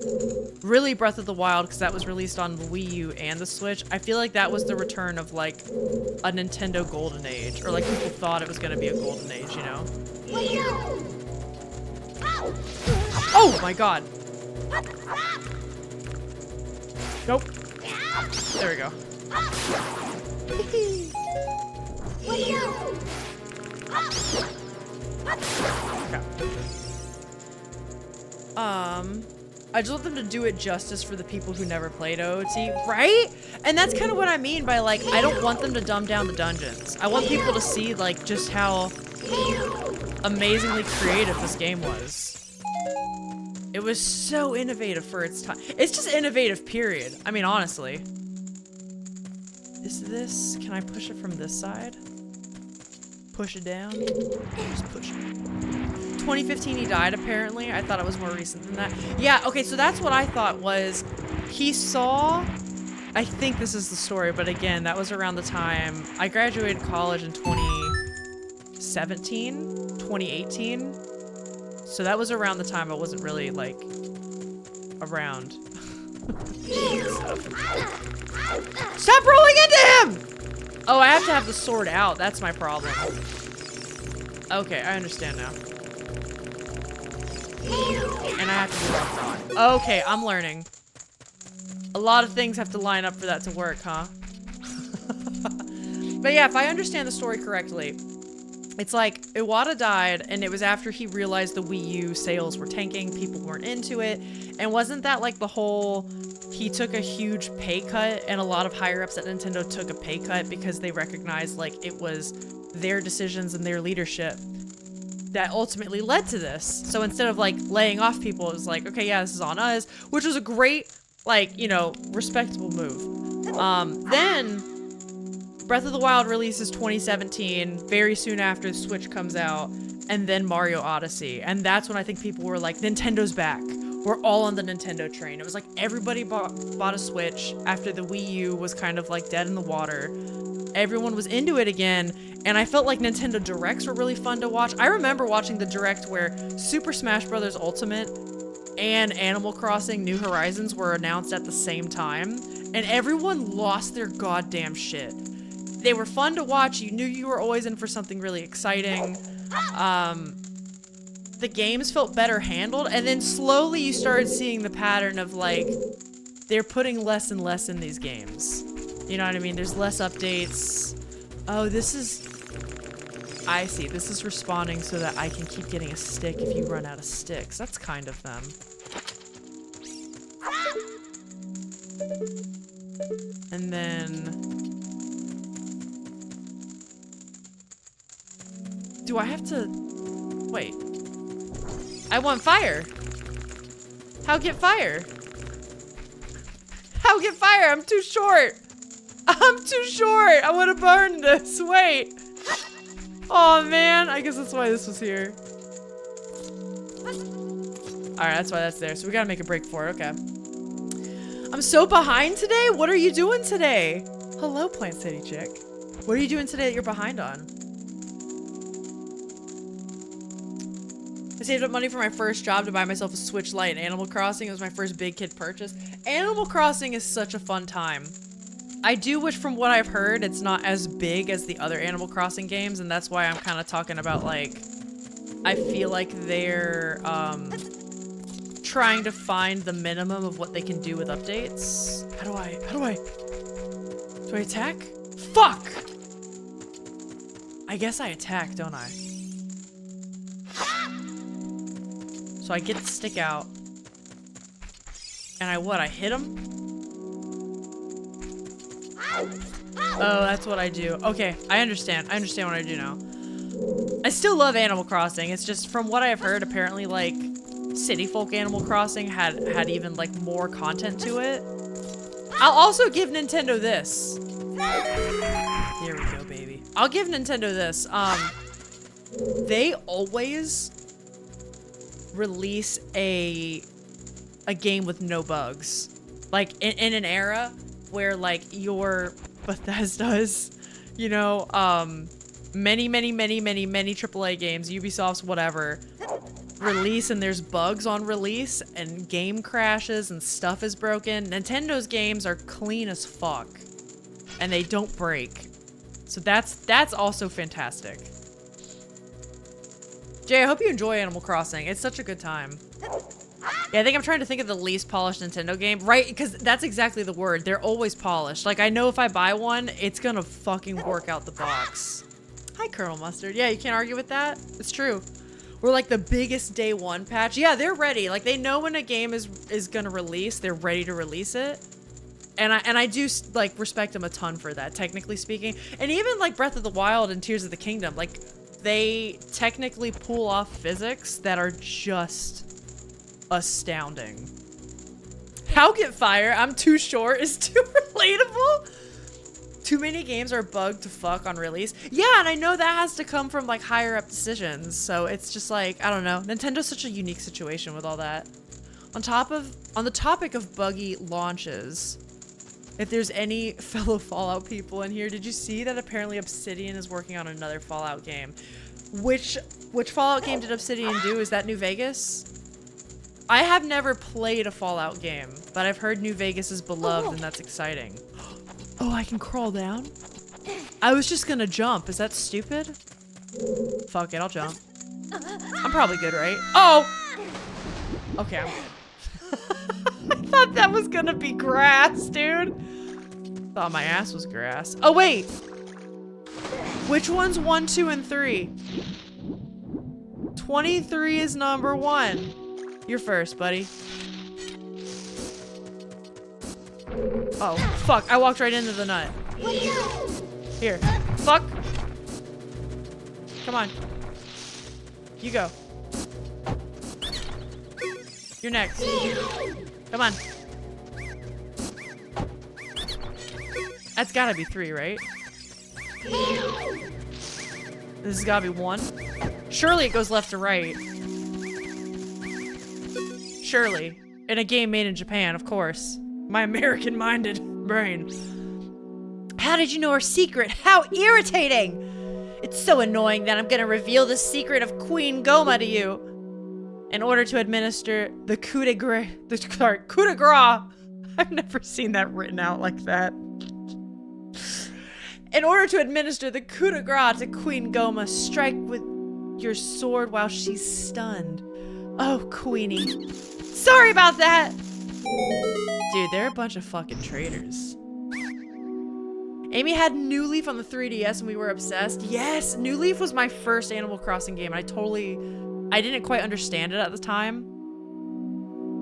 really Breath of the Wild, because that was released on the Wii U and the Switch, I feel like that was the return of like a Nintendo golden age, or like people thought it was gonna be a golden age, you know? Oh my god! Nope. There we go. Okay. I just want them to do it justice for the people who never played OOT, right? And that's kind of what I mean by like, I don't want them to dumb down the dungeons. I want people to see like just how amazingly creative this game was. It was so innovative for its time. It's just innovative, period. I mean, honestly. Is this, can I push it from this side? Push it down? Just push it. 2015 he died, apparently. I thought it was more recent than that. Yeah, okay, so that's what I thought was, he saw, I think this is the story, but again, that was around the time, I graduated college in 2017, 2018. So that was around the time I wasn't really, like, around. Stop rolling into him! Oh, I have to have the sword out. That's my problem. Okay, I understand now. And I have to do up front. Okay, I'm learning. A lot of things have to line up for that to work, huh? But yeah, if I understand the story correctly, it's like, Iwata died, and it was after he realized the Wii U sales were tanking, people weren't into it, and wasn't that like the whole, he took a huge pay cut, and a lot of higher-ups at Nintendo took a pay cut because they recognized like it was their decisions and their leadership that ultimately led to this. So instead of like laying off people, it was like, okay, yeah, this is on us, which was a great, like, you know, respectable move. Then Breath of the Wild releases 2017, very soon after the Switch comes out, and then Mario Odyssey. And that's when I think people were like, Nintendo's back. We're all on the Nintendo train. It was like everybody bought a Switch after the Wii U was kind of like dead in the water. Everyone was into it again, and I felt like Nintendo Directs were really fun to watch. I remember watching the Direct where Super Smash Bros. Ultimate and Animal Crossing New Horizons were announced at the same time, and everyone lost their goddamn shit. They were fun to watch. You knew you were always in for something really exciting. The games felt better handled, and then slowly you started seeing the pattern of like, they're putting less and less in these games. You know what I mean? There's less updates. Oh, this is... I see. This is responding so that I can keep getting a stick if you run out of sticks. That's kind of them. And then... do I have to... wait. I want fire. How get fire? How get fire? I'm too short. I'm too short. I want to burn this. Wait. Oh, man. I guess that's why this was here. Alright, that's why that's there. So we gotta make a break for it. Okay. I'm so behind today? What are you doing today? Hello, Plant City Chick. What are you doing today that you're behind on? I saved up money for my first job to buy myself a Switch Lite and Animal Crossing. It was my first big kid purchase. Animal Crossing is such a fun time. I do wish, from what I've heard, it's not as big as the other Animal Crossing games, and that's why I'm kind of talking about, like, I feel like they're trying to find the minimum of what they can do with updates. Do I attack? Fuck! I guess I attack, don't I? So I get the stick out. And I hit him? Oh, that's what I do. Okay, I understand. I understand what I do now. I still love Animal Crossing. It's just, from what I've heard, apparently, like, City Folk Animal Crossing had even, like, more content to it. I'll also give Nintendo this. There we go, baby. I'll give Nintendo this. They always release a game with no bugs. Like, in an era where, like, your Bethesda's, you know, many AAA games, Ubisoft's whatever, release and there's bugs on release and game crashes and stuff is broken. Nintendo's games are clean as fuck and they don't break. So that's also fantastic. Jay, I hope you enjoy Animal Crossing. It's such a good time. Yeah, I think I'm trying to think of the least polished Nintendo game, right? Because that's exactly the word. They're always polished. Like, I know if I buy one, it's gonna fucking work out the box. Hi, Colonel Mustard. Yeah, you can't argue with that. It's true. or like the biggest day one patch. Yeah, they're ready. Like they know when a game is gonna release, they're ready to release it. And I do like respect them a ton for that, technically speaking. And even like Breath of the Wild and Tears of the Kingdom, like they technically pull off physics that are just astounding. How get fire? I'm too short is too relatable. Too many games are bugged to fuck on release. Yeah, and I know that has to come from like higher up decisions. So it's just like, I don't know. Nintendo's such a unique situation with all that. On the topic of buggy launches, if there's any fellow Fallout people in here, did you see that apparently Obsidian is working on another Fallout game? Which Fallout game did Obsidian do? Is that New Vegas? I have never played a Fallout game, but I've heard New Vegas is beloved and that's exciting. Oh, I can crawl down? I was just gonna jump. Is that stupid? Fuck it, I'll jump. I'm probably good, right? Oh! Okay, I'm good. I thought that was gonna be grass, dude. Thought my ass was grass. Oh, wait! Which one's 1, 2, and 3? 23 is number 1. You're first, buddy. Oh, fuck. I walked right into the nut. Here. Fuck. Come on. You go. You're next. Come on. That's gotta be 3, right? This has gotta be 1. Surely it goes left to right. Surely. In a game made in Japan, of course. My American-minded brain. How did you know our secret? How irritating! It's so annoying that I'm gonna reveal the secret of Queen Goma to you. In order to administer the coup de grace. Coup de grace. I've never seen that written out like that. In order to administer the coup de grace to Queen Goma, strike with your sword while she's stunned. Oh, Queenie. Sorry about that! Dude, they're a bunch of fucking traitors. Amy had New Leaf on the 3DS and we were obsessed. Yes, New Leaf was my first Animal Crossing game. I didn't quite understand it at the time.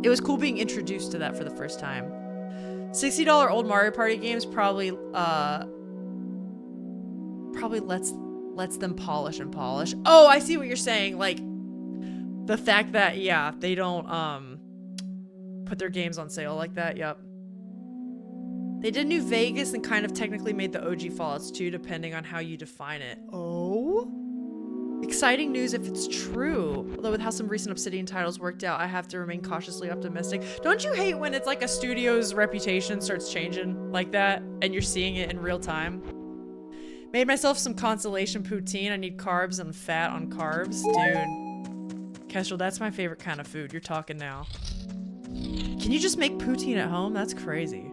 It was cool being introduced to that for the first time. $60 old Mario Party games probably lets them polish and polish. Oh, I see what you're saying. Like the fact that, yeah, they don't put their games on sale like that. Yep. They did New Vegas and kind of technically made the OG Fallouts too, depending on how you define it. Oh? Exciting news if it's true. Although with how some recent Obsidian titles worked out, I have to remain cautiously optimistic. Don't you hate when it's like a studio's reputation starts changing like that and you're seeing it in real time? Made myself some consolation poutine. I need carbs and fat on carbs. Dude. Kestrel, that's my favorite kind of food. You're talking now. Can you just make poutine at home? That's crazy.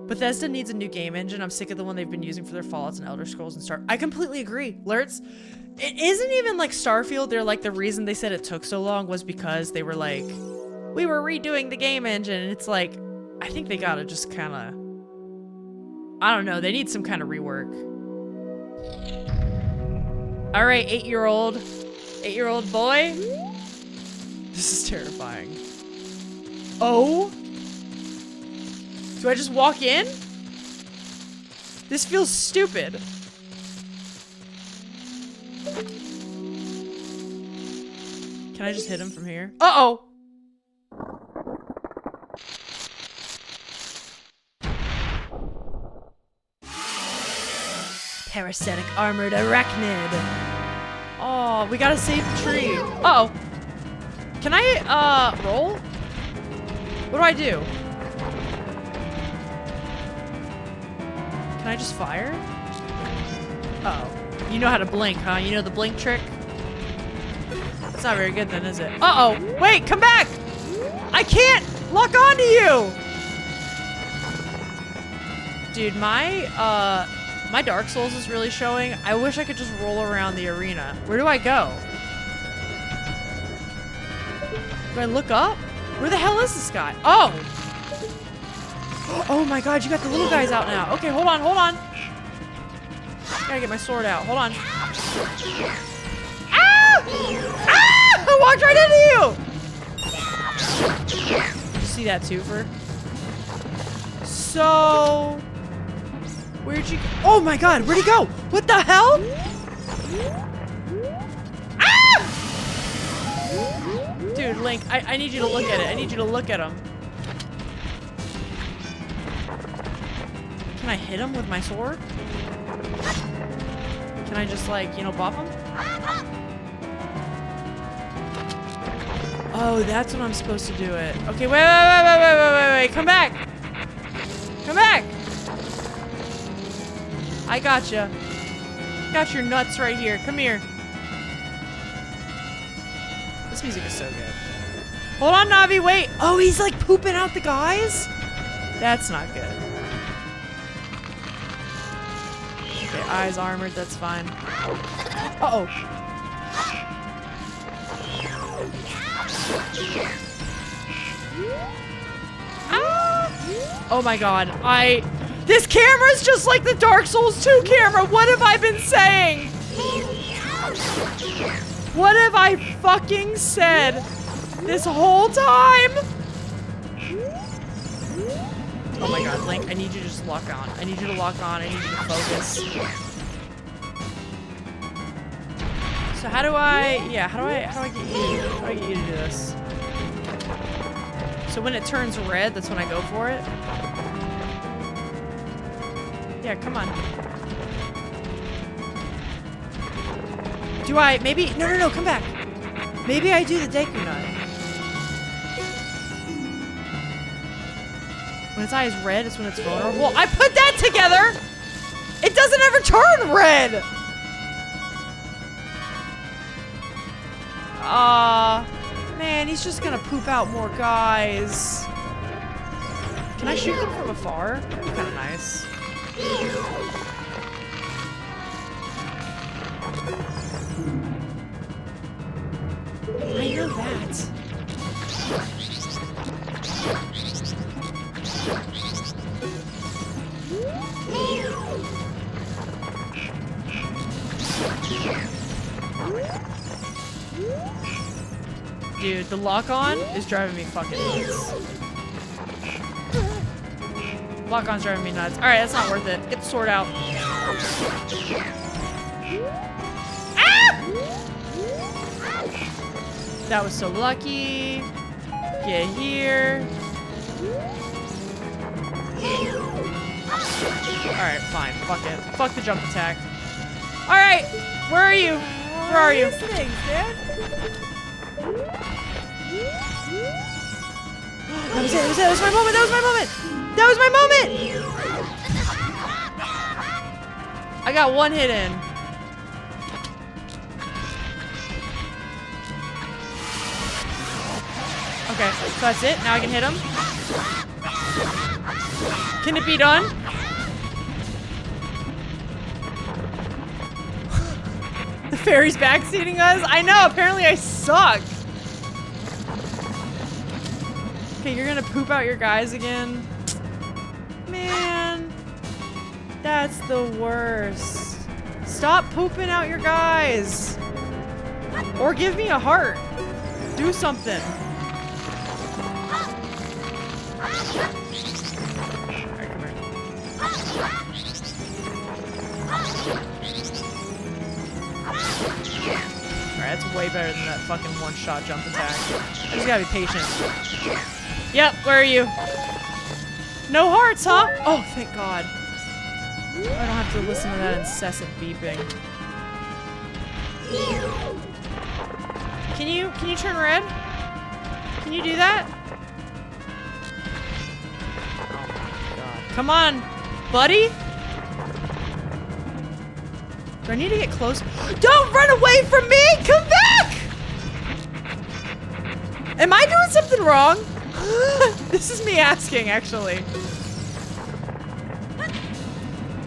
Bethesda needs a new game engine. I'm sick of the one they've been using for their Fallouts and Elder Scrolls and Star. I completely agree. Lurtz, it isn't even like Starfield. They're like, the reason they said it took so long was because they were like, we were redoing the game engine. And it's like, I think they gotta just kind of, I don't know. They need some kind of rework. All right, 8-year-old boy. This is terrifying. Oh. Do I just walk in? This feels stupid. Can I just hit him from here? Uh-oh! Parasitic armored arachnid. Oh, we gotta save the tree. Uh-oh. Can I, roll? What do I do? Can I just fire? Uh-oh. You know how to blink, huh? You know the blink trick? It's not very good then, is it? Uh-oh! Wait, come back! I can't lock onto you! Dude, my Dark Souls is really showing. I wish I could just roll around the arena. Where do I go? Do I look up? Where the hell is this guy? Oh! Oh my god, you got the little guys out now. Okay, hold on, hold on. Gotta get my sword out. Hold on. Ah! Ah! I walked right into you! Did you see that, Twofer? So... Where'd you go? Oh my god, where'd he go? What the hell? Ah! Dude, Link, I need you to look at it. I need you to look at him. Can I hit him with my sword? Can I just, like, you know, bop him? Oh, that's when I'm supposed to do it. Okay, wait. Come back. Come back. I gotcha. Got your nuts right here. Come here. This music is so good. Hold on, Navi, wait. Oh, he's like pooping out the guys? That's not good. Okay, eyes armored, that's fine. Uh-oh. Ah! Oh my god, this camera's just like the Dark Souls 2 camera. What have I been saying? What have I fucking said this whole time? Oh my god, Link, I need you to just lock on. I need you to lock on. I need you to focus. So how do I get you? How do I get you to do this? So when it turns red, that's when I go for it? Yeah, come on. Do I, maybe, no, come back. Maybe I do the Deku Nut. When its eye is red, it's when it's vulnerable. I put that together! It doesn't ever turn red! Man, he's just gonna poop out more guys. Can I shoot them from afar? That'd be kinda nice. I know that. Dude, the lock-on is driving me fucking nuts. Lock-on's driving me nuts. Alright, that's not worth it. Get the sword out. Ah! That was so lucky. Get here. Alright, fine. Fuck it. Fuck the jump attack. Alright! Where are you? Where are you? Things, dude. That was it. That was my moment. That was my moment. That was my moment. I got one hit in. Okay, so that's it. Now I can hit him. Can it be done? The fairy's backseating us? I know, apparently I suck. Okay, you're gonna poop out your guys again? Man, that's the worst. Stop pooping out your guys. Or give me a heart. Do something. Alright, come here. Alright, that's way better than that fucking one-shot jump attack. I just gotta be patient. Yep, where are you? No hearts, huh? Oh, thank God. I don't have to listen to that incessant beeping. Can you turn red? Can you do that? Oh my God. Come on, buddy. Do I need to get close? Don't run away from me! Come back! Am I doing something wrong? This is me asking, actually.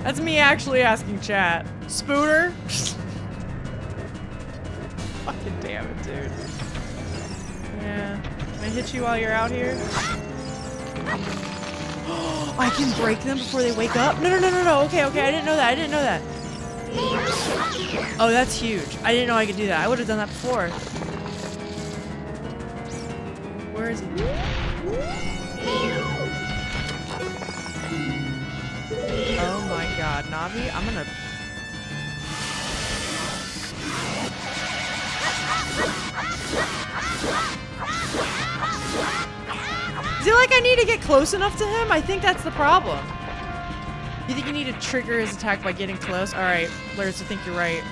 That's me actually asking chat. Spooner? Fucking damn it, dude. Yeah. Can I hit you while you're out here? I can break them before they wake up? No. Okay. I didn't know that. Oh, that's huge. I didn't know I could do that. I would have done that before. Where is he? Oh my god, Navi, I'm gonna... Is it like I need to get close enough to him? I think that's the problem. You think you need to trigger his attack by getting close? Alright, Lurs, I think you're right.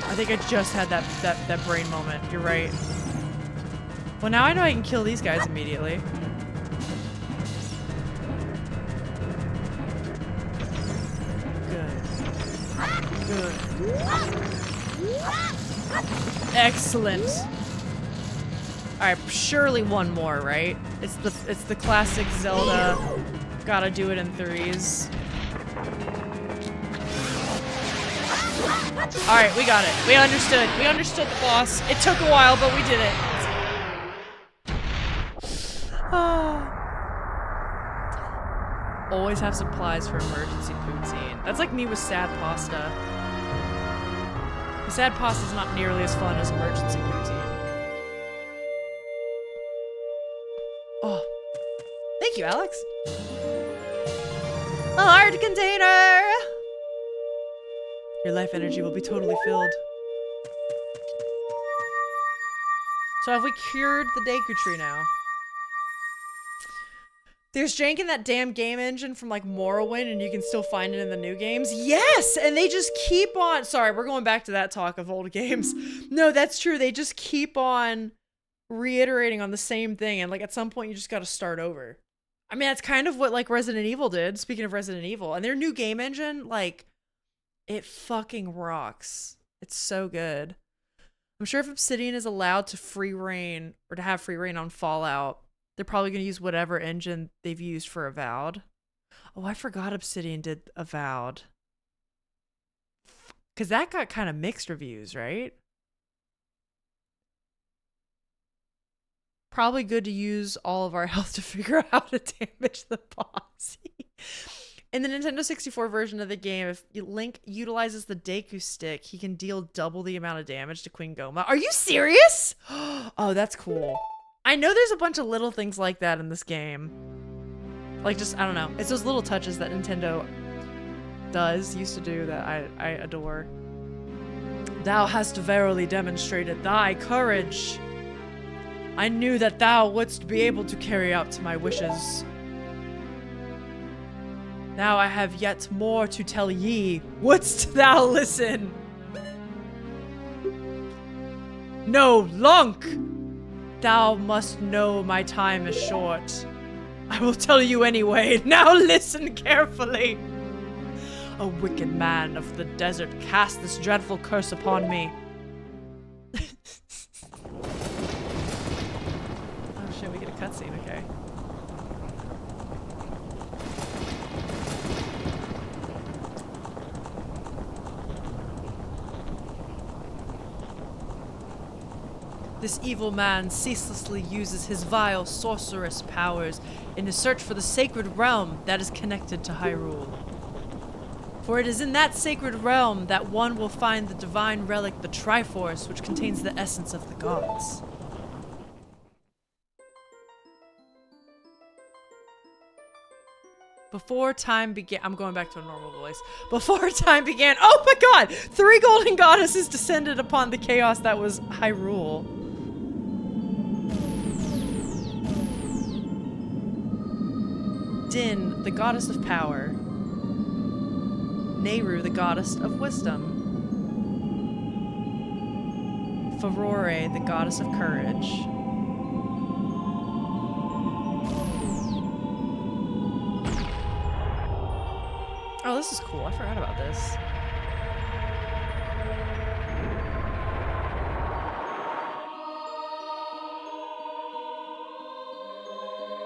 I think I just had that brain moment. You're right. Well, now I know I can kill these guys immediately. Good. Excellent. Alright, surely one more, right? It's the classic Zelda. Gotta do it in threes. Alright, we got it. We understood. We understood the boss. It took a while, but we did it. Always have supplies for emergency poutine. That's like me with sad pasta. The sad pasta is not nearly as fun as emergency poutine. Oh. Thank you, Alex. A hard container! Your life energy will be totally filled. So have we cured the Deku Tree now? There's jank in that damn game engine from like Morrowind and you can still find it in the new games. Yes! And they just keep on... Sorry, we're going back to that talk of old games. No, that's true. They just keep on reiterating on the same thing. And like at some point you just gotta start over. I mean, that's kind of what like Resident Evil did. Speaking of Resident Evil. And their new game engine, like, it fucking rocks. It's so good. I'm sure if Obsidian is allowed to free reign or to have free reign on Fallout, they're probably going to use whatever engine they've used for Avowed. Oh, I forgot Obsidian did Avowed. Because that got kind of mixed reviews, right? Probably good to use all of our health to figure out how to damage the boss. In the Nintendo 64 version of the game, if Link utilizes the Deku Stick, he can deal double the amount of damage to Queen Goma. Are you serious? Oh, that's cool. I know there's a bunch of little things like that in this game. Like just, I don't know. It's those little touches that Nintendo used to do that I adore. Thou hast verily demonstrated thy courage. I knew that thou wouldst be able to carry out my wishes. Now I have yet more to tell ye. Wouldst thou listen? No, Lunk! Thou must know my time is short. I will tell you anyway. Now listen carefully. A wicked man of the desert cast this dreadful curse upon me. Oh shit, we get a cutscene, okay. This evil man ceaselessly uses his vile sorceress powers in his search for the sacred realm that is connected to Hyrule. For it is in that sacred realm that one will find the divine relic, the Triforce, which contains the essence of the gods. Before time began, I'm going back to a normal voice. Before time began, oh my god! 3 golden goddesses descended upon the chaos that was Hyrule. Din, the goddess of power. Nehru, the goddess of wisdom. Furore, the goddess of courage. Oh, this is cool. I forgot about this.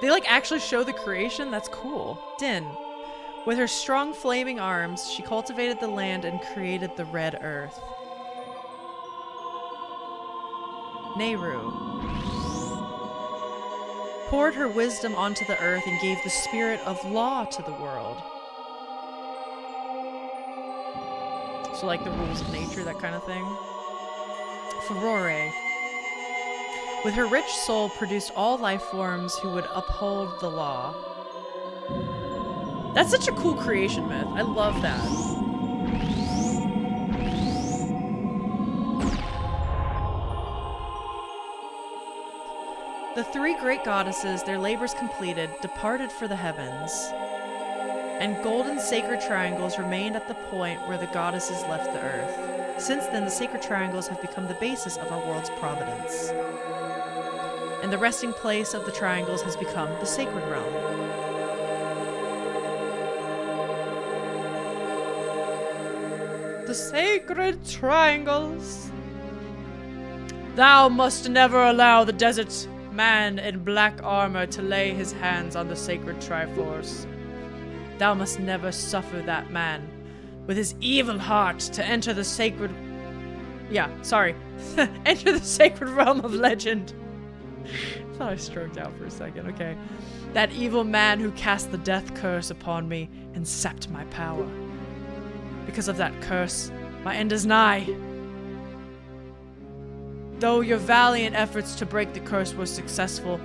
They like actually show the creation? That's cool. Din. With her strong flaming arms, she cultivated the land and created the red earth. Nehru. Poured her wisdom onto the earth and gave the spirit of law to the world. So like the rules of nature, that kind of thing. Furore. With her rich soul produced all life forms who would uphold the law. That's such a cool creation myth. I love that. The three great goddesses, their labors completed, departed for the heavens. And golden sacred triangles remained at the point where the goddesses left the earth. Since then, the sacred triangles have become the basis of our world's providence. And the resting place of the triangles has become the sacred realm. The sacred triangles. Thou must never allow the desert man in black armor to lay his hands on the sacred Triforce. Thou must never suffer that man with his evil heart to enter the sacred... enter the sacred realm of legend. I thought I stroked out for a second, okay. That evil man who cast the death curse upon me and sapped my power. Because of that curse, my end is nigh. Though your valiant efforts to break the curse were successful,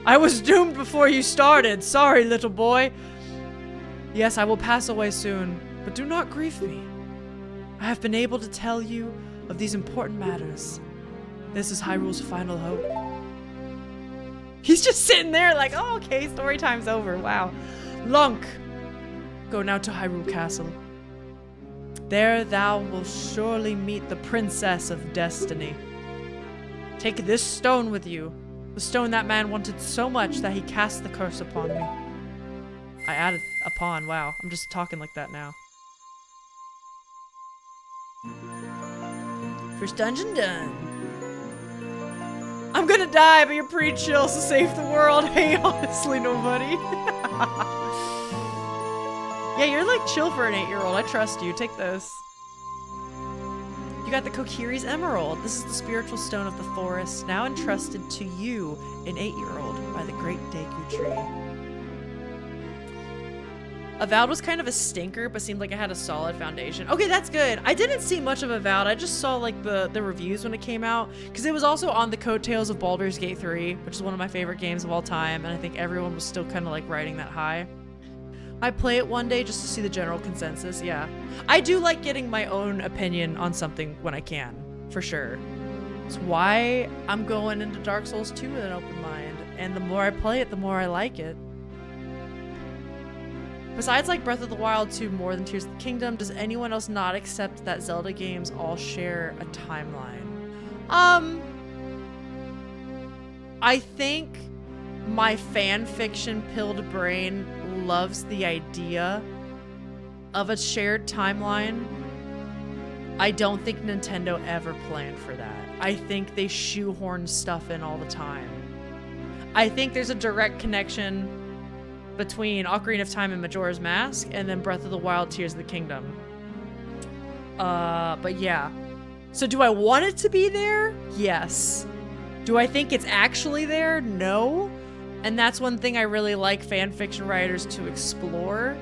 I was doomed before you started. Sorry, little boy. Yes, I will pass away soon, but do not grieve me. I have been able to tell you of these important matters. This is Hyrule's final hope. He's just sitting there like, oh, okay, story time's over. Wow. Lunk, go now to Hyrule Castle. There thou will surely meet the Princess of Destiny. Take this stone with you. The stone that man wanted so much that he cast the curse upon me. I added upon, wow. I'm just talking like that now. First dungeon done. I'm gonna die, but you're pretty chill, so save the world. Hey, honestly, nobody. Yeah, you're like chill for an 8-year-old. I trust you. Take this. You got the Kokiri's Emerald. This is the spiritual stone of the forest, now entrusted to you, an 8-year-old, by the great Deku Tree. Avowed was kind of a stinker, but seemed like it had a solid foundation. Okay, that's good. I didn't see much of Avowed. I just saw like the reviews when it came out, because it was also on the coattails of Baldur's Gate 3, which is one of my favorite games of all time, and I think everyone was still kind of like riding that high. I'd play it one day just to see the general consensus, yeah. I do like getting my own opinion on something when I can, for sure. It's why I'm going into Dark Souls 2 with an open mind, and the more I play it, the more I like it. Besides like Breath of the Wild 2 more than Tears of the Kingdom, does anyone else not accept that Zelda games all share a timeline? I think my fan fiction pilled brain loves the idea of a shared timeline. I don't think Nintendo ever planned for that. I think they shoehorn stuff in all the time. I think there's a direct connection between Ocarina of Time and Majora's Mask, and then Breath of the Wild, Tears of the Kingdom. But yeah. So do I want it to be there? Yes. Do I think it's actually there? No. And that's one thing I really like fanfiction writers to explore,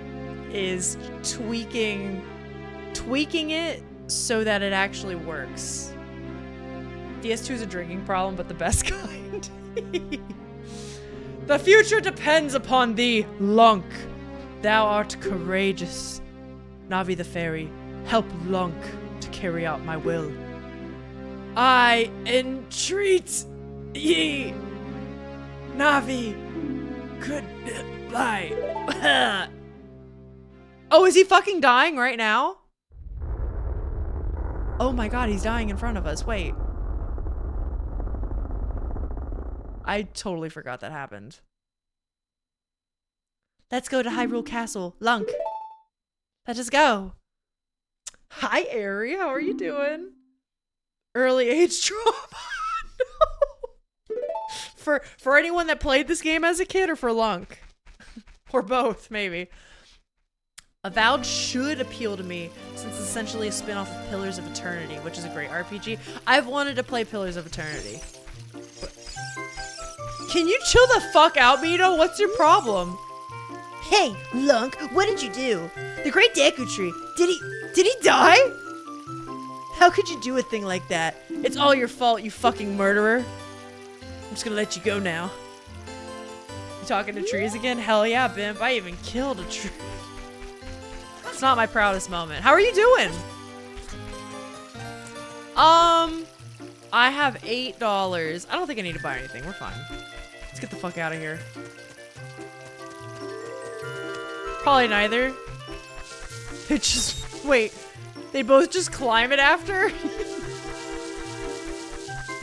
is tweaking it so that it actually works. DS2 is a drinking problem, but the best kind. The future depends upon thee, Lunk. Thou art courageous. Navi the fairy, help Lunk to carry out my will. I entreat ye. Navi, goodbye. Oh, is he fucking dying right now? Oh my god, he's dying in front of us. Wait. I totally forgot that happened. Let's go to Hyrule Castle. Lunk. Let us go. Hi, Ari. How are you doing? Early age trauma. No. For anyone that played this game as a kid, or for Lunk? Or both, maybe. Avowed should appeal to me, since it's essentially a spin-off of Pillars of Eternity, which is a great RPG. I've wanted to play Pillars of Eternity. Can you chill the fuck out, Mito? What's your problem? Hey, Lunk, what did you do? The great Deku Tree, did he die? How could you do a thing like that? It's all your fault, you fucking murderer. I'm just gonna let you go now. You talking to trees again? Hell yeah, Bimp. I even killed a tree. It's not my proudest moment. How are you doing? I have $8. I don't think I need to buy anything. We're fine. Let's get the fuck out of here. Probably neither. It just... Wait. They both just climb it after?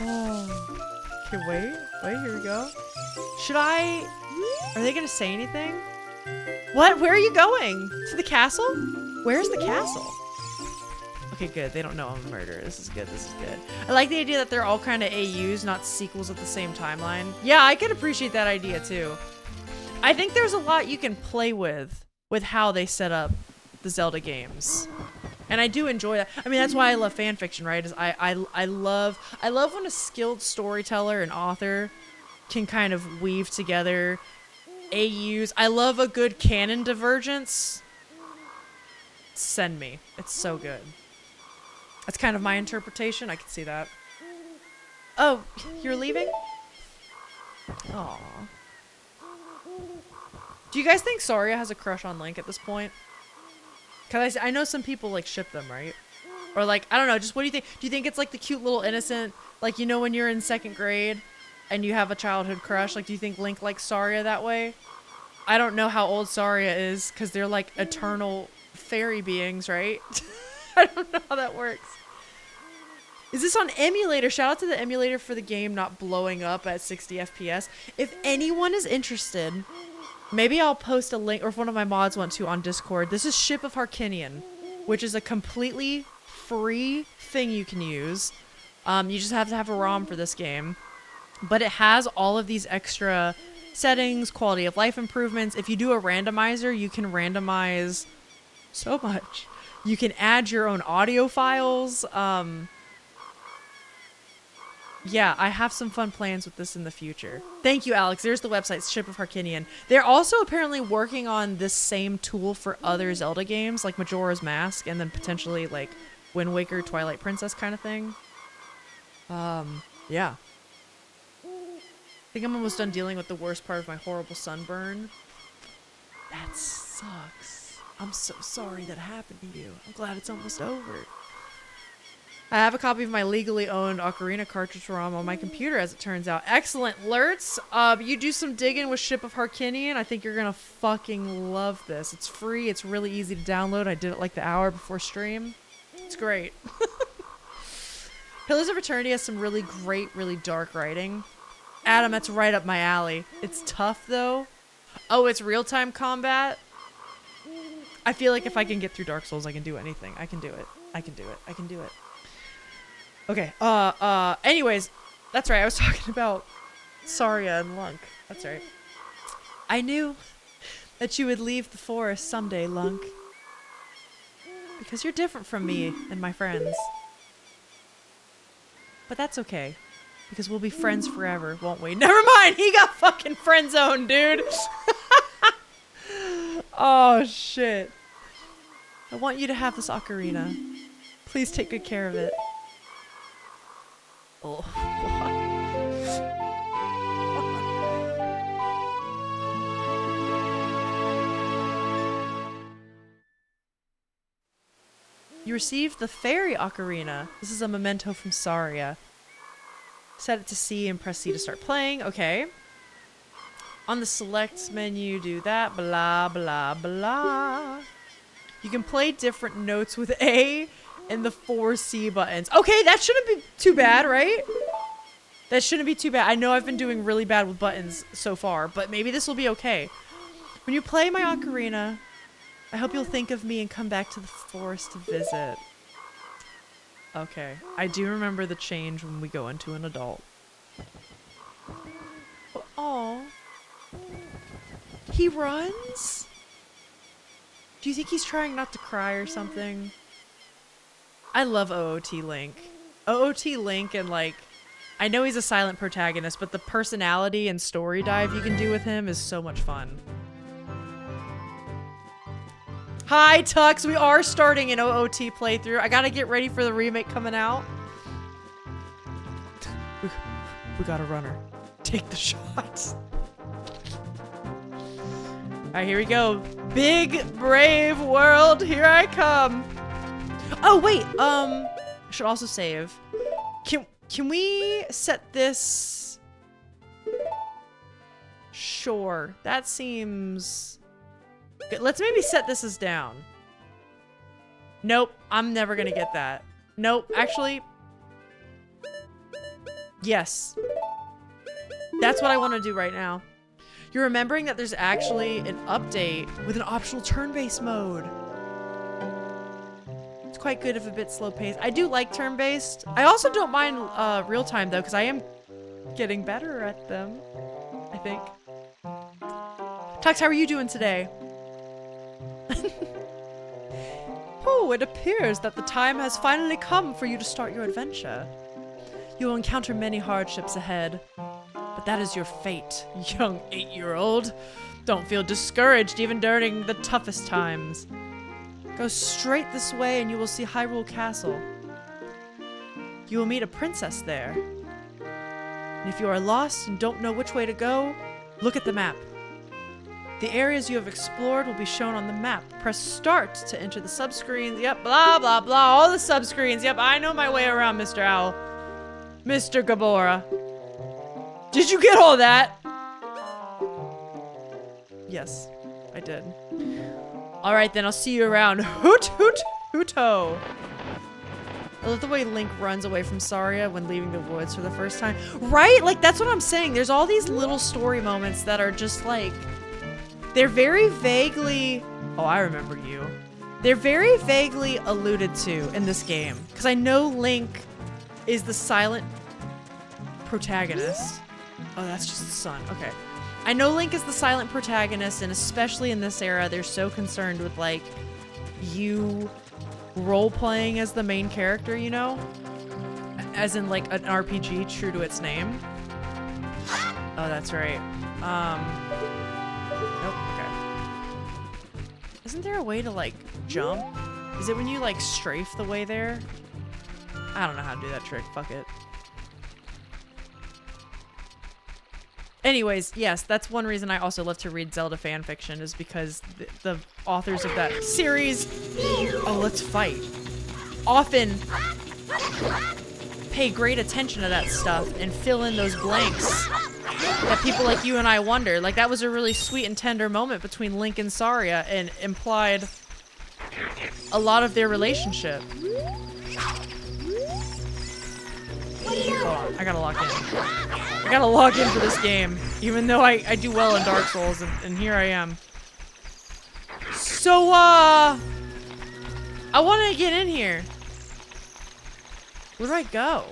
Oh. Okay, wait. Wait, here we go. Should I... Are they gonna say anything? What? Where are you going? To the castle? Where's the castle? Okay, good. They don't know I'm a murderer. This is good. This is good. I like the idea that they're all kind of AUs, not sequels at the same timeline. Yeah, I could appreciate that idea too. I think there's a lot you can play with how they set up the Zelda games. And I do enjoy that. I mean, that's why I love fan fiction, right? Is I love when a skilled storyteller and author can kind of weave together AUs. I love a good canon divergence. Send me. It's so good. That's kind of my interpretation. I can see that. Oh, you're leaving? Aww. Do you guys think Saria has a crush on Link at this point? Cause I know some people like ship them, right? Or like, I don't know, just what do you think? Do you think it's like the cute little innocent, like, you know, when you're in 2nd grade and you have a childhood crush, like, do you think Link likes Saria that way? I don't know how old Saria is because they're like eternal fairy beings, right? I don't know how that works. Is this on emulator? Shout out to the emulator for the game not blowing up at 60 FPS. If anyone is interested, maybe I'll post a link, or if one of my mods want to, on Discord. This is Ship of Harkinian, which is a completely free thing you can use. You just have to have a ROM for this game. But it has all of these extra settings, quality of life improvements. If you do a randomizer, you can randomize so much. You can add your own audio files. Yeah, I have some fun plans with this in the future. Thank you, Alex. There's the website, Ship of Harkinian. They're also apparently working on this same tool for other Zelda games, like Majora's Mask, and then potentially like Wind Waker, Twilight Princess kind of thing. Yeah. I think I'm almost done dealing with the worst part of my horrible sunburn. That sucks. I'm so sorry that happened to you. I'm glad it's almost over. I have a copy of my legally owned Ocarina cartridge ROM on my computer, as it turns out. Excellent, Lurtz. You do some digging with Ship of Harkinian. I think you're gonna fucking love this. It's free. It's really easy to download. I did it like the hour before stream. It's great. Pillars of Eternity has some really great, really dark writing. Adam, that's right up my alley. It's tough, though. Oh, it's real-time combat? I feel like if I can get through Dark Souls, I can do anything. I can do it. I can do it. I can do it. Okay, anyways, that's right, I was talking about Saria and Lunk. That's right. I knew that you would leave the forest someday, Lunk. Because you're different from me and my friends. But that's okay. Because we'll be friends forever, won't we? Never mind, he got fucking friend zoned, dude. Oh, shit. I want you to have this ocarina. Please take good care of it. Oh, you received the fairy ocarina. This is a memento from Saria. Set it to C and press C to start playing. Okay. On the select menu, do that. Blah, blah, blah. You can play different notes with A and the 4 C buttons. Okay, that shouldn't be too bad, right? That shouldn't be too bad. I know I've been doing really bad with buttons so far, but maybe this will be okay. When you play my ocarina, I hope you'll think of me and come back to the forest to visit. Okay. I do remember the change when we go into an adult. Oh. He runs? Do you think he's trying not to cry or something? I love OOT Link. OOT Link and like, I know he's a silent protagonist, but the personality and story dive you can do with him is so much fun. Hi, Tux. We are starting an OOT playthrough. I gotta get ready for the remake coming out. We got a runner. Take the shots. Alright, here we go. Big, brave world. Here I come. Oh, wait. I should also save. Can we set this? Sure. That seems... good. Let's maybe set this as down. Nope. I'm never gonna get that. Nope. Actually... yes. That's what I want to do right now. You're remembering that there's actually an update with an optional turn-based mode. It's quite good if a bit slow-paced. I do like turn-based. I also don't mind real-time, though, because I am getting better at them, I think. Tux, how are you doing today? Oh, it appears that the time has finally come for you to start your adventure. You will encounter many hardships ahead, but that is your fate, young 8-year-old. Don't feel discouraged even during the toughest times. Go straight this way and you will see Hyrule Castle. You will meet a princess there. And if you are lost and don't know which way to go, look at the map. The areas you have explored will be shown on the map. Press start to enter the subscreens. Yep, blah, blah, blah. All the subscreens. Yep, I know my way around, Mr. Owl. Mr. Gabora. Did you get all that? Yes, I did. Alright then, I'll see you around. Hoot, hoot, hoot-ho. I love the way Link runs away from Saria when leaving the woods for the first time. Right? Like, that's what I'm saying. There's all these little story moments that are just like... they're very vaguely... oh, I remember you. They're very vaguely alluded to in this game. Because I know Link is the silent protagonist. Oh, that's just the sun. Okay. I know Link is the silent protagonist, and especially in this era, they're so concerned with, like, you role-playing as the main character, you know? As in, like, an RPG true to its name. Oh, that's right. Nope, okay. Isn't there a way to, like, jump? Is it when you, like, strafe the way there? I don't know how to do that trick. Fuck it. Anyways, yes, that's one reason I also love to read Zelda fanfiction, is because the authors of that series, oh, let's fight, often pay great attention to that stuff and fill in those blanks that people like you and I wonder. Like, that was a really sweet and tender moment between Link and Saria and implied a lot of their relationship. Hold on, I gotta lock in. I gotta log in for this game, even though I do well in Dark Souls, and here I am. So, I want to get in here. Where do I go?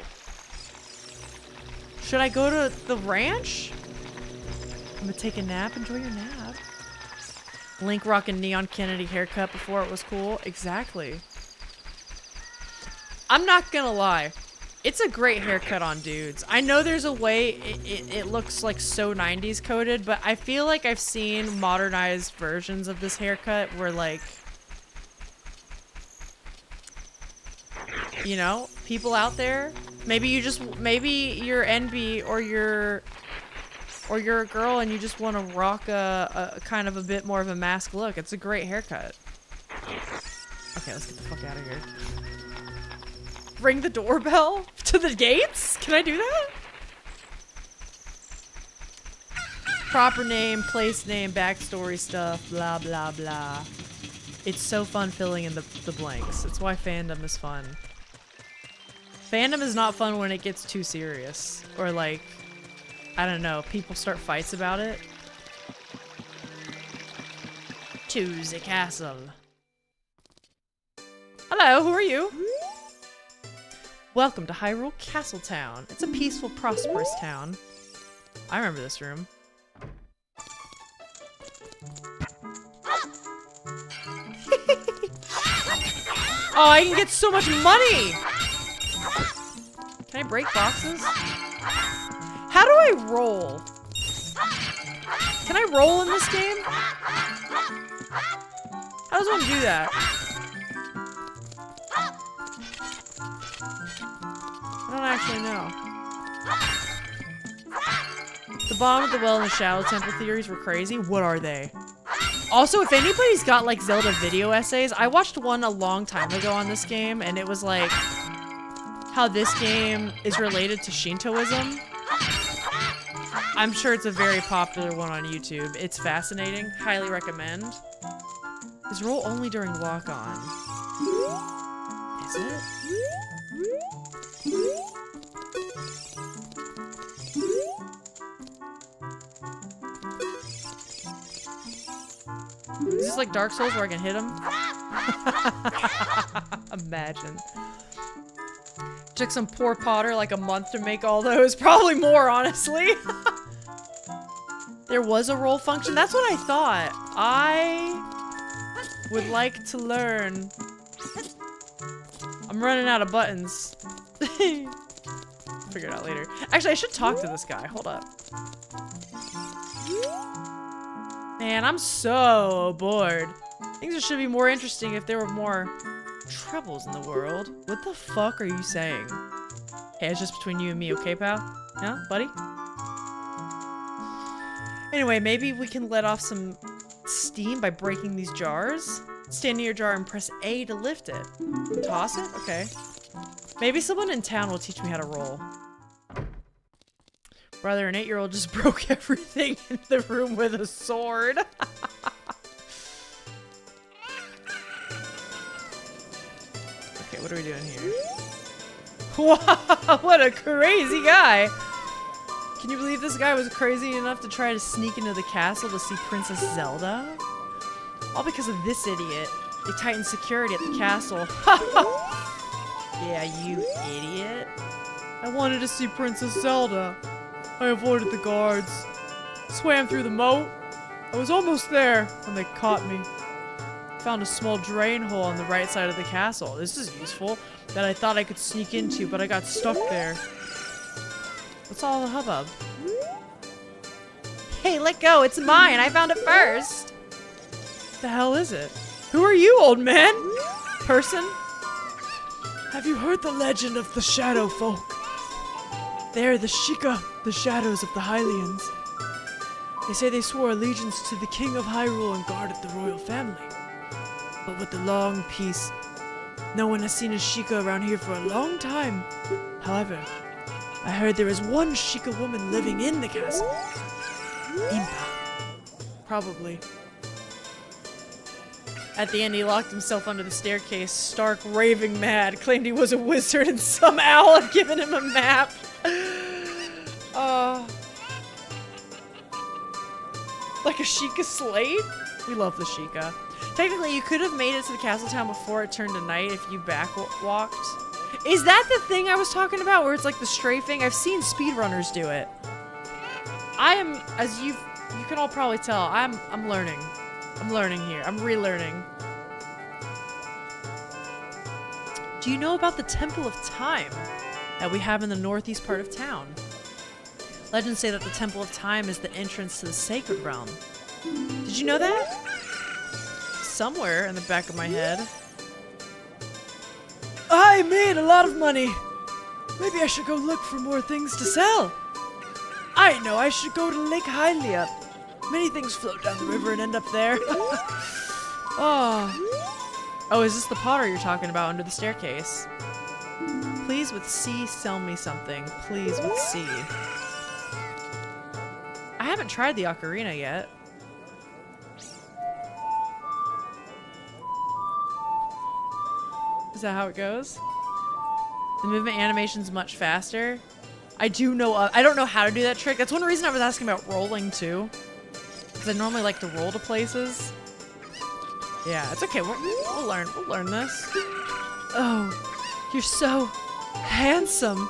Should I go to the ranch? I'm gonna take a nap. Enjoy your nap. Link rocking Neon Kennedy haircut before it was cool. Exactly. I'm not gonna lie. It's a great haircut on dudes. I know there's a way it looks like so 90s coded, but I feel like I've seen modernized versions of this haircut where, like, you know, people out there, maybe you're NB or you're a girl and you just want to rock a kind of a bit more of a mask look. It's a great haircut. Okay, let's get the fuck out of here. Ring the doorbell to the gates? Can I do that? Proper name, place name, backstory stuff, blah, blah, blah. It's so fun filling in the blanks. It's why fandom is fun. Fandom is not fun when it gets too serious. Or, like, I don't know, people start fights about it. Tues a castle. Hello, who are you? Welcome to Hyrule Castle Town. It's a peaceful, prosperous town. I remember this room. Oh, I can get so much money! Can I break boxes? How do I roll? Can I roll in this game? How does one do that? I don't actually know. The bomb at the well and the shadow temple theories were crazy. What are they? Also, if anybody's got like Zelda video essays, I watched one a long time ago on this game, and it was like how this game is related to Shintoism. I'm sure it's a very popular one on YouTube. It's fascinating. Highly recommend. Is roll only during lock-on? Is it? Is this like Dark Souls where I can hit him? Imagine. Took some poor potter like a month to make all those. Probably more, honestly. There was a roll function? That's what I thought. I would like to learn. I'm running out of buttons. Figure it out later. Actually, I should talk to this guy. Hold up. Man, I'm so bored. Things should be more interesting if there were more troubles in the world. What the fuck are you saying? Hey, it's just between you and me, okay, pal? Yeah, buddy? Anyway, maybe we can let off some steam by breaking these jars. Stand near your jar and press A to lift it. Toss it? Okay. Maybe someone in town will teach me how to roll. Brother, an 8-year-old just broke everything in the room with a sword. Okay, what are we doing here? Wow, what a crazy guy! Can you believe this guy was crazy enough to try to sneak into the castle to see Princess Zelda? All because of this idiot. They tightened security at the castle. Yeah, you idiot. I wanted to see Princess Zelda. I avoided the guards. Swam through the moat. I was almost there when they caught me. Found a small drain hole on the right side of the castle. This is useful. That I thought I could sneak into, but I got stuck there. What's all the hubbub? Hey, let go. It's mine. I found it first. The hell is it? Who are you, old man? Person? Have you heard the legend of the Shadow Folk? They're the Sheikah, the shadows of the Hylians. They say they swore allegiance to the King of Hyrule and guarded the royal family. But with the long peace, no one has seen a Sheikah around here for a long time. However, I heard there is one Sheikah woman living in the castle. Impa. Probably. At the end, he locked himself under the staircase, stark, raving mad, claimed he was a wizard and some owl had given him a map. Like a Sheikah slate? We love the Sheikah. Technically, you could have made it to the castle town before it turned to night if you walked. Is that the thing I was talking about where it's like the strafing? I've seen speedrunners do it. I am, as you can all probably tell, I'm learning. I'm learning here. I'm relearning. Do you know about the Temple of Time that we have in the northeast part of town? Legends say that the Temple of Time is the entrance to the sacred realm. Did you know that? Somewhere in the back of my head. I made a lot of money. Maybe I should go look for more things to sell. I know, I should go to Lake Hylia. Many things float down the river and end up there. Oh, is this the potter you're talking about under the staircase? Please with C, sell me something. Please with C. I haven't tried the Ocarina yet. Is that how it goes? The movement animation's much faster. I don't know how to do that trick. That's one reason I was asking about rolling too. Because I normally like to roll to places. Yeah, it's okay. We'll learn this. Oh, you're so handsome.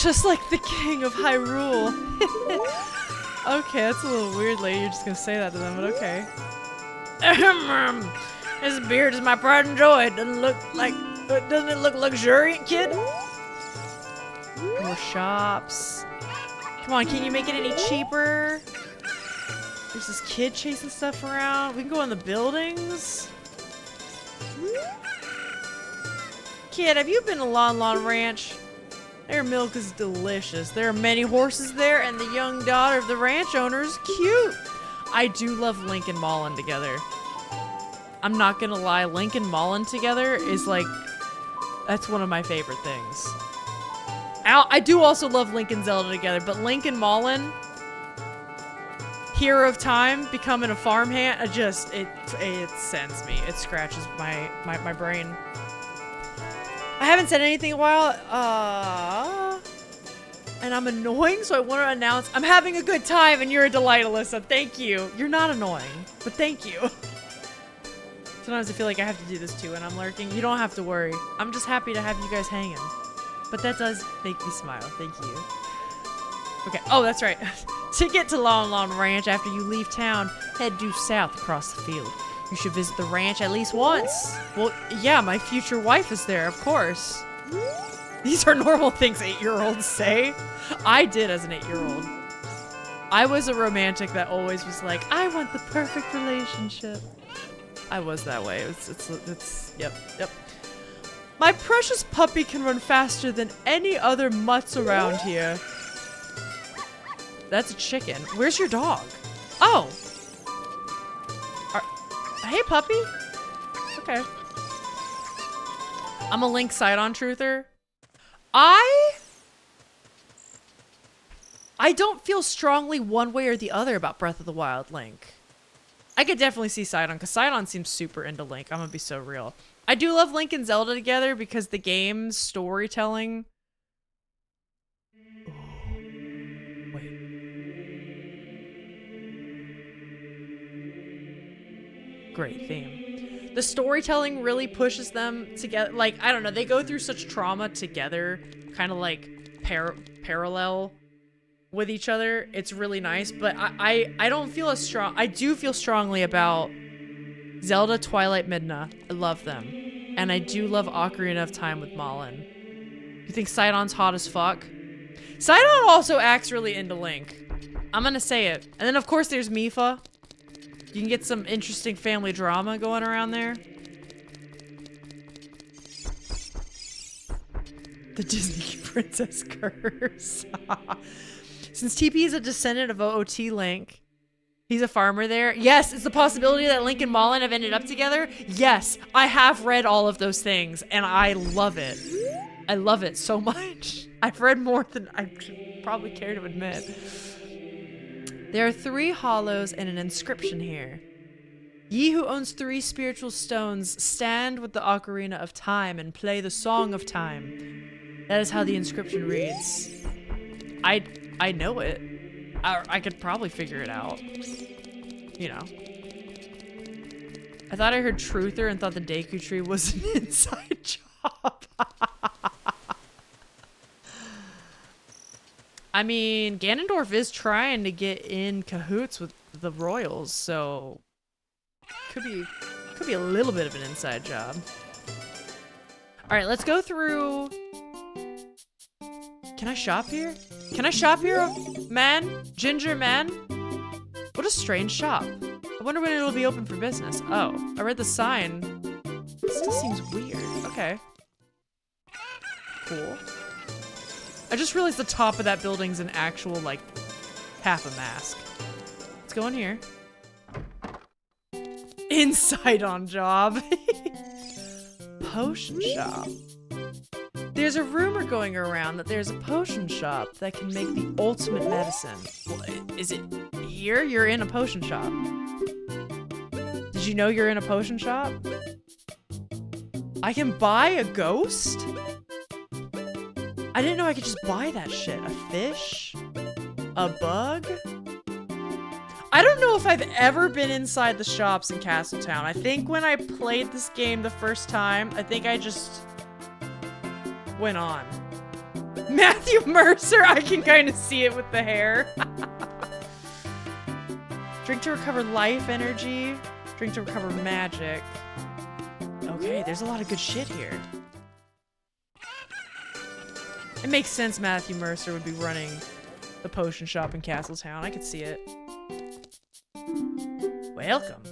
Just like the King of Hyrule. Okay, that's a little weird, lady. You're just gonna say that to them, but okay. This beard is my pride and joy. Doesn't it look luxuriant, kid? More shops. Come on, can you make it any cheaper? There's this kid chasing stuff around. We can go in the buildings. kid, have you been to Lon Lon Ranch? Their milk is delicious. There are many horses there, and the young daughter of the ranch owner is cute. I do love Link and Malin together. I'm not gonna lie, Link and Malin together is like, that's one of my favorite things. I do also love Link and Zelda together, but Link and Malin, Hero of Time, becoming a farmhand, it sends me. It scratches my brain. I haven't said anything in a while, and I'm annoying, so I want to announce I'm having a good time, and you're a delight, Alyssa. Thank you. You're not annoying, but thank you. Sometimes I feel like I have to do this too, and I'm lurking. You don't have to worry. I'm just happy to have you guys hanging. But that does make me smile. Thank you. Okay. Oh, that's right. To get to Lon Lon Ranch after you leave town, head due south across the field. You should visit the ranch at least once. Well, yeah, my future wife is there, of course. These are normal things 8-year-olds say. I did as an 8-year-old. I was a romantic that always was like, I want the perfect relationship. I was that way. Yep. My precious puppy can run faster than any other mutts around here. That's a chicken. Where's your dog? Oh. Hey, puppy. Okay. I'm a Link side-on truther. I don't feel strongly one way or the other about Breath of the Wild Link. I could definitely see Sidon, because Sidon seems super into Link. I'm gonna be so real. I do love Link and Zelda together because the game's storytelling. Oh, wait. Great theme. The storytelling really pushes them together. Like, I don't know, they go through such trauma together, kind of like parallel with each other. It's really nice, but I don't feel as strong. I do feel strongly about Zelda, Twilight, Midna. I love them. And I do love Ocarina of Time with Malin. You think Sidon's hot as fuck? Sidon also acts really into Link. I'm gonna say it. And then of course there's Mipha. You can get some interesting family drama going around there. The Disney Princess Curse. Since TP is a descendant of OOT Link, he's a farmer there. Yes, it's the possibility that Link and Malin have ended up together. Yes, I have read all of those things, and I love it. I love it so much. I've read more than I probably care to admit. There are 3 hollows and an inscription here. Ye who owns 3 spiritual stones, stand with the Ocarina of Time and play the Song of Time. That is how the inscription reads. I know it. I could probably figure it out. You know. I thought I heard Truther and thought the Deku Tree was an inside job. I mean, Ganondorf is trying to get in cahoots with the royals, so could be a little bit of an inside job. All right, let's go through. Can I shop here? Can I shop here, man? Ginger man? What a strange shop. I wonder when it'll be open for business. Oh, I read the sign. It still seems weird. Okay. Cool. I just realized the top of that building's an actual, like, half a mask. Let's go in here. Inside on job. Potion shop. There's a rumor going around that there's a potion shop that can make the ultimate medicine. Well, is it here? You're in a potion shop. Did you know you're in a potion shop? I can buy a ghost? I didn't know I could just buy that shit. A fish? A bug? I don't know if I've ever been inside the shops in Castletown. I think when I played this game the first time, I think I just went on. Matthew Mercer, I can kind of see it with the hair. Drink to recover life energy. Drink to recover magic. Okay, there's a lot of good shit here. It makes sense Matthew Mercer would be running the potion shop in Castletown. I could see it. Welcome.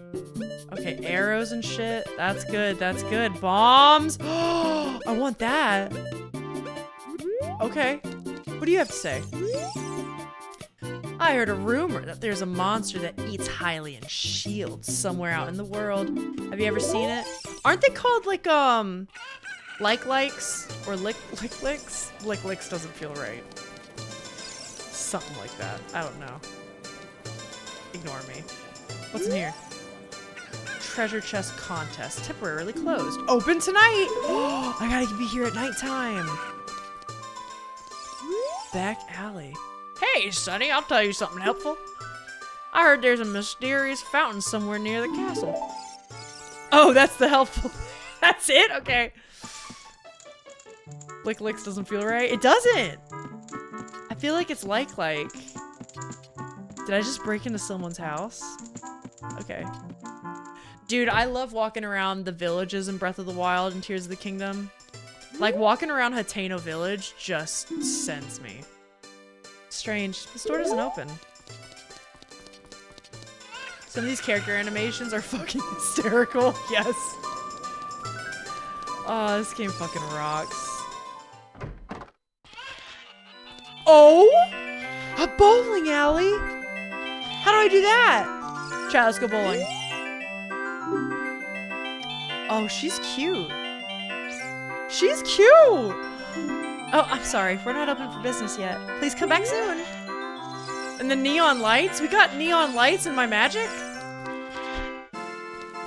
Okay, arrows and shit. That's good. That's good. Bombs. Oh, I want that. Okay. What do you have to say? I heard a rumor that there's a monster that eats Hylian shields somewhere out in the world. Have you ever seen it? Aren't they called like likes or licks? Licks doesn't feel right. Something like that. I don't know. Ignore me. What's in here? Treasure chest contest. Temporarily closed. Open tonight! Oh, I gotta be here at nighttime. Back alley. Hey, Sonny, I'll tell you something helpful. I heard there's a mysterious fountain somewhere near the castle. Oh, that's the helpful. That's it? Okay. Licks doesn't feel right. It doesn't. I feel like it's like. Did I just break into someone's house? Okay. Dude, I love walking around the villages in Breath of the Wild and Tears of the Kingdom. Like, walking around Hateno Village just sends me. Strange. This door doesn't open. Some of these character animations are fucking hysterical. Yes. Oh, this game fucking rocks. Oh! A bowling alley? How do I do that? Chat, let's go bowling. Oh, she's cute. She's cute! Oh, I'm sorry. We're not open for business yet. Please come back soon. And the neon lights? We got neon lights in my magic?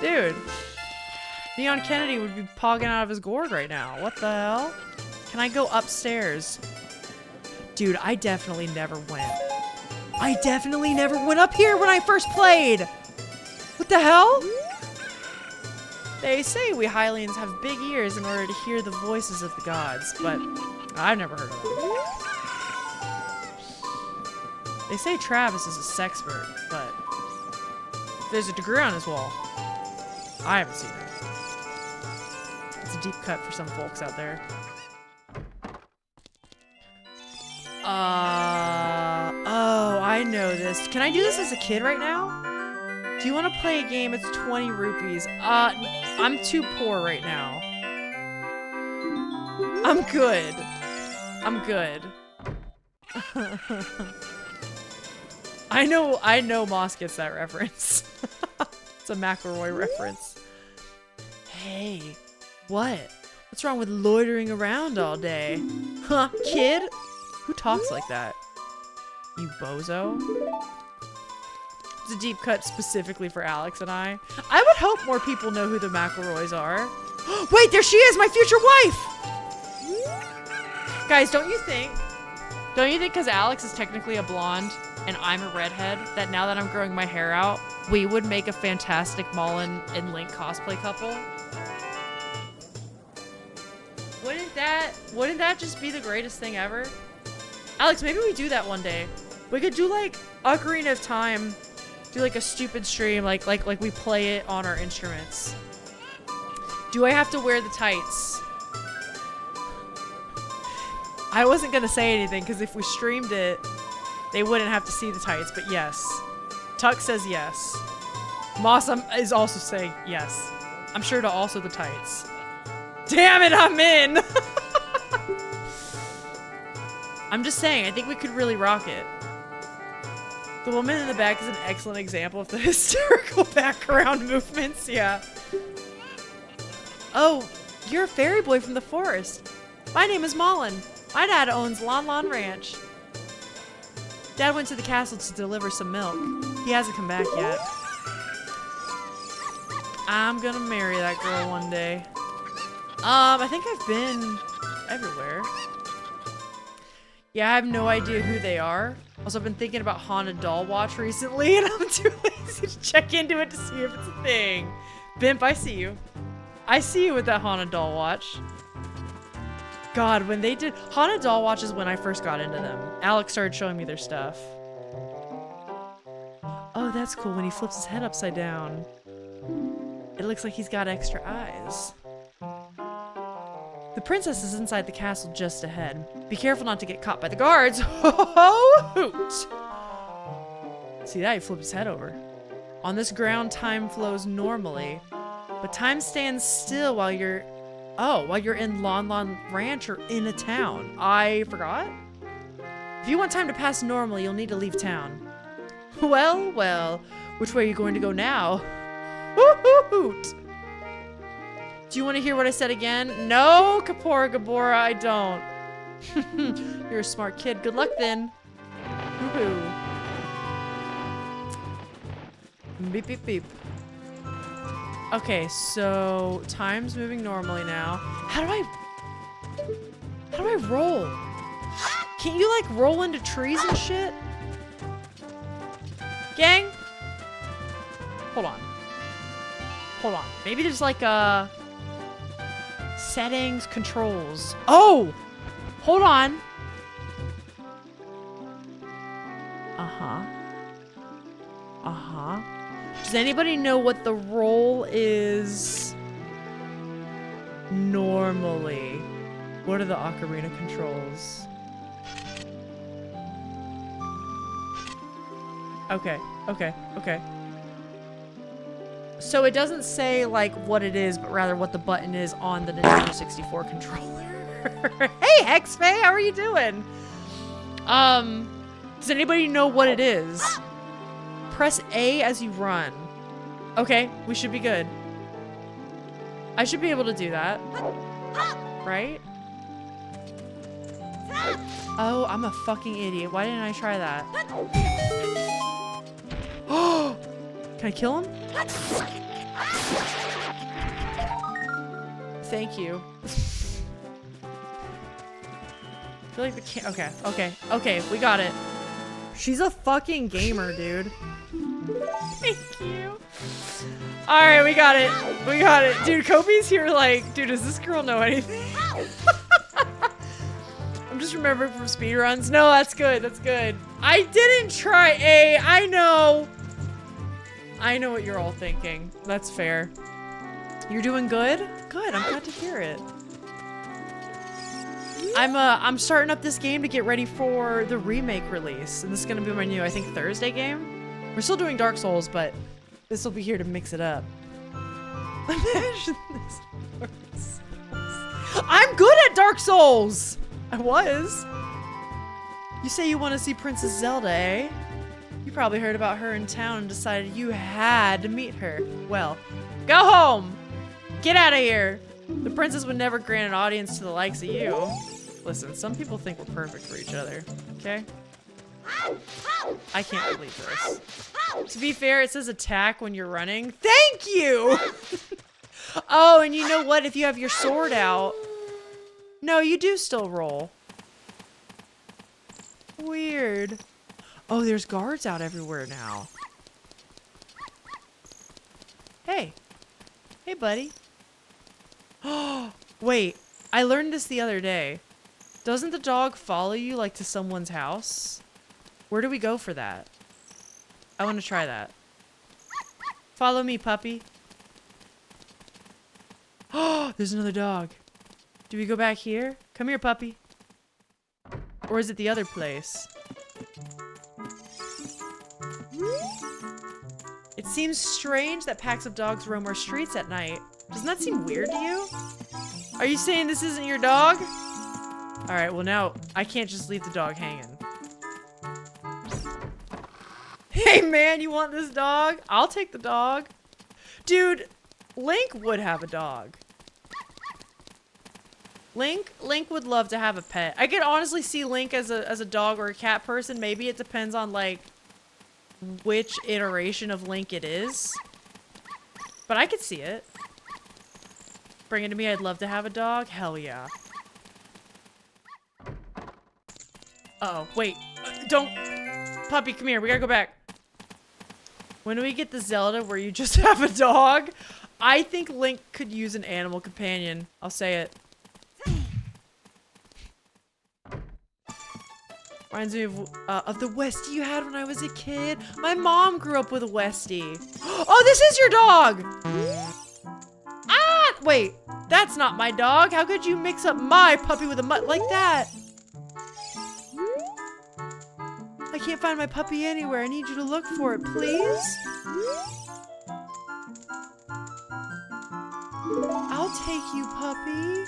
Dude. Neon Kennedy would be pogging out of his gourd right now. What the hell? Can I go upstairs? Dude, I definitely never went. I definitely never went up here when I first played! What the hell? They say we Hylians have big ears in order to hear the voices of the gods, but I've never heard of them. They say Travis is a sexpert, but there's a degree on his wall. I haven't seen it. It's a deep cut for some folks out there. Oh, I know this. Can I do this as a kid right now? Do you want to play a game? It's 20 rupees. I'm too poor right now. I'm good. I'm good. I know Moss gets that reference. It's a McElroy reference. Hey, what? What's wrong with loitering around all day? Huh, kid? Who talks like that? You bozo? It's a deep cut specifically for Alex and I. I would hope more people know who the McElroys are. Wait, there she is, my future wife! Guys, don't you think because Alex is technically a blonde and I'm a redhead, that now that I'm growing my hair out, we would make a fantastic Mullen and Link cosplay couple? Wouldn't that just be the greatest thing ever? Alex, maybe we do that one day. We could do like Ocarina of Time, do like a stupid stream, like we play it on our instruments. Do I have to wear the tights? I wasn't gonna say anything because if we streamed it, they wouldn't have to see the tights, but yes. Tuck says yes. Moss is also saying yes. I'm sure to also the tights. Damn it, I'm in! I'm just saying, I think we could really rock it. The woman in the back is an excellent example of the hysterical background movements, yeah. Oh, you're a fairy boy from the forest. My name is Mullen. My dad owns Lon Lon Ranch. Dad went to the castle to deliver some milk. He hasn't come back yet. I'm gonna marry that girl one day. I think I've been everywhere. Yeah, I have no idea who they are. Also, I've been thinking about Haunted Doll Watch recently, and I'm too lazy to check into it to see if it's a thing. Bimp, I see you. I see you with that Haunted Doll Watch. God, when they did... Haunted Doll Watch is when I first got into them. Alex started showing me their stuff. Oh, that's cool when he flips his head upside down. It looks like he's got extra eyes. The princess is inside the castle just ahead. Be careful not to get caught by the guards. Ho ho ho! Hoot! See that? He flipped his head over. On this ground, time flows normally, but time stands still while you're in Lon Lon Ranch or in a town. I forgot? If you want time to pass normally, you'll need to leave town. Well, well, which way are you going to go now? Hoot! Do you want to hear what I said again? No, Kapora Gabora, I don't. You're a smart kid. Good luck then. Woohoo. Beep, beep, beep. Okay, so time's moving normally now. How do I roll? Can't you like roll into trees and shit? Gang? Hold on. Hold on. Maybe there's like a settings, controls. Oh! Hold on. Uh-huh. Uh-huh. Does anybody know what the roll is normally? What are the Ocarina controls? Okay, okay, okay. So it doesn't say like what it is, but rather what the button is on the Nintendo 64 controller. Hey, Hexfay, how are you doing? Does anybody know what it is? Press A as you run. Okay, we should be good. I should be able to do that. Right? Oh, I'm a fucking idiot. Why didn't I try that? Oh! Can I kill him? Thank you. I feel like we can't. Okay, okay, okay, we got it. She's a fucking gamer, dude. Thank you. Alright, we got it. We got it. Dude, Kobe's here like, dude, does this girl know anything? I'm just remembering from speedruns. No, that's good. That's good. I didn't try A. I know. I know what you're all thinking. That's fair. You're doing good? Good. I'm glad to hear it. I'm starting up this game to get ready for the remake release. And this is gonna be my new, I think, Thursday game. We're still doing Dark Souls, but this will be here to mix it up. Imagine this. Dark Souls. I'm good at Dark Souls! I was. You say you want to see Princess Zelda, eh? You probably heard about her in town and decided you had to meet her. Well, go home! Get out of here! The princess would never grant an audience to the likes of you. Listen, some people think we're perfect for each other, okay? I can't believe this. To be fair, it says attack when you're running. Thank you! Oh, and you know what? If you have your sword out... No, you do still roll. Weird. Oh, there's guards out everywhere now. Hey. Hey, buddy. Oh, wait. I learned this the other day. Doesn't the dog follow you, like, to someone's house? Where do we go for that? I want to try that. Follow me, puppy. Oh, there's another dog. Do we go back here? Come here, puppy. Or is it the other place? It seems strange that packs of dogs roam our streets at night. Doesn't that seem weird to you? Are you saying this isn't your dog? Alright, well now, I can't just leave the dog hanging. Hey man, you want this dog? I'll take the dog. Dude, Link would have a dog. Link would love to have a pet. I could honestly see Link as a dog or a cat person. Maybe it depends on like which iteration of Link it is. But I could see it. Bring it to me, I'd love to have a dog. Hell yeah. Uh-oh, wait. Don't. Puppy, come here. We gotta go back. When do we get the Zelda where you just have a dog? I think Link could use an animal companion. I'll say it. Reminds me of the Westie you had when I was a kid. My mom grew up with a Westie. Oh, this is your dog! Ah! Wait, that's not my dog. How could you mix up my puppy with a mutt like that? I can't find my puppy anywhere. I need you to look for it, please. I'll take you, puppy.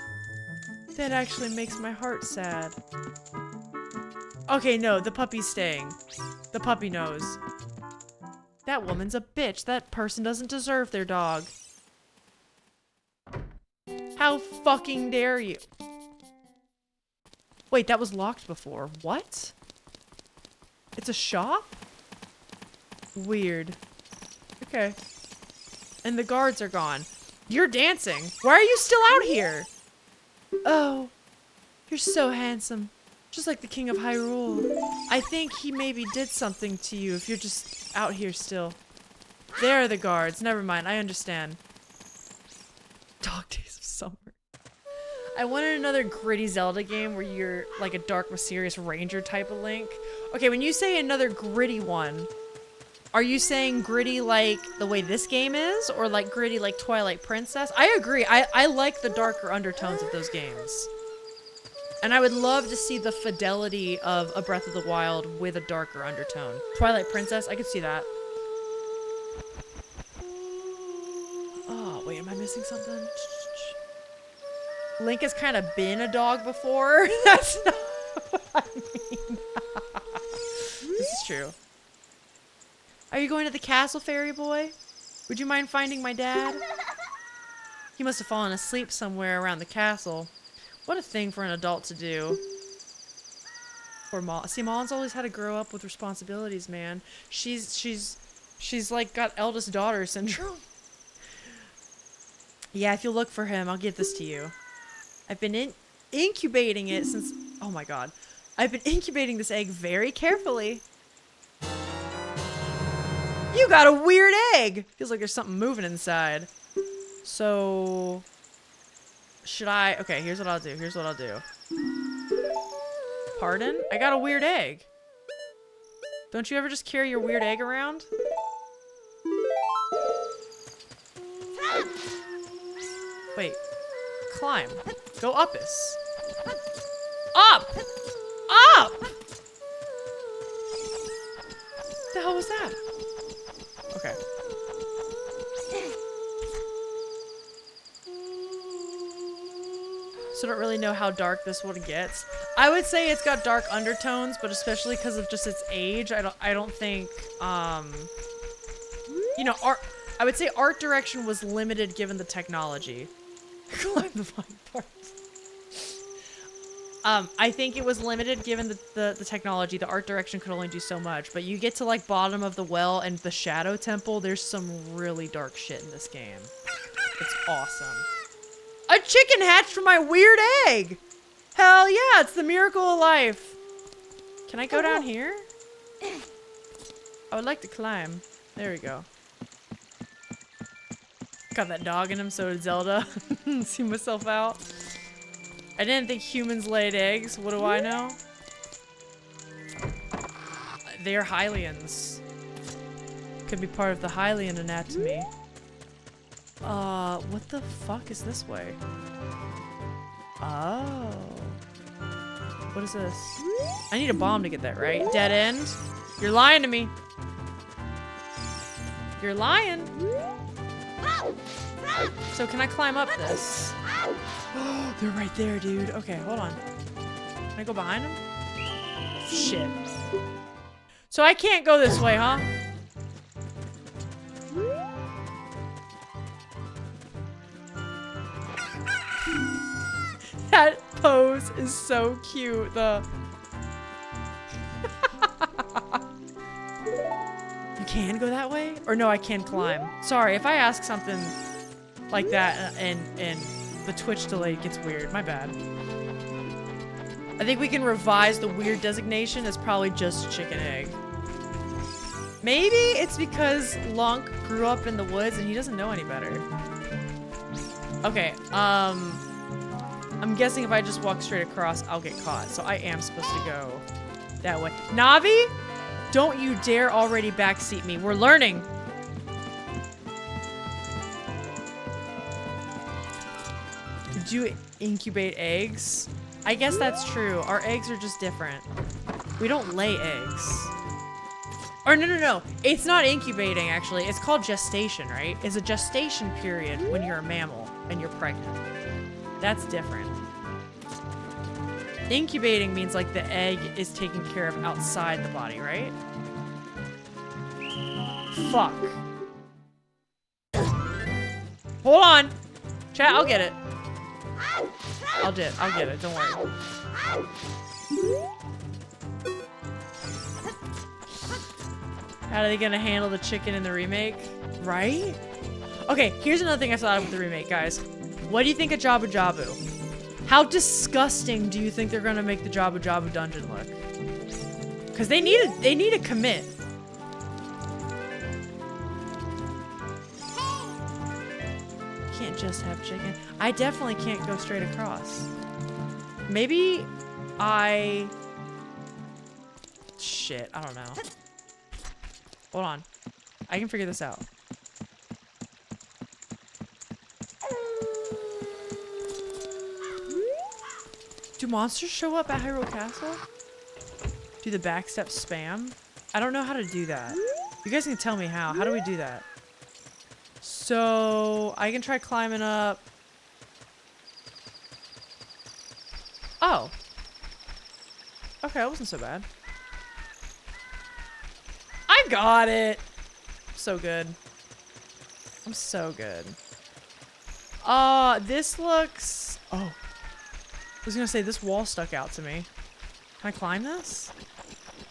That actually makes my heart sad. Okay, no, the puppy's staying. The puppy knows. That woman's a bitch. That person doesn't deserve their dog. How fucking dare you? Wait, that was locked before. What? It's a shop? Weird. Okay. And the guards are gone. You're dancing. Why are you still out here? Oh, you're so handsome. Just like the King of Hyrule. I think he maybe did something to you if you're just out here still. There are the guards. Never mind, I understand. Dog Days of Summer. I wanted another gritty Zelda game where you're like a dark, mysterious ranger type of Link. Okay, when you say another gritty one, are you saying gritty like the way this game is? Or like gritty like Twilight Princess? I agree. I like the darker undertones of those games. And I would love to see the fidelity of a Breath of the Wild with a darker undertone. Twilight Princess, I could see that. Oh, wait, am I missing something? Link has kind of been a dog before. That's not what I mean. This is true. Are you going to the castle, fairy boy? Would you mind finding my dad? He must have fallen asleep somewhere around the castle. What a thing for an adult to do. Poor Mal. See, Malin's always had to grow up with responsibilities, man. She's like got eldest daughter syndrome. Yeah, if you look for him, I'll give this to you. I've been incubating it since... Oh my god. I've been incubating this egg very carefully. You got a weird egg! Feels like there's something moving inside. So... Should I... Okay, here's what I'll do. Here's what I'll do. Pardon? I got a weird egg. Don't you ever just carry your weird egg around? Wait. Climb. Go uppus. Up! Up! What the hell was that? Okay. So I don't really know how dark this one gets. I would say it's got dark undertones, but especially because of just its age, I don't think you know, I would say art direction was limited given the technology. Climb the vine part. I think it was limited given the technology. The art direction could only do so much, but you get to like bottom of the well and the Shadow Temple, there's some really dark shit in this game. It's awesome. A chicken hatched from my weird egg! Hell yeah, it's the miracle of life. Can I go down here? I would like to climb. There we go. Got that dog in him, so did Zelda. See myself out. I didn't think humans laid eggs. What do I know? They're Hylians. Could be part of the Hylian anatomy. What the fuck is this way? Oh. What is this? I need a bomb to get that, right? Dead end? You're lying to me. You're lying. So can I climb up this? Oh, they're right there, dude. Okay, hold on. Can I go behind them? Shit. So I can't go this way, huh? That pose is so cute. You can go that way? Or no, I can climb. Sorry, if I ask something like that and the Twitch delay gets weird, my bad. I think we can revise the weird designation as probably just chicken egg. Maybe it's because Lunk grew up in the woods and he doesn't know any better. Okay, I'm guessing if I just walk straight across, I'll get caught. So I am supposed to go that way. Navi? Don't you dare already backseat me. We're learning. Did you incubate eggs? I guess that's true. Our eggs are just different. We don't lay eggs. Or no. It's not incubating, actually. It's called gestation, right? It's a gestation period when you're a mammal and you're pregnant. That's different. Incubating means like the egg is taken care of outside the body, right? Fuck. Hold on. Chat, I'll get it. I'll get it. Don't worry. How are they gonna handle the chicken in the remake? Right? Okay, here's another thing I thought of with the remake, guys. What do you think of Jabu Jabu? How disgusting do you think they're gonna make the Jabu Jabu dungeon look? Because they need a commit. Can't just have chicken. I definitely can't go straight across. Maybe shit, I don't know. Hold on. I can figure this out. Do monsters show up at Hyrule Castle? Do the backstep spam? I don't know how to do that. You guys can tell me how. How do we do that? So, I can try climbing up. Oh. Okay, that wasn't so bad. I got it! I'm so good. I'm so good. This looks... Oh. I was gonna say, this wall stuck out to me. Can I climb this?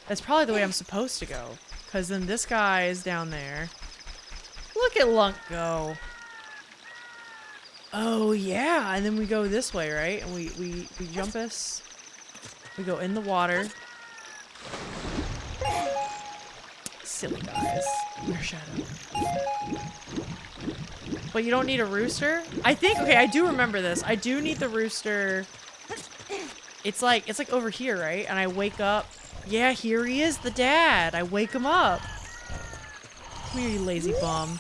That's probably the way I'm supposed to go. Because then this guy is down there. Look at Lunk go. Oh, yeah. And then we go this way, right? And we jump us. We go in the water. Silly guys. Your shadow. But you don't need a rooster? I think, okay, I do remember this. I do need the rooster. It's like over here, right? And I wake up. Yeah, here he is, the dad. I wake him up. Come here, you lazy bum.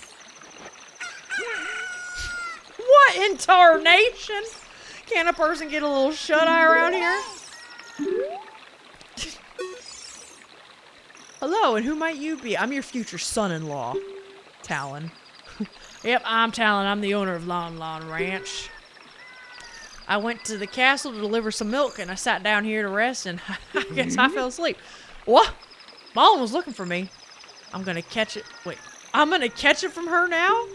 What in tarnation? Can a person get a little shut-eye around here? Hello, and who might you be? I'm your future son-in-law, Talon. Yep, I'm Talon. I'm the owner of Lon Lon Ranch. I went to the castle to deliver some milk, and I sat down here to rest, and I guess I fell asleep. What? Mom was looking for me. I'm gonna catch it. Wait, I'm gonna catch it from her now?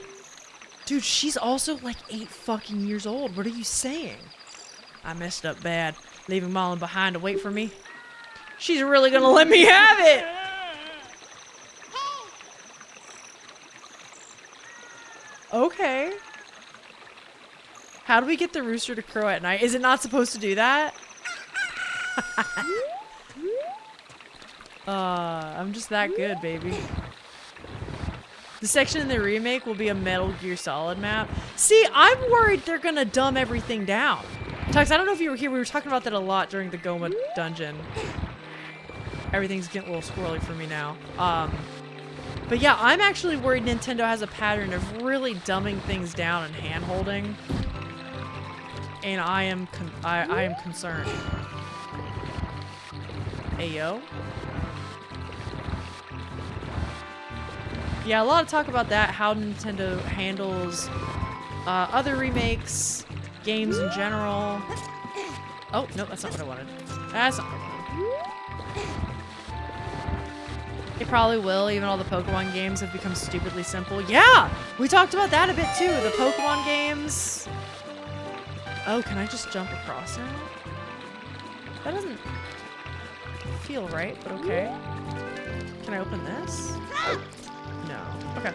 Dude, she's also like 8 fucking years old. What are you saying? I messed up bad, leaving Marlon behind to wait for me. She's really gonna let me have it. Okay. How do we get the rooster to crow at night? Is it not supposed to do that? I'm just that good, baby. The section in the remake will be a Metal Gear Solid map. See, I'm worried they're gonna dumb everything down. Tux, I don't know if you were here. We were talking about that a lot during the Goma dungeon. Everything's getting a little squirrely for me now. But yeah, I'm actually worried Nintendo has a pattern of really dumbing things down and hand-holding. And I am concerned. Ayo. Yeah, a lot of talk about that, how Nintendo handles other remakes, games in general. Oh, no, that's not what I wanted. That's not what I wanted. They probably will, even all the Pokemon games have become stupidly simple. Yeah! We talked about that a bit too, the Pokemon games. Oh, can I just jump across now? That doesn't feel right, but okay. Can I open this? No. Okay.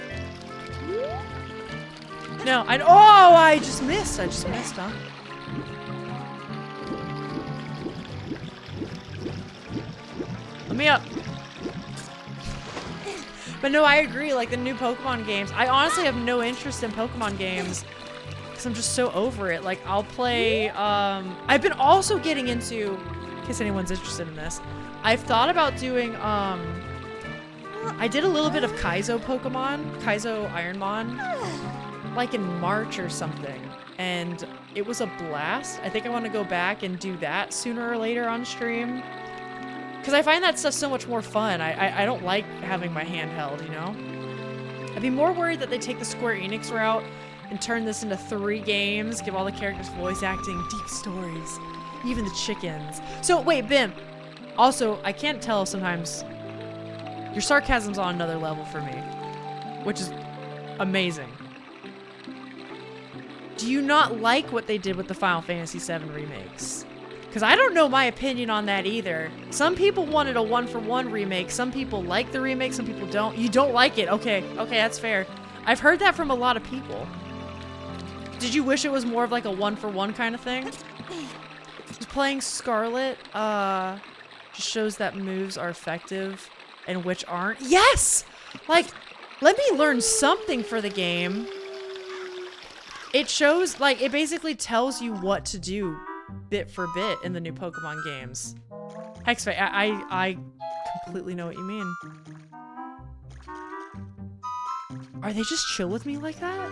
No, oh, I just missed. I just missed, huh? Let me up. But no, I agree. Like the new Pokemon games, I honestly have no interest in Pokemon games because I'm just so over it. Like I'll play, I've been also getting into, in case anyone's interested in this, I've thought about doing, I did a little bit of Kaizo Pokemon, Kaizo Ironmon, like in March or something. And it was a blast. I think I want to go back and do that sooner or later on stream. Because I find that stuff so much more fun. I don't like having my hand held, you know? I'd be more worried that they take the Square Enix route and turn this into 3 games, give all the characters voice acting, deep stories, even the chickens. So, wait, Bim. Also, I can't tell sometimes. Your sarcasm's on another level for me, which is amazing. Do you not like what they did with the Final Fantasy VII remakes? Because I don't know my opinion on that either. Some people wanted a 1-for-1 remake. Some people like the remake. Some people don't. You don't like it. Okay. Okay, that's fair. I've heard that from a lot of people. Did you wish it was more of like a 1-for-1 kind of thing? Just playing Scarlet just shows that moves are effective and which aren't. Yes! Like, let me learn something for the game. It shows, like, it basically tells you what to do bit for bit in the new Pokemon games. Hexfay, I completely know what you mean. Are they just chill with me like that?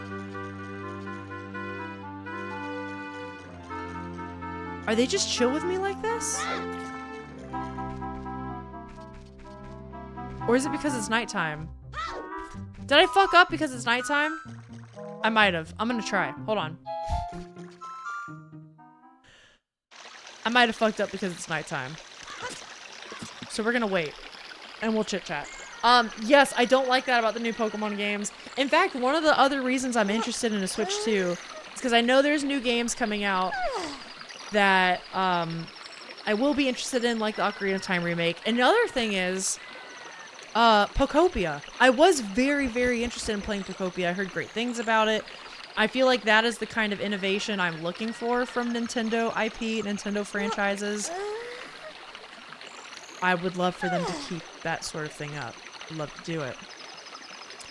Are they just chill with me like this? Or is it because it's nighttime? Did I fuck up because it's nighttime? I might have. I'm gonna try. Hold on. I might have fucked up because it's nighttime. So we're gonna wait. And we'll chit chat. Yes, I don't like that about the new Pokemon games. In fact, one of the other reasons I'm interested in a Switch 2 is because I know there's new games coming out that I will be interested in, like the Ocarina of Time remake. And another thing is Pokopia. I was very, very interested in playing Pokopia. I heard great things about it. I feel like that is the kind of innovation I'm looking for from Nintendo IP, Nintendo franchises. I would love for them to keep that sort of thing up. I'd love to do it.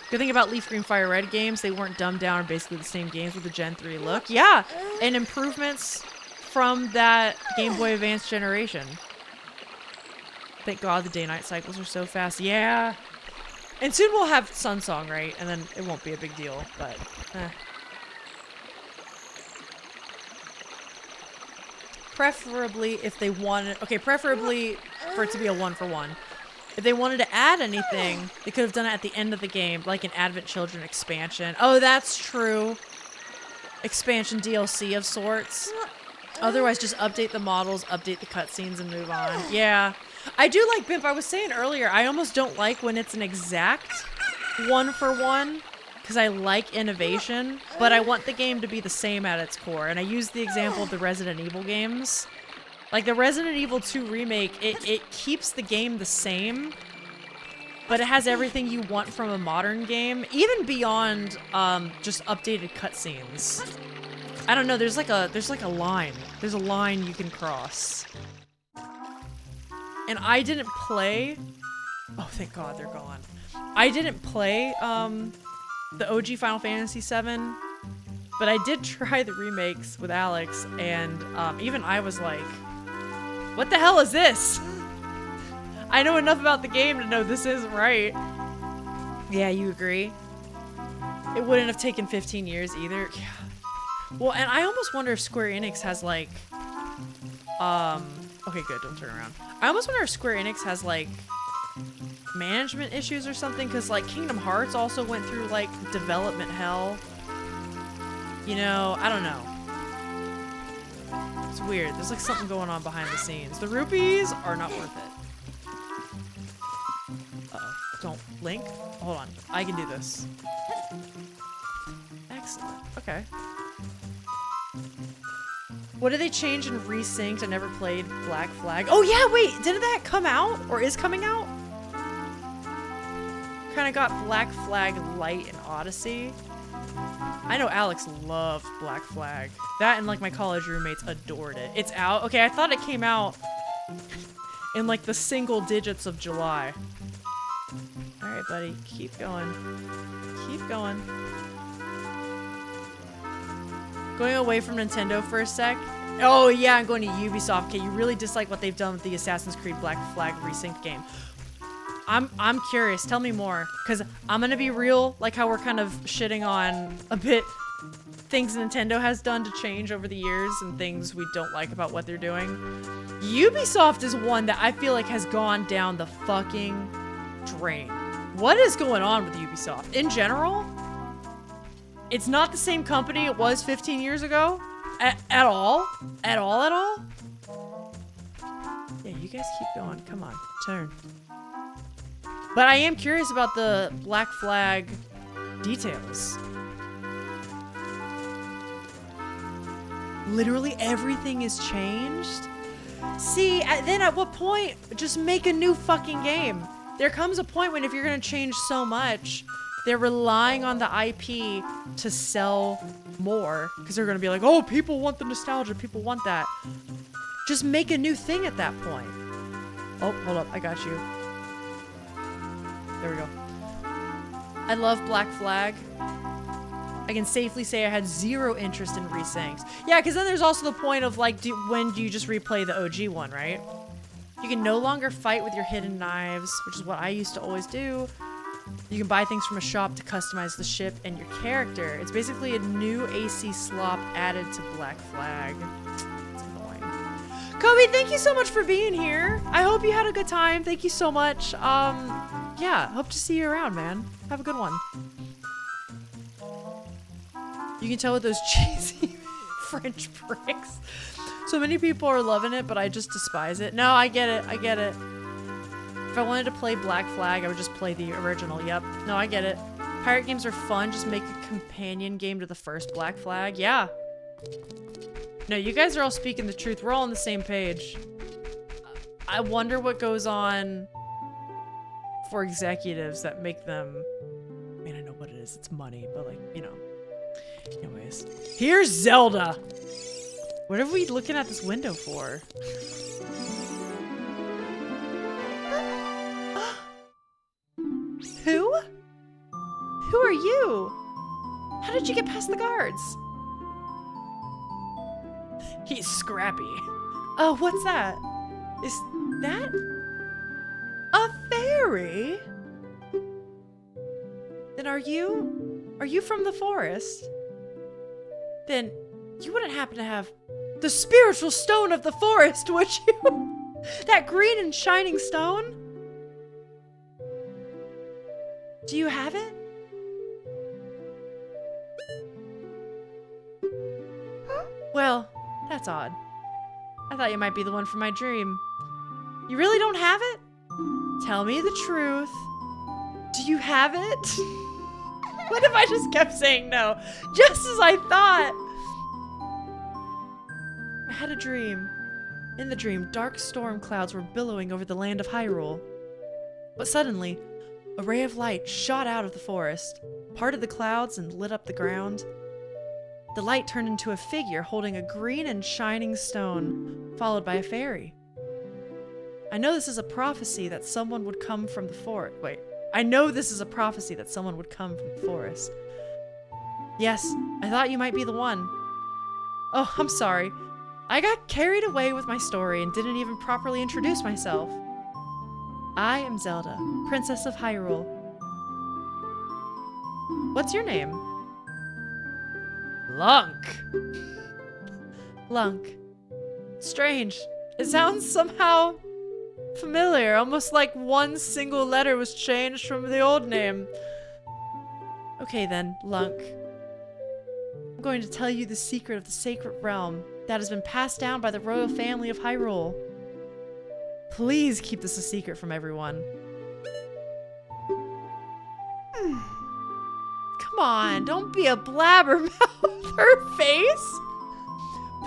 Good thing about Leaf Green Fire Red games, they weren't dumbed down, basically the same games with the Gen 3 look. Yeah, and improvements from that Game Boy Advance generation. Thank God the day-night cycles are so fast. Yeah. And soon we'll have Sun Song, right? And then it won't be a big deal, but Preferably if they wanted, okay, preferably for it to be a 1-for-1. If they wanted to add anything, they could have done it at the end of the game, like an Advent Children expansion. Oh, that's true. Expansion DLC of sorts. Otherwise, just update the models, update the cutscenes, and move on. Yeah. I do like Bimp. I was saying earlier, I almost don't like when it's an exact 1-for-1. Because I like innovation, but I want the game to be the same at its core. And I use the example of the Resident Evil games. Like the Resident Evil 2 remake, it keeps the game the same, but it has everything you want from a modern game, even beyond just updated cutscenes. I don't know, there's like a line. There's a line you can cross. And I didn't play. Oh, thank God they're gone. I didn't play the OG Final Fantasy VII, but I did try the remakes with Alex, and even I was like, what the hell is this? I know enough about the game to know this isn't right. Yeah, you agree? It wouldn't have taken 15 years either. Yeah. Well, and I almost wonder if Square Enix has like, okay, good, don't turn around. I almost wonder if Square Enix has like management issues or something, because like Kingdom Hearts also went through like development hell. You know, I don't know. It's weird. There's like something going on behind the scenes. The rupees are not worth it. Uh-oh. Don't. Link? Hold on. I can do this. Excellent. Okay. What did they change and resynced? I never played Black Flag. Oh yeah, wait! Didn't that come out? Or is coming out? Kind of got Black Flag Light and Odyssey. I know Alex loved Black Flag. That and like my college roommates adored it. It's out. Okay, I thought it came out in like the single digits of July. All right, buddy, keep going. Keep going. Going away from Nintendo for a sec. Oh yeah, I'm going to Ubisoft. Okay, you really dislike what they've done with the Assassin's Creed Black Flag Resynced game. I'm curious. Tell me more, because I'm gonna be real. Like how we're kind of shitting on a bit things Nintendo has done to change over the years and things we don't like about what they're doing. Ubisoft is one that I feel like has gone down the fucking drain. What is going on with Ubisoft? In general, it's not the same company it was 15 years ago. At all? At all, at all? Yeah, you guys keep going. Come on, turn. But I am curious about the Black Flag details. Literally everything is changed? See, then at what point, just make a new fucking game. There comes a point when if you're gonna change so much, they're relying on the IP to sell more. Because they're gonna be like, oh, people want the nostalgia, people want that. Just make a new thing at that point. Oh, hold up, I got you. There we go. I love Black Flag. I can safely say I had zero interest in resanks. Yeah, because then there's also the point of like, when do you just replay the OG one, right? You can no longer fight with your hidden knives, which is what I used to always do. You can buy things from a shop to customize the ship and your character. It's basically a new AC slop added to Black Flag. It's annoying. Kobe, thank you so much for being here. I hope you had a good time. Thank you so much. Yeah, hope to see you around, man. Have a good one. You can tell with those cheesy French bricks. So many people are loving it, but I just despise it. No, I get it. I get it. If I wanted to play Black Flag, I would just play the original. Yep. No, I get it. Pirate games are fun. Just make a companion game to the first Black Flag. Yeah. No, you guys are all speaking the truth. We're all on the same page. I wonder what goes on for executives that make them... I mean, I know what it is. It's money, but like, you know. Anyways. Here's Zelda! What are we looking at this window for? Who? Who are you? How did you get past the guards? He's scrappy. Oh, what's that? Is that a fairy? Then are you from the forest? Then you wouldn't happen to have the spiritual stone of the forest, would you? That green and shining stone? Do you have it? Well, that's odd. I thought you might be the one from my dream. You really don't have it? Tell me the truth. Do you have it? What if I just kept saying no? Just as I thought! I had a dream. In the dream, dark storm clouds were billowing over the land of Hyrule. But suddenly, a ray of light shot out of the forest, parted the clouds, and lit up the ground. The light turned into a figure holding a green and shining stone, followed by a fairy. I know this is a prophecy that someone would come from the forest. Wait. I know this is a prophecy that someone would come from the forest. Yes, I thought you might be the one. Oh, I'm sorry. I got carried away with my story and didn't even properly introduce myself. I am Zelda, Princess of Hyrule. What's your name? Lunk. Lunk. Strange. It sounds somehow familiar, almost like one single letter was changed from the old name. Okay then, Lunk. I'm going to tell you the secret of the sacred realm that has been passed down by the royal family of Hyrule. Please keep this a secret from everyone. Come on, don't be a blabbermouth. Her face?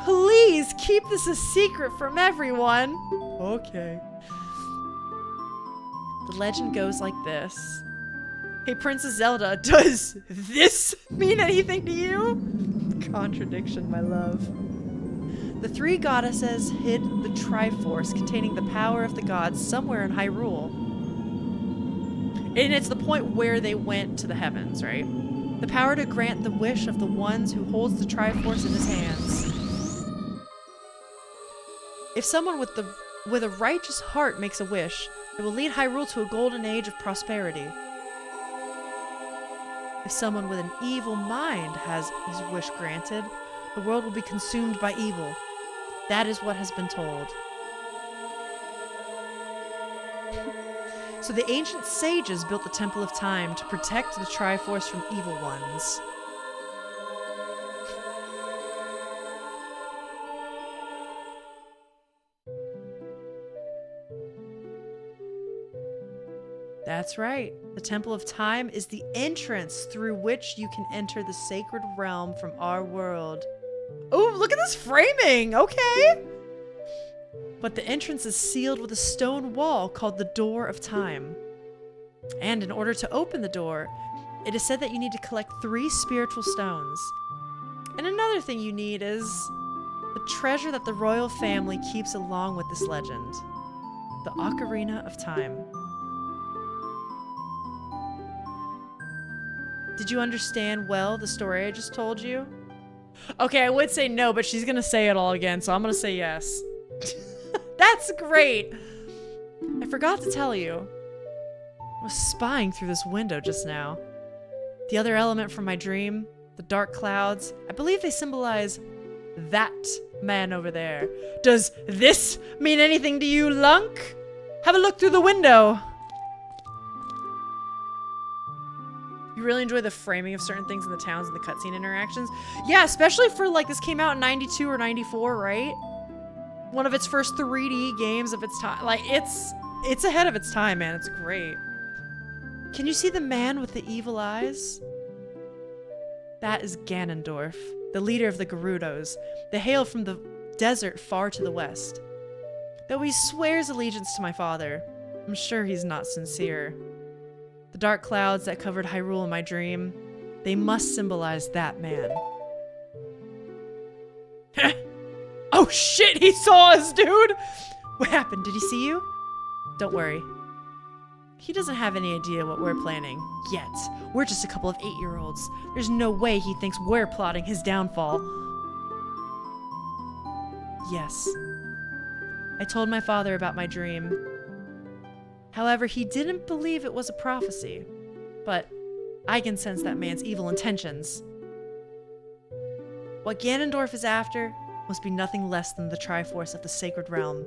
Please keep this a secret from everyone. Okay. The legend goes like this. Hey, Princess Zelda, does this mean anything to you? Contradiction, my love. The three goddesses hid the Triforce containing the power of the gods somewhere in Hyrule. And it's the point where they went to the heavens, right? The power to grant the wish of the ones who holds the Triforce in his hands. If someone with a righteous heart makes a wish, it will lead Hyrule to a golden age of prosperity. If someone with an evil mind has his wish granted, the world will be consumed by evil. That is what has been told. So the ancient sages built the Temple of Time to protect the Triforce from evil ones. That's right. The Temple of Time is the entrance through which you can enter the sacred realm from our world. Oh, look at this framing! Okay! But the entrance is sealed with a stone wall called the Door of Time. And in order to open the door, it is said that you need to collect 3 spiritual stones. And another thing you need is the treasure that the royal family keeps along with this legend. The Ocarina of Time. Did you understand well the story I just told you? Okay, I would say no, but she's gonna say it all again, so I'm gonna say yes. That's great! I forgot to tell you. I was spying through this window just now. The other element from my dream, the dark clouds, I believe they symbolize that man over there. Does this mean anything to you, Lunk? Have a look through the window. You really enjoy the framing of certain things in the towns and the cutscene interactions? Yeah, especially for like, this came out in 92 or 94, right? One of its first 3D games of its time. Like, it's ahead of its time, man. It's great. Can you see the man with the evil eyes? That is Ganondorf, the leader of the Gerudos. They hail from the desert far to the west. Though he swears allegiance to my father, I'm sure he's not sincere. The dark clouds that covered Hyrule in my dream, they must symbolize that man. Oh shit, he saw us, dude! What happened? Did he see you? Don't worry. He doesn't have any idea what we're planning, yet. We're just a couple of 8-year-olds. There's no way he thinks we're plotting his downfall. Yes. I told my father about my dream. However, he didn't believe it was a prophecy. But I can sense that man's evil intentions. What Ganondorf is after must be nothing less than the Triforce of the Sacred Realm.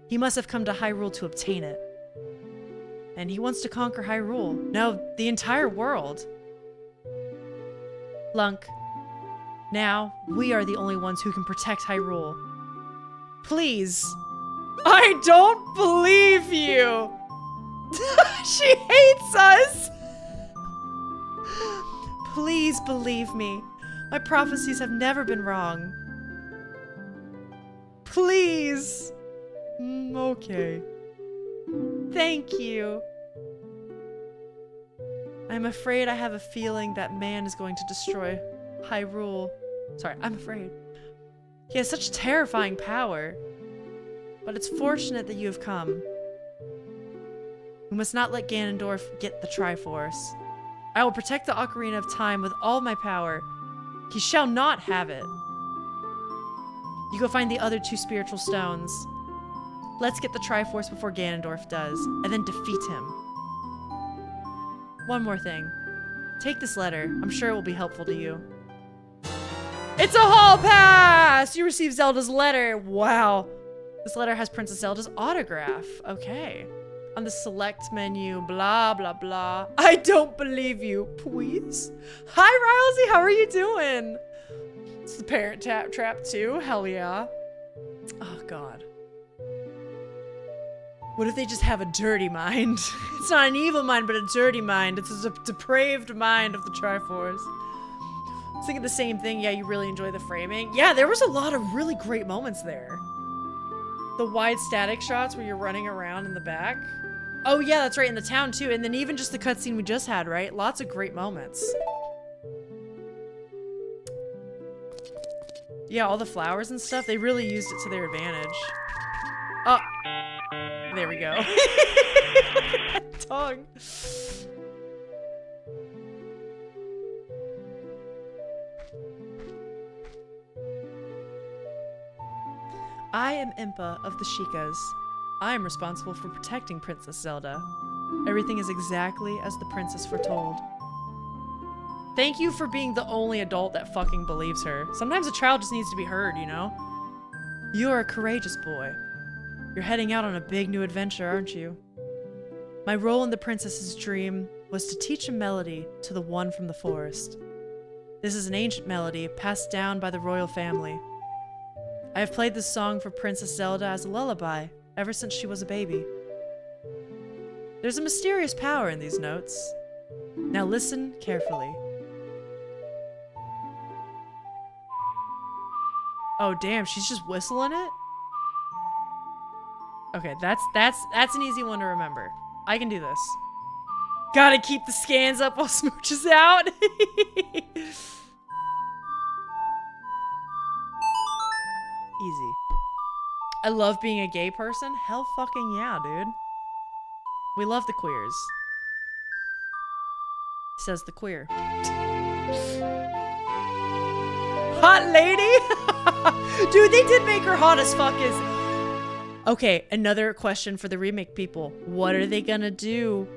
He must have come to Hyrule to obtain it. And he wants to conquer Hyrule. No, the entire world. Lunk, now we are the only ones who can protect Hyrule. Please. I don't believe you! She hates us! Please believe me. My prophecies have never been wrong. Please. Okay. Thank you. I'm afraid I have a feeling that man is going to destroy Hyrule. Sorry, I'm afraid. He has such terrifying power. But it's fortunate that you have come. We must not let Ganondorf get the Triforce. I will protect the Ocarina of Time with all my power. He shall not have it. You go find the other 2 spiritual stones. Let's get the Triforce before Ganondorf does, and then defeat him. One more thing. Take this letter. I'm sure it will be helpful to you. It's a hall pass! You received Zelda's letter. Wow. This letter has Princess Zelda's autograph. Okay. On the select menu, blah, blah, blah. I don't believe you. Please? Hi, Rylsey. How are you doing? It's the Parent Trap too. Hell yeah. Oh, God. What if they just have a dirty mind? It's not an evil mind, but a dirty mind. It's a depraved mind of the Triforce. I was thinking the same thing. Yeah, you really enjoy the framing. Yeah, there was a lot of really great moments there. The wide static shots where you're running around in the back. Oh yeah, that's right, in the town too. And then even just the cutscene we just had, right? Lots of great moments. Yeah, all the flowers and stuff, they really used it to their advantage. Oh, there we go. Tongue. I am Impa of the Sheikahs. I am responsible for protecting Princess Zelda. Everything is exactly as the princess foretold. Thank you for being the only adult that fucking believes her. Sometimes a child just needs to be heard, you know? You are a courageous boy. You're heading out on a big new adventure, aren't you? My role in the princess's dream was to teach a melody to the one from the forest. This is an ancient melody passed down by the royal family. I have played this song for Princess Zelda as a lullaby ever since she was a baby. There's a mysterious power in these notes. Now listen carefully. Oh damn, she's just whistling it? Okay, that's an easy one to remember. I can do this. Gotta keep the scans up while Smooch is out. Easy. I love being a gay person. Hell fucking yeah, dude. We love the queers. Says the queer. Hot lady? Dude, they did make her hot as fuck as... Okay, another question for the remake people. What are they gonna do?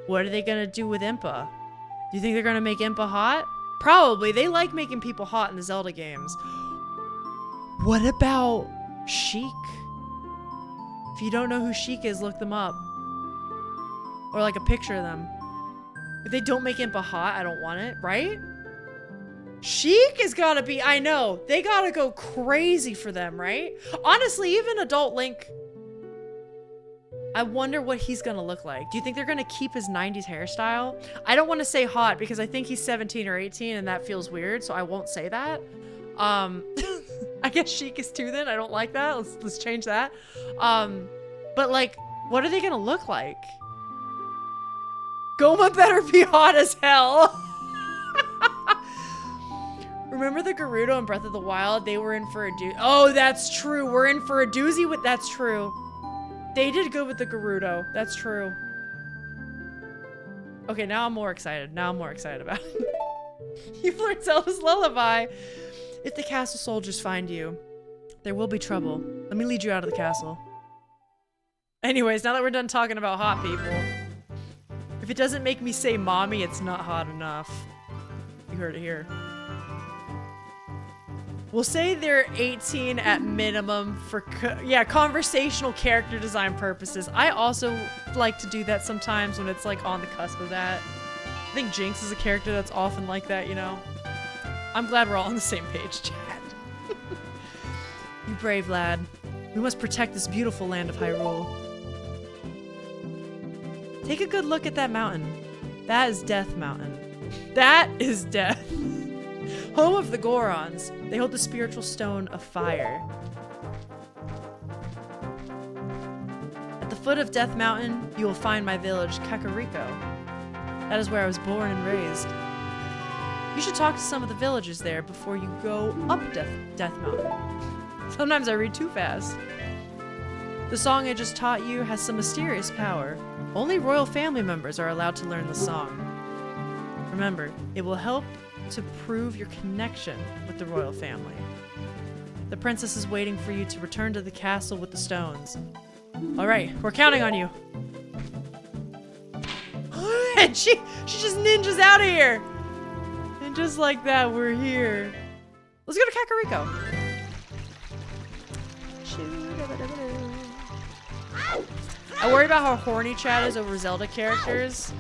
What are they gonna do with Impa? Do you think they're gonna make Impa hot? Probably. They like making people hot in the Zelda games. What about Sheik? If you don't know who Sheik is, look them up. Or like a picture of them. If they don't make Impa hot, I don't want it, right? Sheik is gotta be, I know, they gotta go crazy for them, right? Honestly, even adult Link, I wonder what he's gonna look like. Do you think they're gonna keep his 90s hairstyle? I don't want to say hot because I think he's 17 or 18 and that feels weird, so I won't say that. I guess Sheik is too then. I don't like that. Let's change that. But like, what are they gonna look like? Goma better be hot as hell. Remember the Gerudo in Breath of the Wild? They were in for a doozy. Oh, that's true. We're in for a doozy with... That's true. They did good with the Gerudo. That's true. Okay, now I'm more excited. Now I'm more excited about it. You've learned Zelda's lullaby. If the castle soldiers find you, there will be trouble. Let me lead you out of the castle. Anyways, now that we're done talking about hot people, if it doesn't make me say mommy, it's not hot enough. You heard it here. We'll say they're 18 at minimum for conversational character design purposes. I also like to do that sometimes when it's like on the cusp of that. I think Jinx is a character that's often like that, you know? I'm glad we're all on the same page, Chad. You brave lad. We must protect this beautiful land of Hyrule. Take a good look at that mountain. That is Death Mountain. That is Death. Home of the Gorons. They hold the spiritual stone of fire. At the foot of Death Mountain, you will find my village, Kakariko. That is where I was born and raised. You should talk to some of the villagers there before you go up Death Mountain. Sometimes I read too fast. The song I just taught you has some mysterious power. Only royal family members are allowed to learn the song. Remember, it will help to prove your connection with the royal family. The princess is waiting for you to return to the castle with the stones. All right, we're counting on you. And she just ninjas out of here. And just like that, we're here. Let's go to Kakariko. I worry about how horny Chad is over Zelda characters.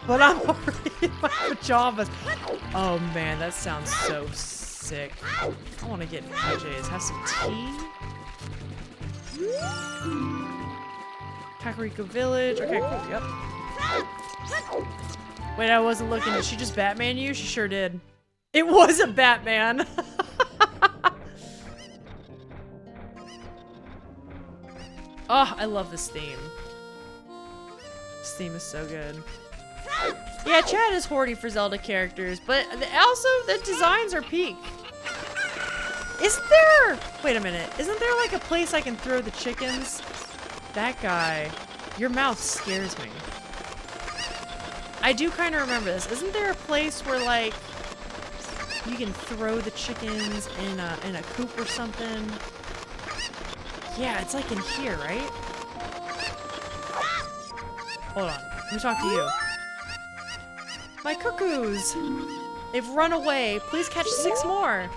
But I'm already in my pajamas. Oh man, that sounds so sick. I want to get PJs. Have some tea. Kakariko Village. Okay, cool. Yep. Wait, I wasn't looking. Did she just Batman you? She sure did. It was a Batman. Oh, I love this theme. This theme is so good. Yeah, Chad is horny for Zelda characters, but also the designs are peak. Isn't there... Wait a minute. Isn't there like a place I can throw the chickens? That guy. Your mouth scares me. I do kind of remember this. Isn't there a place where like you can throw the chickens in a coop or something? Yeah, it's like in here, right? Hold on. Let me talk to you. My cuckoos! They've run away. Please catch 6 more.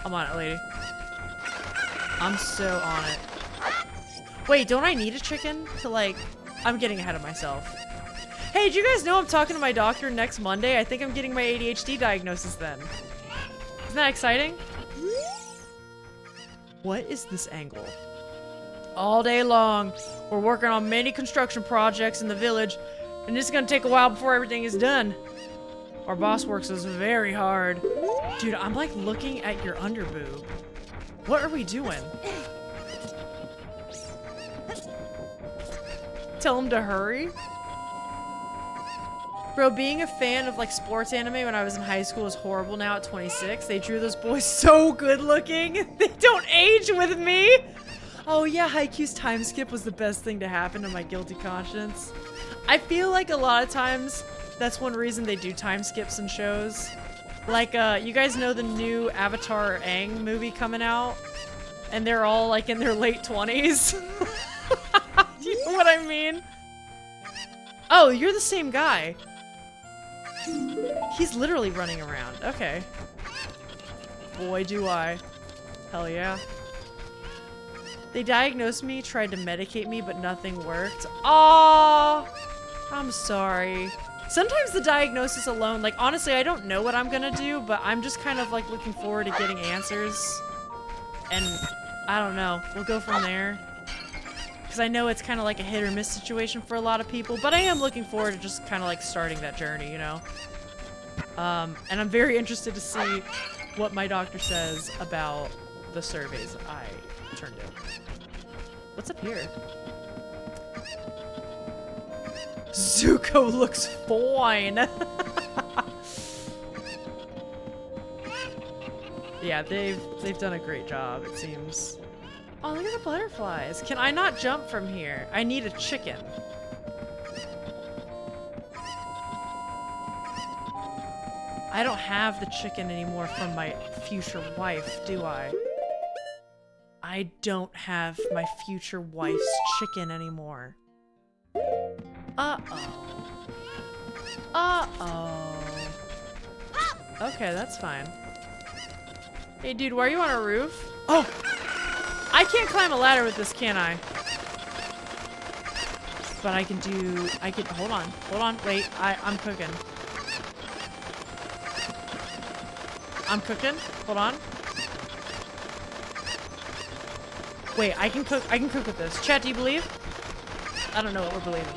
I'm on it, lady. I'm so on it. Wait, don't I need a chicken to like... I'm getting ahead of myself. Hey, did you guys know I'm talking to my doctor next Monday? I think I'm getting my ADHD diagnosis then. Isn't that exciting? What is this angle? All day long, we're working on many construction projects in the village, and it's gonna take a while before everything is done. Our boss works us very hard. Dude, I'm like looking at your underboob. What are we doing? Tell him to hurry? Bro, being a fan of like sports anime when I was in high school is horrible now at 26. They drew those boys so good looking. They don't age with me. Oh yeah, Haikyuu's time skip was the best thing to happen to my guilty conscience. I feel like a lot of times that's one reason they do time skips in shows. Like, you guys know the new Avatar Aang movie coming out? And they're all like in their late 20s. Do you know what I mean? Oh, you're the same guy. He's literally running around. Okay. Boy, do I. Hell yeah. They diagnosed me, tried to medicate me, but nothing worked. Aww. I'm sorry. Sometimes the diagnosis alone, like honestly, I don't know what I'm gonna do, but I'm just kind of like looking forward to getting answers. And I don't know. We'll go from there. Because I know it's kind of like a hit or miss situation for a lot of people, but I am looking forward to just kind of like starting that journey, you know? And I'm very interested to see what my doctor says about the surveys I turned in. What's up here? Zuko looks fine. Yeah, they've done a great job, it seems. Oh, look at the butterflies. Can I not jump from here? I need a chicken. I don't have the chicken anymore from my future wife, do I? I don't have my future wife's chicken anymore. Uh-oh. Uh-oh. Okay, that's fine. Hey, dude, why are you on a roof? Oh! I can't climb a ladder with this, can I? But I can, hold on, wait, I'm cooking. I'm cooking, hold on. Wait, I can cook with this. Chat, do you believe? I don't know what we're believing.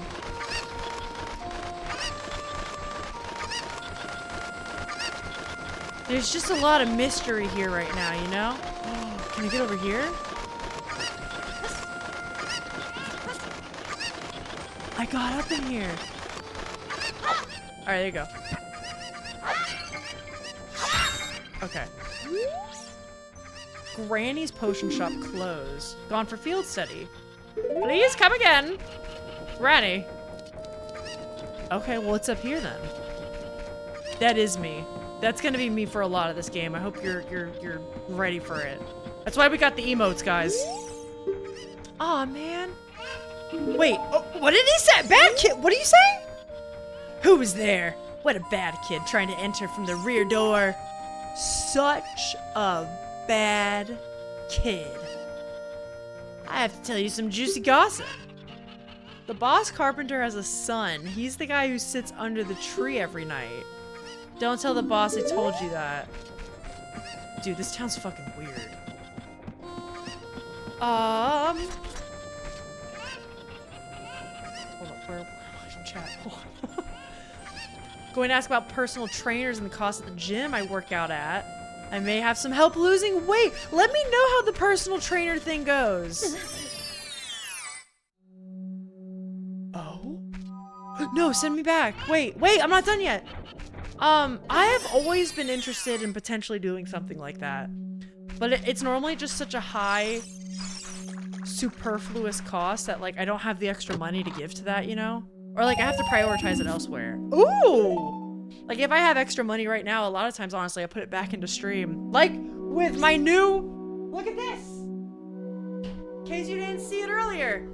There's just a lot of mystery here right now, you know? Can I get over here? I got up in here. Alright, there you go. Okay. Granny's potion shop closed. Gone for field study. Please come again. Granny. Okay, well, it's up here then. That is me. That's gonna be me for a lot of this game. I hope you're ready for it. That's why we got the emotes, guys. Aw, man. Wait, oh, what did he say? Bad kid, what are you saying? Who was there? What a bad kid trying to enter from the rear door. Such a bad kid. I have to tell you some juicy gossip. The boss carpenter has a son. He's the guy who sits under the tree every night. Don't tell the boss I told you that. Dude, this town's fucking weird. Hold up, where chat? Going to ask about personal trainers and the cost of the gym I work out at. I may have some help losing weight. Let me know how the personal trainer thing goes. Oh? No, send me back. Wait, I'm not done yet. I have always been interested in potentially doing something like that. But it's normally just such a high, superfluous cost that, like, I don't have the extra money to give to that, you know? Or, like, I have to prioritize it elsewhere. Ooh! Like, if I have extra money right now, a lot of times, honestly, I put it back into stream. Like, with my new... Look at this! In case you didn't see it earlier.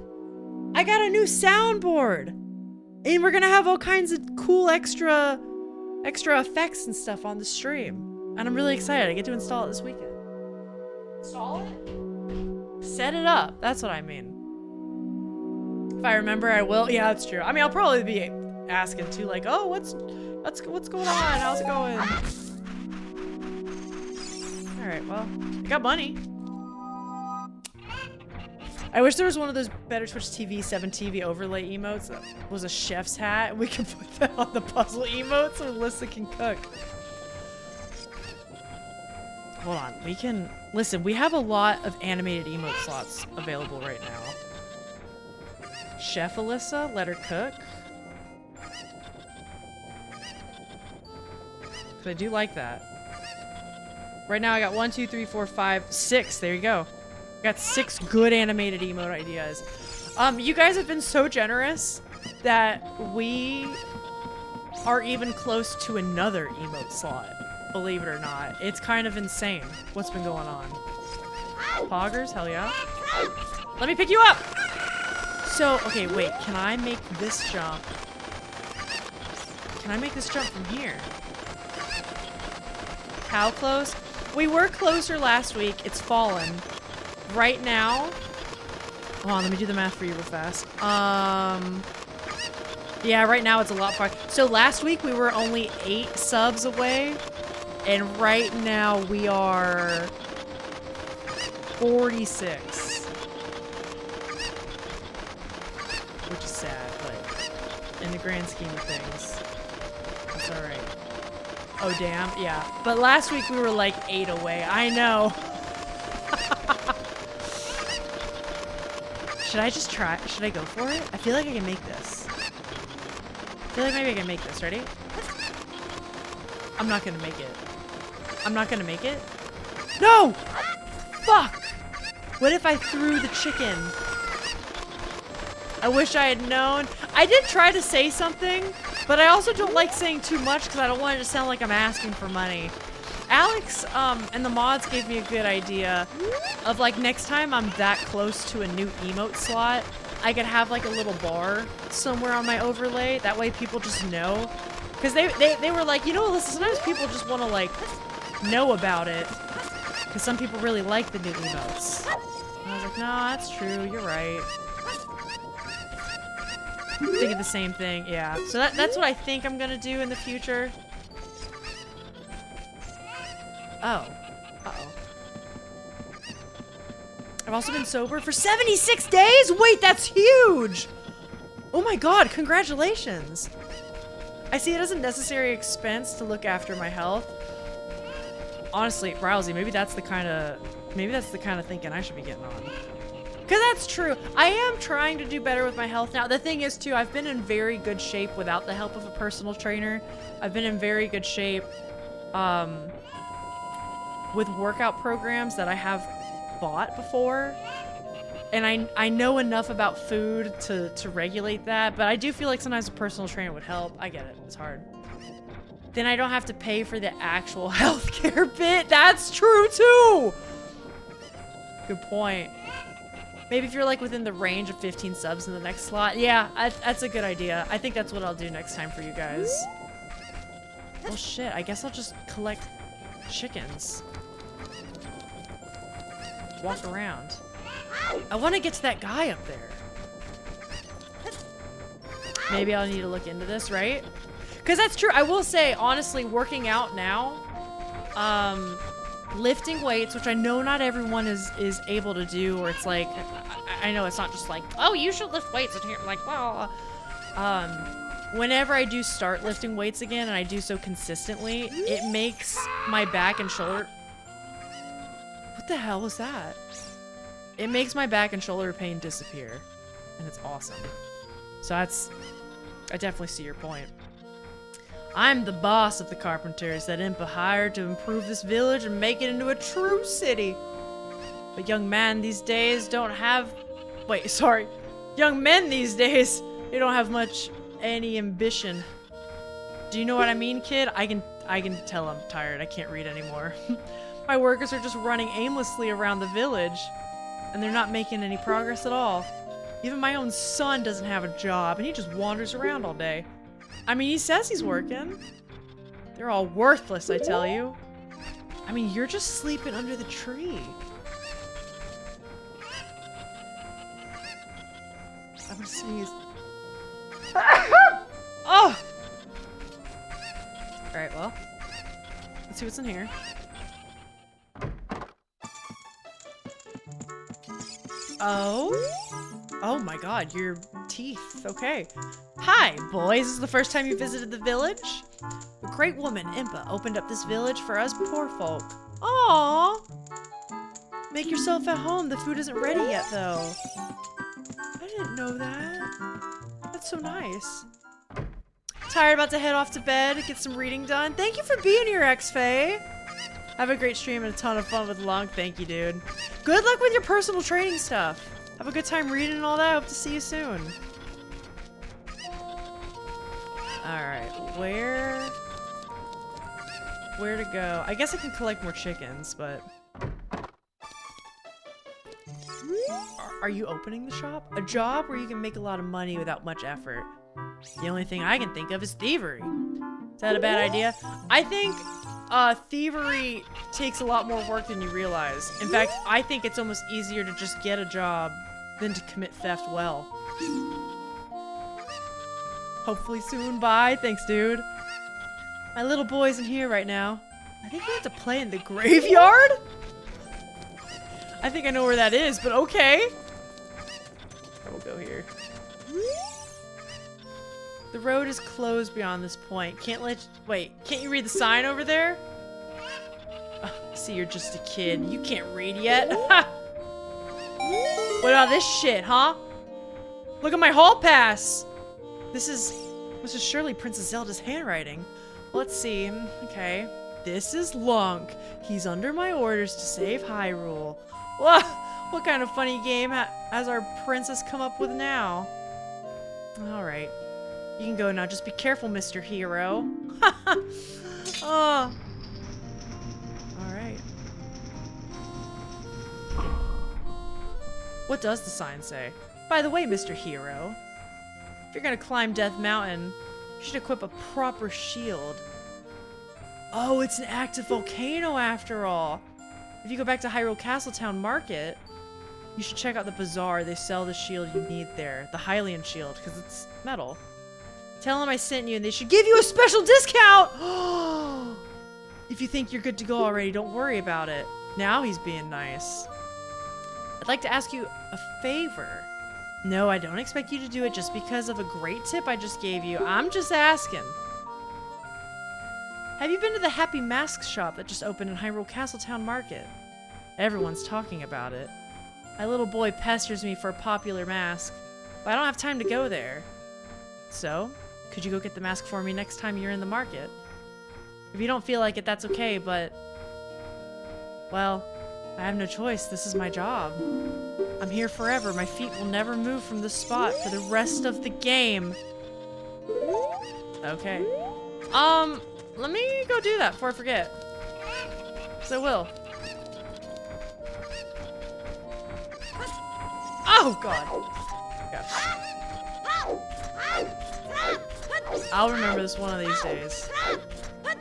I got a new soundboard! And we're gonna have all kinds of cool extra extra effects and stuff on the stream. And I'm really excited. I get to install it this weekend. Install it? Set it up. That's what I mean. If I remember, I will. Yeah, that's true. I mean, I'll probably be asking too, like, oh, what's going on? How's it going? All right, well, I got money. I wish there was one of those Better Twitch TV 7 TV overlay emotes that was a chef's hat. We could put that on the puzzle emote so Alyssa can cook. Hold on, we can... Listen, we have a lot of animated emote slots available right now. Chef Alyssa, let her cook. Because I do like that. Right now I got 1, 2, 3, 4, 5, 6. There you go. Got 6 good animated emote ideas. You guys have been so generous that we are even close to another emote slot. Believe it or not. It's kind of insane what's been going on. Poggers, hell yeah. Let me pick you up! So, okay, wait, can I make this jump? Can I make this jump from here? How close? We were closer last week. It's fallen. Right now... Hold on, let me do the math for you real fast. Yeah, right now it's a lot far. So last week we were only 8 subs away. And right now we are 46. Which is sad, but in the grand scheme of things, that's alright. Oh damn, yeah. But last week we were like 8 away. I know. Should I just try? Should I go for it? I feel like I can make this. I feel like maybe I can make this. Ready? I'm not gonna make it. I'm not gonna make it. No! Fuck! What if I threw the chicken? I wish I had known. I did try to say something, but I also don't like saying too much because I don't want it to sound like I'm asking for money. Alex and the mods gave me a good idea of like next time I'm that close to a new emote slot, I could have like a little bar somewhere on my overlay. That way people just know. Because they were like, you know, Alyssa, sometimes people just want to like know about it. Because some people really like the new emotes. And I was like, no, that's true. You're right. Thinking the same thing. Yeah. So that's what I think I'm going to do in the future. Oh. Uh-oh. I've also been sober for 76 days? Wait, that's huge! Oh my god, congratulations! I see it as a necessary expense to look after my health. Honestly, Rousey, maybe that's the kind of thinking I should be getting on. Cause that's true. I am trying to do better with my health now. The thing is too, I've been in very good shape without the help of a personal trainer. I've been in very good shape with workout programs that I have bought before. And I know enough about food to regulate that, but I do feel like sometimes a personal trainer would help. I get it, it's hard. Then I don't have to pay for the actual healthcare bit. That's true too! Good point. Maybe if you're like within the range of 15 subs in the next slot. Yeah, that's a good idea. I think that's what I'll do next time for you guys. Well shit, I guess I'll just collect chickens. Walk around. I want to get to that guy up there. Maybe I'll need to look into this, right? Because that's true. I will say, honestly, working out now, lifting weights, which I know not everyone is able to do, or it's like, I know it's not just like, oh, you should lift weights, and here, like, blah. Whenever I do start lifting weights again, and I do so consistently, it makes my back and shoulder... What the hell was that? It makes my back and shoulder pain disappear, and it's awesome. So that's... I definitely see your point. I'm the boss of the carpenters that Impa hired to improve this village and make it into a true city. But young men these days don't have... Wait, sorry. Young men these days, they don't have much any ambition. Do you know what I mean, kid? I can tell I'm tired. I can't read anymore. My workers are just running aimlessly around the village, and they're not making any progress at all. Even my own son doesn't have a job, and he just wanders around all day. I mean, he says he's working. They're all worthless, I tell you. I mean, you're just sleeping under the tree. I'm gonna sneeze. Oh! Alright, well. Let's see what's in here. Oh? Oh my god, your teeth. Okay. Hi, boys. Is this the first time you visited the village? A great woman, Impa, opened up this village for us poor folk. Aww! Make yourself at home. The food isn't ready yet, though. I didn't know that. That's so nice. Tired, about to head off to bed, get some reading done. Thank you for being here, X-Faye. Have a great stream and a ton of fun with Lunk. Thank you, dude. Good luck with your personal training stuff. Have a good time reading and all that. Hope to see you soon. Alright, where to go? I guess I can collect more chickens, but... Are you opening the shop? A job where you can make a lot of money without much effort. The only thing I can think of is thievery. Is that a bad idea? I think thievery takes a lot more work than you realize. In fact, I think it's almost easier to just get a job than to commit theft well. Hopefully soon. Bye. Thanks, dude. My little boy's in here right now. I think we have to play in the graveyard? I think I know where that is, but okay. I will go here. The road is closed beyond this point. Wait, can't you read the sign over there? See, you're just a kid. You can't read yet. What about this shit, huh? Look at my hall pass. This is surely Princess Zelda's handwriting. Let's see. Okay. This is Lunk. He's under my orders to save Hyrule. What kind of funny game has our princess come up with now? Alright. You can go now. Just be careful, Mr. Hero. Oh. Alright. What does the sign say? By the way, Mr. Hero, if you're gonna climb Death Mountain, you should equip a proper shield. Oh, it's an active volcano after all. If you go back to Hyrule Castletown Market, you should check out the bazaar. They sell the shield you need there. The Hylian shield, because it's metal. Tell them I sent you and they should give you a special discount! If you think you're good to go already, don't worry about it. Now he's being nice. I'd like to ask you a favor. No, I don't expect you to do it just because of a great tip I just gave you. I'm just asking. Have you been to the Happy Masks shop that just opened in Hyrule Castletown Market? Everyone's talking about it. My little boy pesters me for a popular mask, but I don't have time to go there. So, could you go get the mask for me next time you're in the market? If you don't feel like it, that's okay, but... well, I have no choice. This is my job. I'm here forever. My feet will never move from this spot for the rest of the game. Okay. Let me go do that before I forget. So I will. Oh, God. Okay. I'll remember this one of these days. Okay.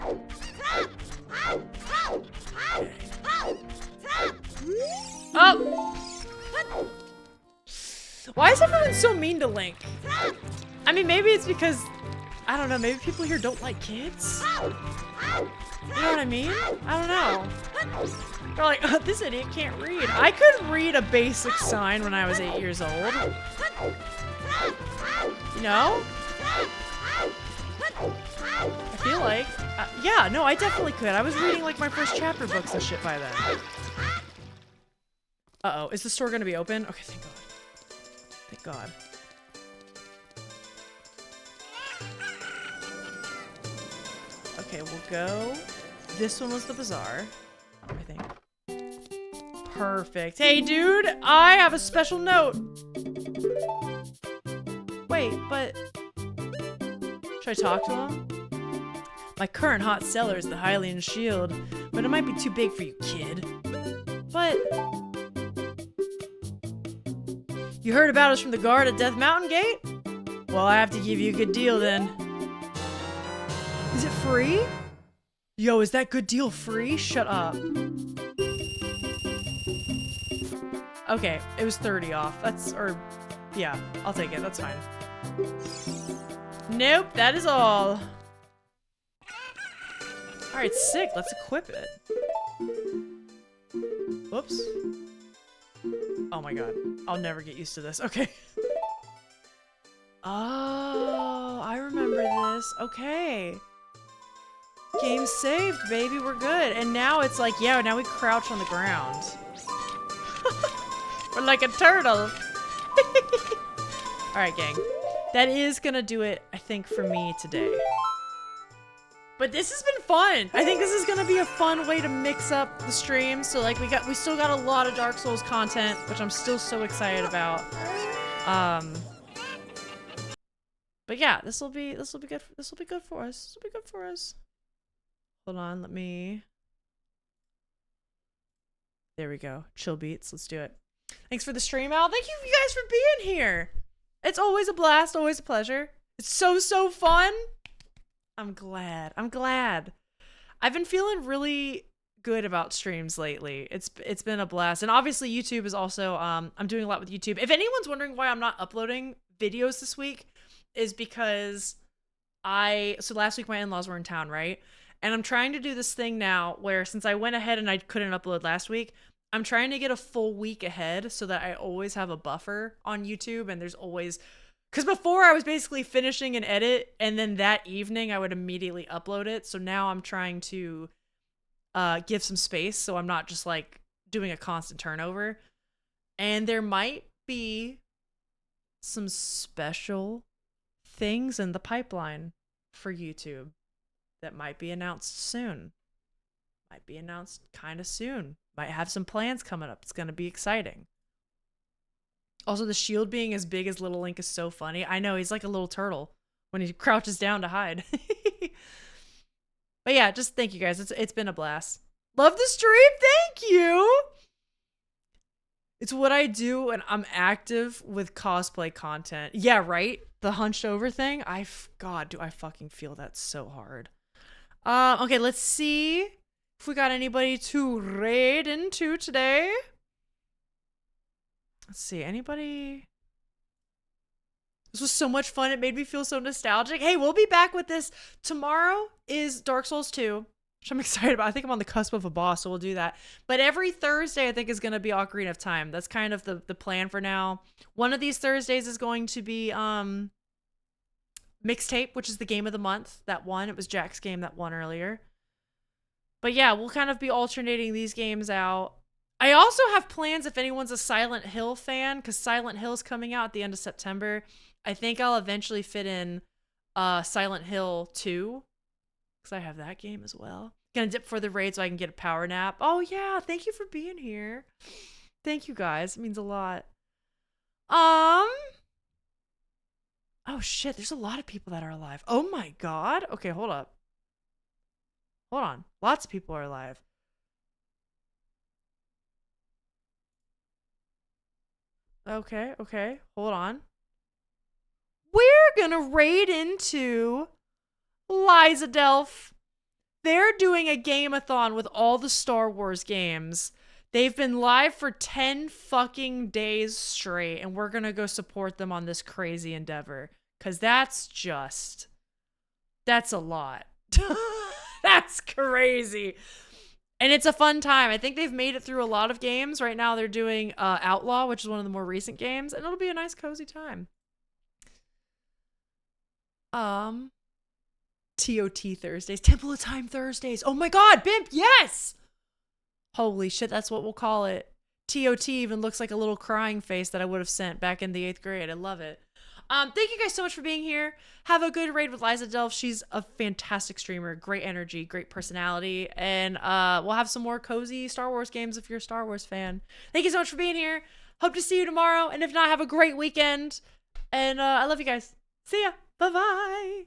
Oh! Why is everyone so mean to Link? I mean, maybe it's because, I don't know, maybe people here don't like kids? You know what I mean? I don't know. They're like, oh, this idiot can't read. I could read a basic sign when I was 8 years old. You know? I feel like, yeah, no, I definitely could. I was reading like my first chapter books and shit by then. Uh-oh, is the store gonna be open? Okay, thank God. Thank God. Okay, we'll go. This one was the bazaar, I think. Perfect. Hey, dude, I have a special note. Wait, but should I talk to him? My current hot seller is the Hylian shield, but it might be too big for you, kid. But you heard about us from the guard at Death Mountain Gate? Well, I have to give you a good deal then. Is it free? Yo, is that good deal free? Shut up. Okay, it was 30 off. Yeah, I'll take it. That's fine. Nope, that is all. Alright, sick. Let's equip it. Whoops. Oh my god. I'll never get used to this. Okay. Oh, I remember this. Okay. Game saved, baby. We're good. And now it's like, yeah, now we crouch on the ground. We're like a turtle. Alright, gang. That is gonna do it, I think, for me today. But this has been fun. I think this is gonna be a fun way to mix up the streams. So like we still got a lot of Dark Souls content, which I'm still so excited about. But yeah, this will be good. This will be good for us. This will be good for us. Hold on, let me. There we go. Chill beats. Let's do it. Thanks for the stream, Al. Thank you guys for being here. It's always a blast. Always a pleasure. It's so fun. I'm glad. I'm glad. I've been feeling really good about streams lately. It's been a blast. And obviously YouTube is also I'm doing a lot with YouTube. If anyone's wondering why I'm not uploading videos this week, is because so last week my in-laws were in town, right? And I'm trying to do this thing now where since I went ahead and I couldn't upload last week, I'm trying to get a full week ahead so that I always have a buffer on YouTube, and there's always, because before I was basically finishing an edit and then that evening I would immediately upload it. So now I'm trying to give some space so I'm not just like doing a constant turnover. And there might be some special things in the pipeline for YouTube that might be announced soon. Might be announced kind of soon. Might have some plans coming up. It's going to be exciting. Also, the shield being as big as Little Link is so funny. I know, he's like a little turtle when he crouches down to hide. But yeah, just thank you guys. It's been a blast. Love the stream. Thank you. It's what I do when I'm active with cosplay content. Yeah, right? The hunched over thing. God, do I fucking feel that so hard. Okay, let's see if we got anybody to raid into today. Let's see, anybody? This was so much fun. It made me feel so nostalgic. Hey, we'll be back with this. Tomorrow is Dark Souls 2, which I'm excited about. I think I'm on the cusp of a boss, so we'll do that. But every Thursday, I think, is going to be Ocarina of Time. That's kind of the plan for now. One of these Thursdays is going to be Mixtape, which is the game of the month. That one. It was Jack's game that won earlier. But yeah, we'll kind of be alternating these games out. I also have plans if anyone's a Silent Hill fan, because Silent Hill's coming out at the end of September. I think I'll eventually fit in Silent Hill 2, because I have that game as well. Gonna dip for the raid so I can get a power nap. Oh yeah, thank you for being here. Thank you guys. It means a lot. Oh shit, there's a lot of people that are alive. Oh my god. Okay, hold up. Hold on. Lots of people are alive. Okay. Hold on. We're gonna raid into Lysadelph. They're doing a game-a-thon with all the Star Wars games. They've been live for 10 fucking days straight, and we're gonna go support them on this crazy endeavor. Because that's a lot. That's crazy. And it's a fun time. I think they've made it through a lot of games. Right now they're doing Outlaw, which is one of the more recent games, and it'll be a nice cozy time. TOT Thursdays. Temple of Time Thursdays. Oh my god, Bimp, yes! Holy shit, that's what we'll call it. TOT even looks like a little crying face that I would have sent back in the 8th grade. I love it. Thank you guys so much for being here. Have a good raid with Lysadelph. She's a fantastic streamer, great energy, great personality, and we'll have some more cozy Star Wars games if you're a Star Wars fan. Thank you so much for being here. Hope to see you tomorrow, and if not, have a great weekend. And I love you guys. See ya. Bye-bye.